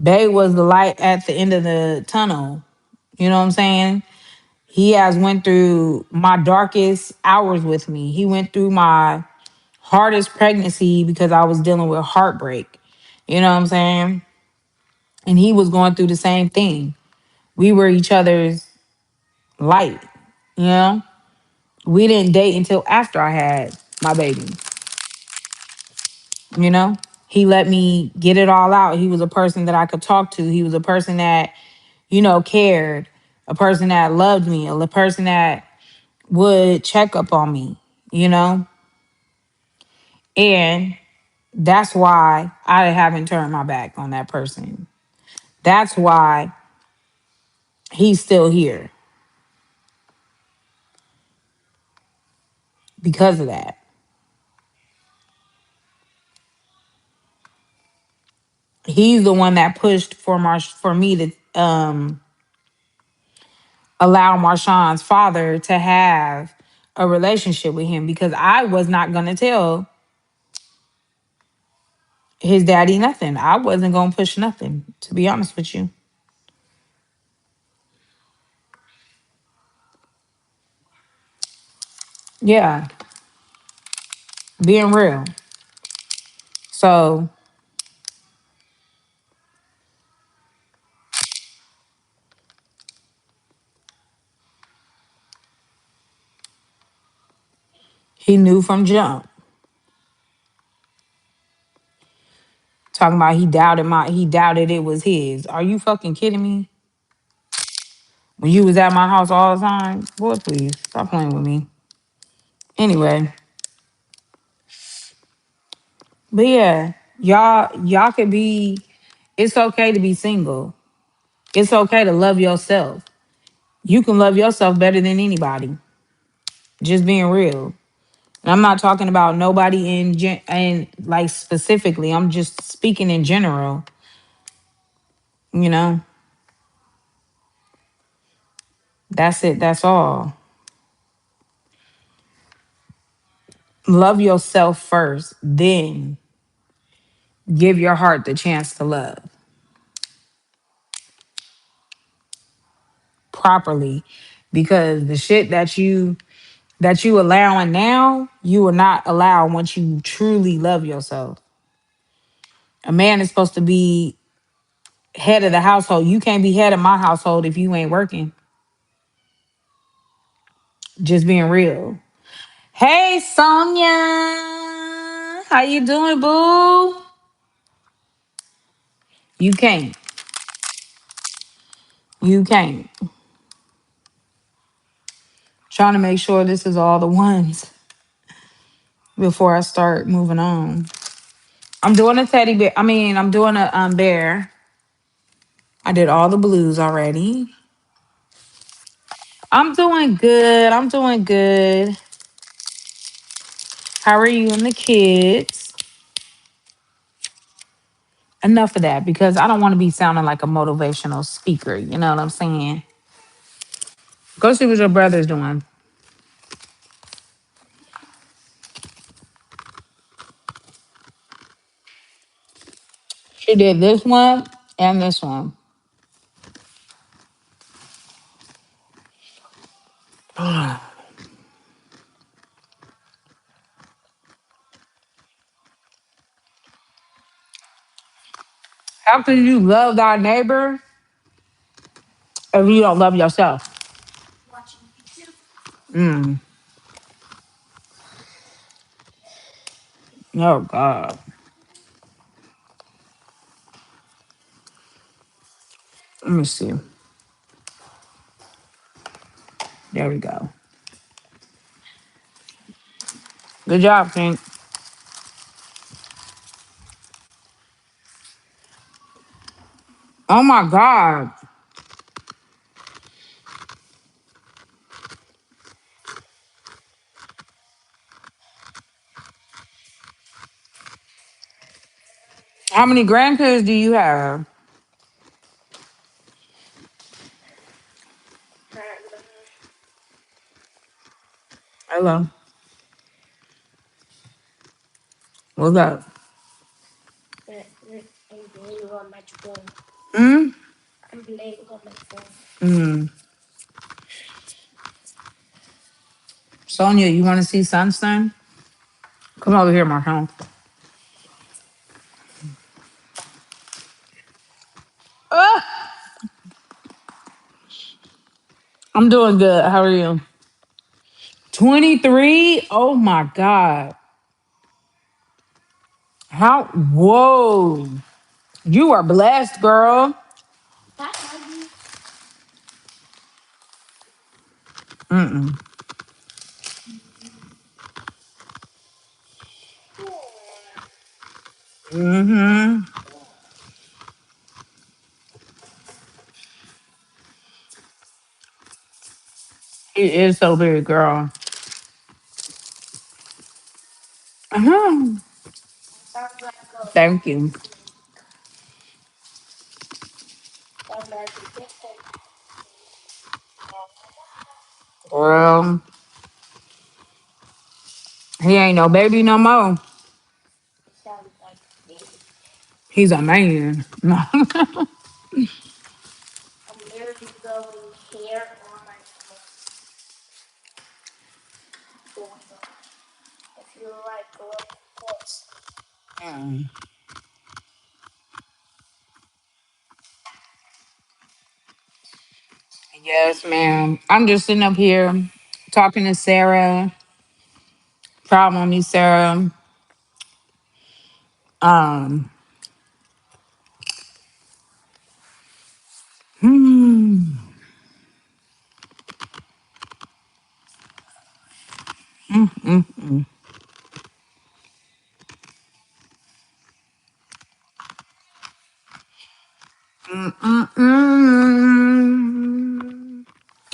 Bay was the light at the end of the tunnel. You know what I'm saying? He has went through my darkest hours with me. He went through my hardest pregnancy because I was dealing with heartbreak. You know what I'm saying? And he was going through the same thing. We were each other's light, you know? We didn't date until after I had my baby, you know? He let me get it all out. He was a person that I could talk to. He was a person that, cared, a person that loved me, a person that would check up on me, you know? And that's why I haven't turned my back on that person. That's why he's still here, because of that. He's the one that pushed for me to allow Marshawn's father to have a relationship with him, because I was not gonna tell his daddy nothing. I wasn't gonna push nothing, to be honest with you. Yeah, being real. So he knew from jump. Talking about he doubted it was his. Are you fucking kidding me? When you was at my house all the time, boy, please stop playing with me. Anyway, but yeah, y'all could be. It's okay to be single. It's okay to love yourself. You can love yourself better than anybody. Just being real. And I'm not talking about nobody and like specifically. I'm just speaking in general. You know, that's it. That's all. Love yourself first, then give your heart the chance to love properly. Because the shit that you allowing now, you will not allow once you truly love yourself. A man is supposed to be head of the household. You can't be head of my household if you ain't working. Just being real. Hey Sonia, how you doing, boo? You can't. You can't. Trying to make sure this is all the ones before I start moving on. I'm doing a teddy bear. I'm doing a bear. I did all the blues already. I'm doing good. I'm doing good. How are you and the kids? Enough of that, because I don't want to be sounding like a motivational speaker. You know what I'm saying? Go see what your brother's doing. She did this one and this one. How can you love thy neighbor if you don't love yourself? Mm. Oh God. Let me see. There we go. Good job, Pink. Oh my God. How many grandkids do you have? Hello. What's up? Hmm? Mm. Sonia, you want to see Sunstone? Come over here, Marshall. Ah, I'm doing good. How are you? 23? Oh my God. How? Whoa. You are blessed, girl. Mm-mm. Mm-hmm. It is so big, girl. Uh-huh. Thank you. Girl, he ain't no baby no more. He's a man. Mm. Yes, ma'am. I'm just sitting up here talking to Sarah. Proud of me, Sarah. Um, hmm, mm.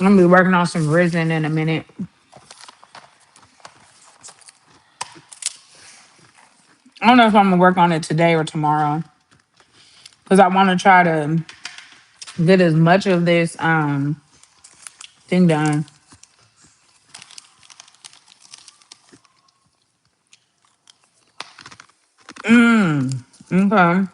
I'm gonna be working on some risen in a minute. I don't know if I'm gonna work on it today or tomorrow because I want to try to get as much of this thing done. Mm, okay.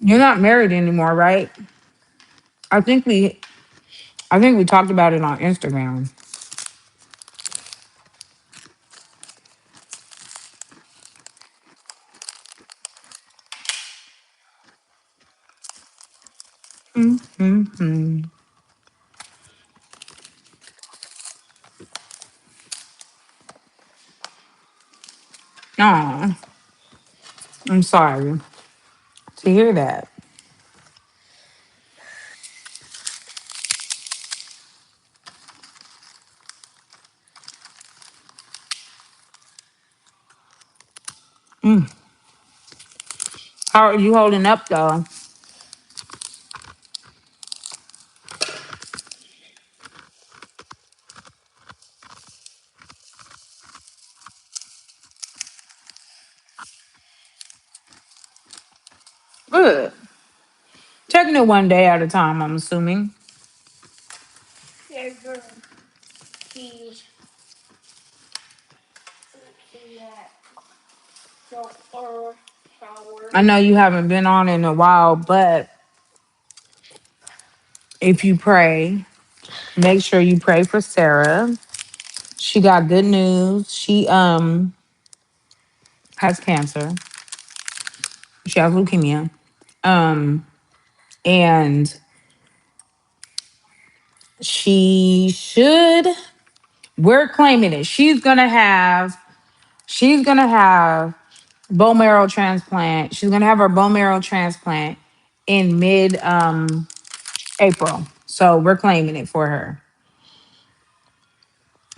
You're not married anymore, right? I think we I think we talked about it on Instagram. Mm-hmm. Oh, I'm sorry to hear that. Mm. How are you holding up, though? Good. Taking it one day at a time, I'm assuming. I know you haven't been on in a while, but if you pray, make sure you pray for Sarah. She got good news. She has cancer. She has leukemia. Um and she should we're claiming it. She's gonna have bone marrow transplant. She's gonna have her bone marrow transplant in mid April. So we're claiming it for her.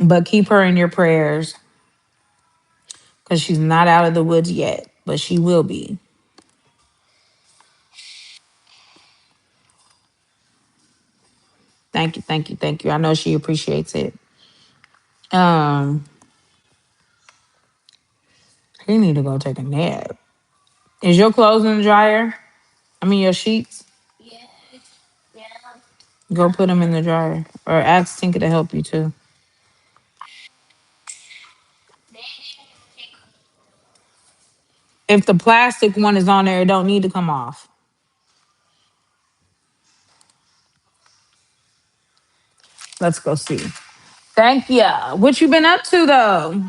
But keep her in your prayers because she's not out of the woods yet, but she will be. Thank you, thank you, thank you. I know she appreciates it. Um, he need to go take a nap. Is your clothes in the dryer? I mean your sheets? Go put them in the dryer. Or ask Tinker to help you too. If the plastic one is on there, it don't need to come off. Let's go see. Thank you. What you been up to though?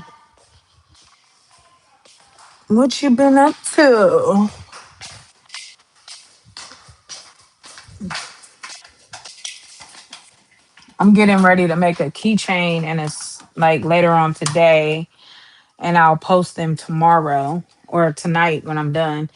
What you been up to? I'm getting ready to make a keychain and it's like later on today and I'll post them tomorrow or tonight when I'm done.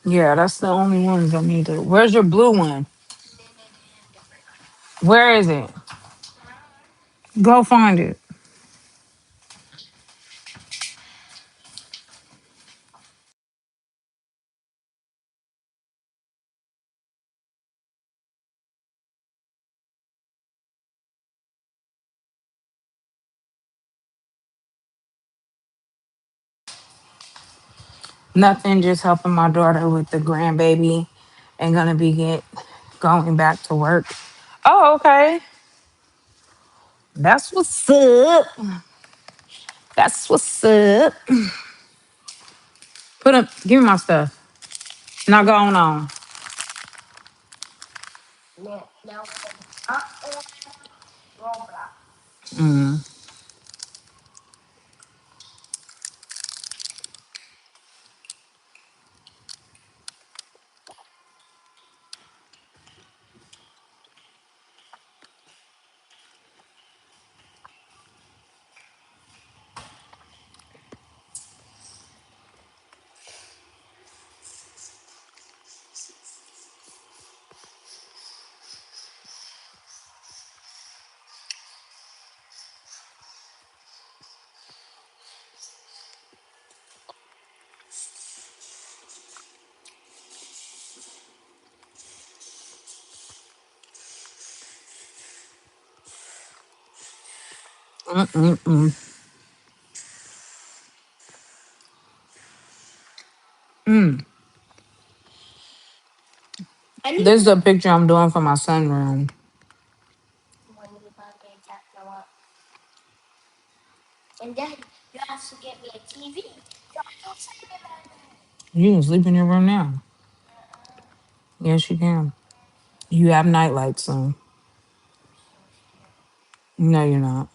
Yeah, that's the only ones I need to. Where's your blue one? Where is it? Go find it. Nothing, just helping my daughter with the grandbaby and gonna be going back to work. Oh, okay. That's what's up. That's what's up. Put up, give me my stuff. Not going on. Mm. Mm-mm-mm. Mm. This is a picture I'm doing for my sunroom. You can sleep in your room now. Yes, you can. You have night lights soon. No, you're not.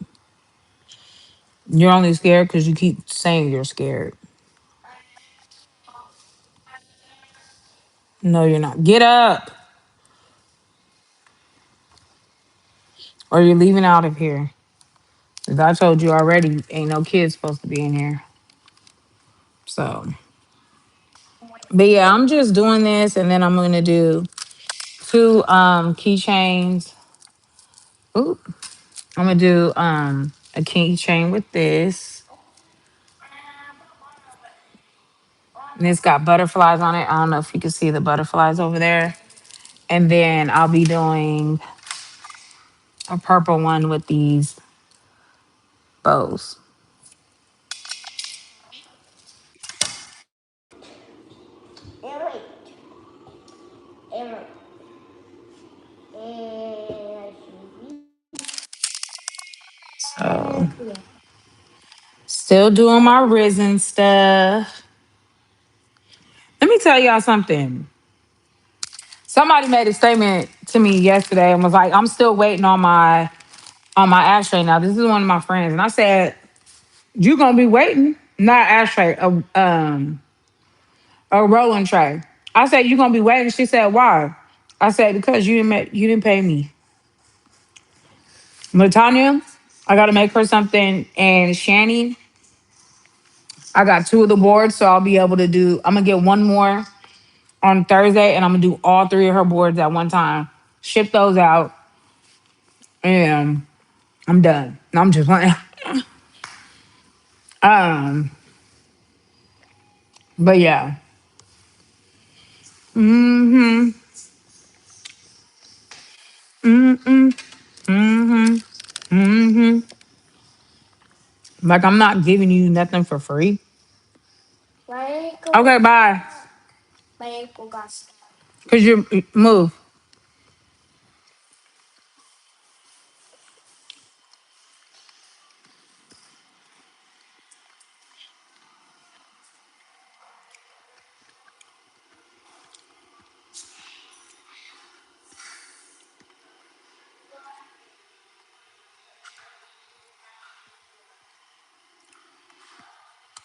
You're only scared because you keep saying you're scared. No, you're not. Get up, or you're leaving out of here. As I told you already, ain't no kids supposed to be in here. So, but yeah, I'm just doing this, and then I'm gonna do two keychains. Oop. I'm gonna do a keychain with this. And it's got butterflies on it. I don't know if you can see the butterflies over there. And then I'll be doing a purple one with these bows. So Still doing my risen stuff. Let me tell y'all something. Somebody made a statement to me yesterday and was like, "I'm still waiting on my ashtray." Now, this is one of my friends, and I said, "You gonna be waiting? Not ashtray, a rolling tray." I said, "You gonna be waiting?" She said, "Why?" I said, "Because you didn't pay me." Latanya, I gotta make her something, and Shani, I got two of the boards, so I'll be able to do. I'm gonna get one more on Thursday, and I'm gonna do all three of her boards at one time. Ship those out, and I'm done. No, I'm just playing. Um, but yeah. Mm-hmm. Mm-mm. Mm-hmm. Mm-hmm. Like I'm not giving you nothing for free. Okay, bye. Cause you move.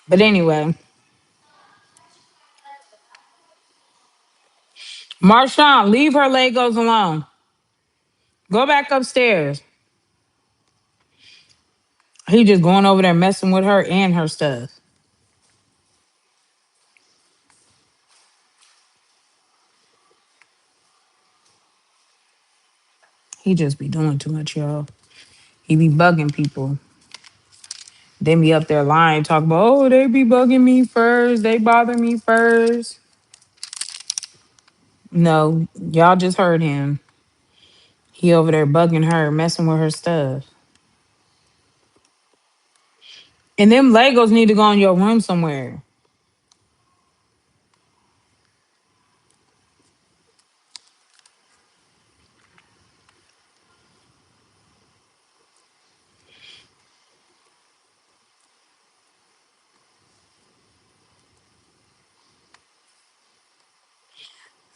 But anyway, Marshawn, leave her Legos alone. Go back upstairs. He just going over there messing with her and her stuff. He just be doing too much, y'all. He be bugging people. They be up there lying, talk about, oh, they be bugging me first. They bother me first. No, y'all just heard him. He over there bugging her, messing with her stuff. And them Legos need to go in your room somewhere.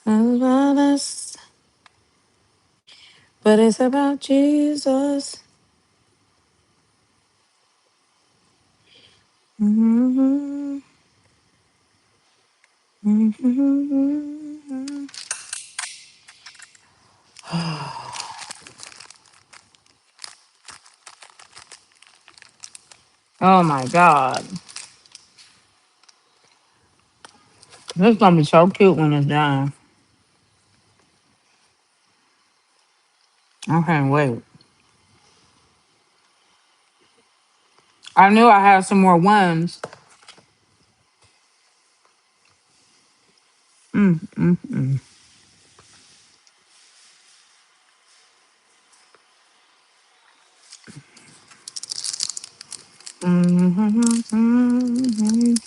About us, but it's about Jesus. Mhm, mhm. Oh my God. This gonna be so cute when it's done. I can't wait. I knew I had some more ones. Mm, mm, mm. Mhm, mhm.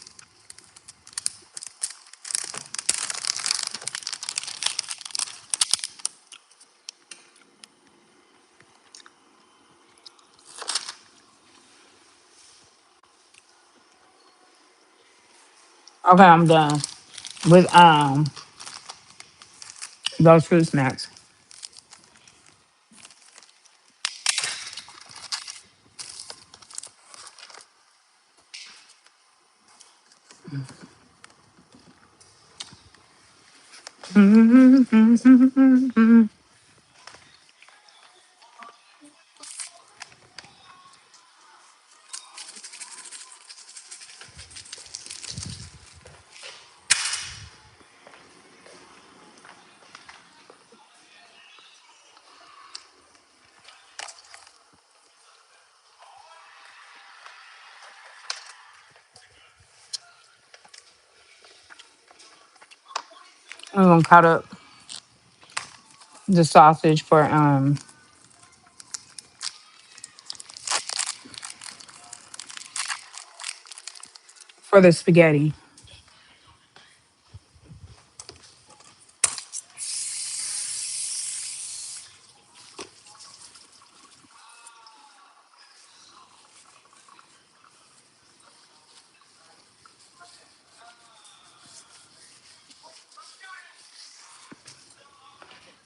Okay, I'm done with those fruit snacks. Mhm, mhm, mhm, mhm. I'm gonna cut up the sausage for the spaghetti.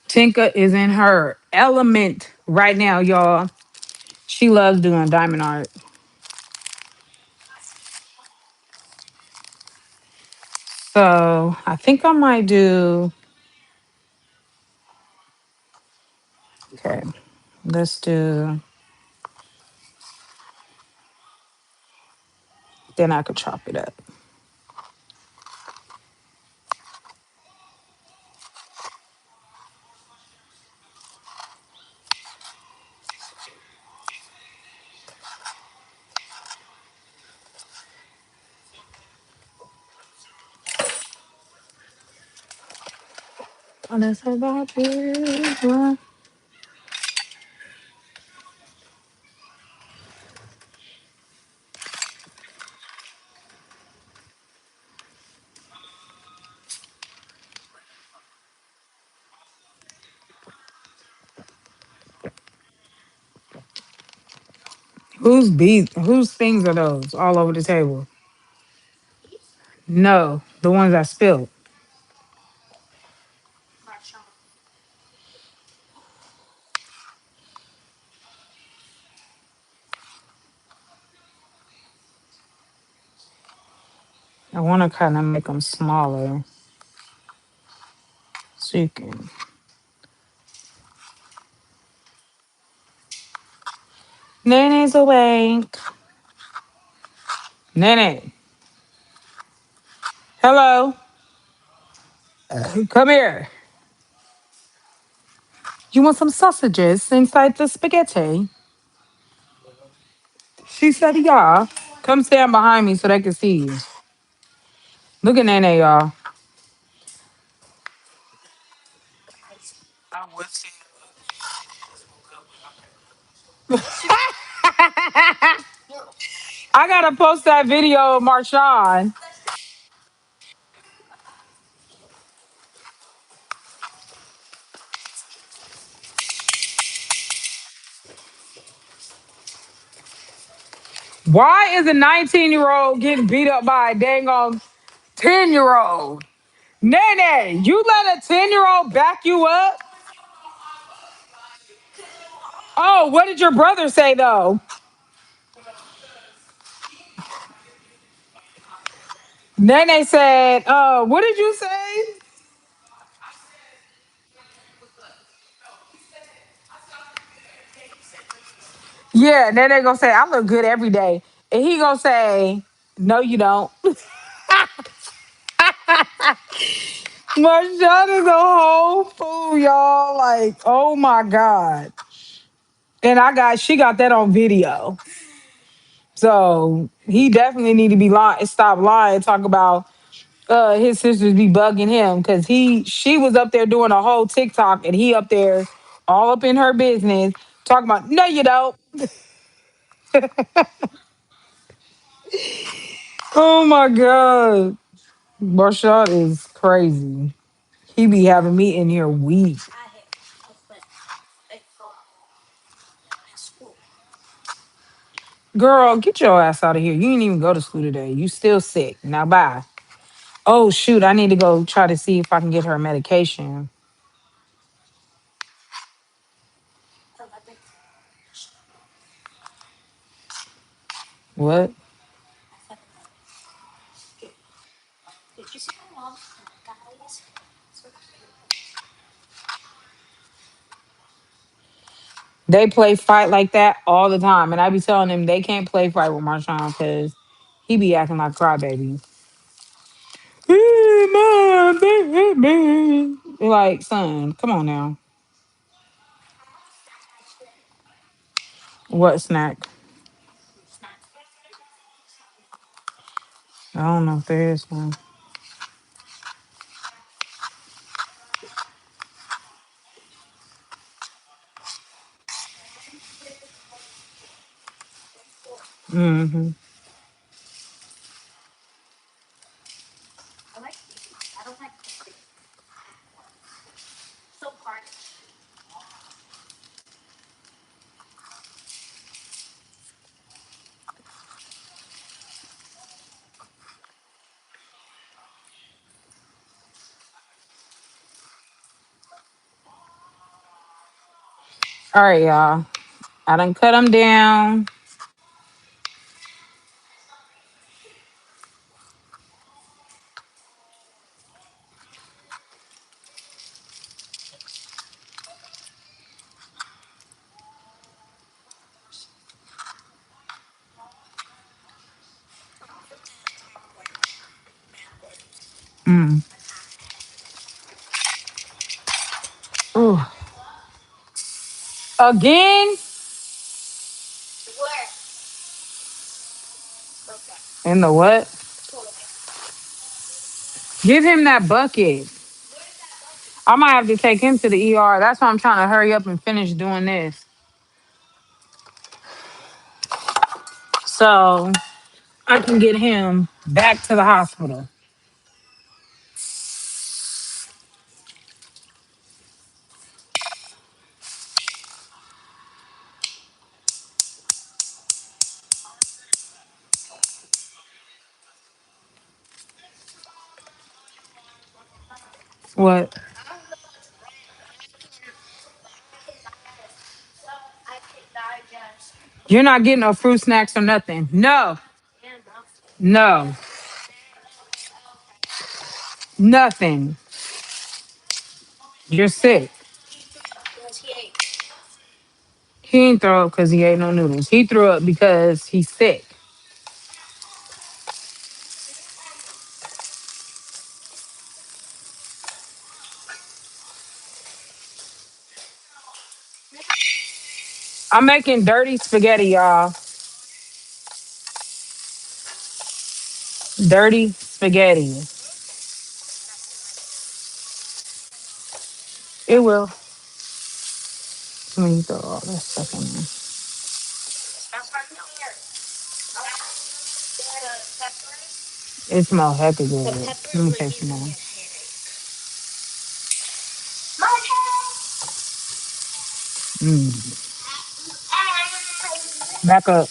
Tinka is in her element right now, y'all. She loves doing diamond art. So I think I might do, okay, let's do, then I could chop it up. Oh, that's about it. Whose things are those all over the table? No, the ones I spilled. I want to kind of make them smaller so you can. Nene's awake. Nene, hello. Come here. You want some sausages inside the spaghetti? She said, yeah. Come stand behind me so they can see you. Look at Nene, y'all. I gotta post that video of Marshawn. Why is a 19-year-old getting beat up by a dang on 10-year-old? Nene, you let a 10-year-old back you up? Oh, what did your brother say though? Nene said, what did you say? Yeah, Nene gonna say, I look good every day. And he gonna say, no, you don't. Marshawn is a whole fool, y'all. Like, oh my God. And she got that on video. So he definitely need to be lying, stop lying, talk about his sisters be bugging him because she was up there doing a whole TikTok and he up there all up in her business talking about no you don't. Oh my God. Barshad is crazy. He be having me in here weak. Girl, get your ass out of here. You didn't even go to school today. You still sick. Now bye. Oh shoot, I need to go try to see if I can get her medication. What? They play fight like that all the time. And I be telling them they can't play fight with Marshawn because he be acting like a crybaby. Hey, Mom, baby. Like, son, come on now. What snack? I don't know if there is one. Hmm. All right, y'all. I done cut them down. Mm. Ooh. Again? In the what? Give him that bucket. I might have to take him to the ER. That's why I'm trying to hurry up and finish doing this. So I can get him back to the hospital. What? You're not getting no fruit snacks or nothing. No, no, nothing. You're sick. He ain't throw up because he ate no noodles. He threw up because he's sick. I'm making dirty spaghetti, y'all. Dirty spaghetti. It will. Let me throw all that stuff in there. It smells hecka good. Let me taste some more. Mm. Back up.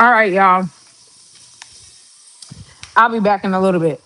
All right, y'all. I'll be back in a little bit.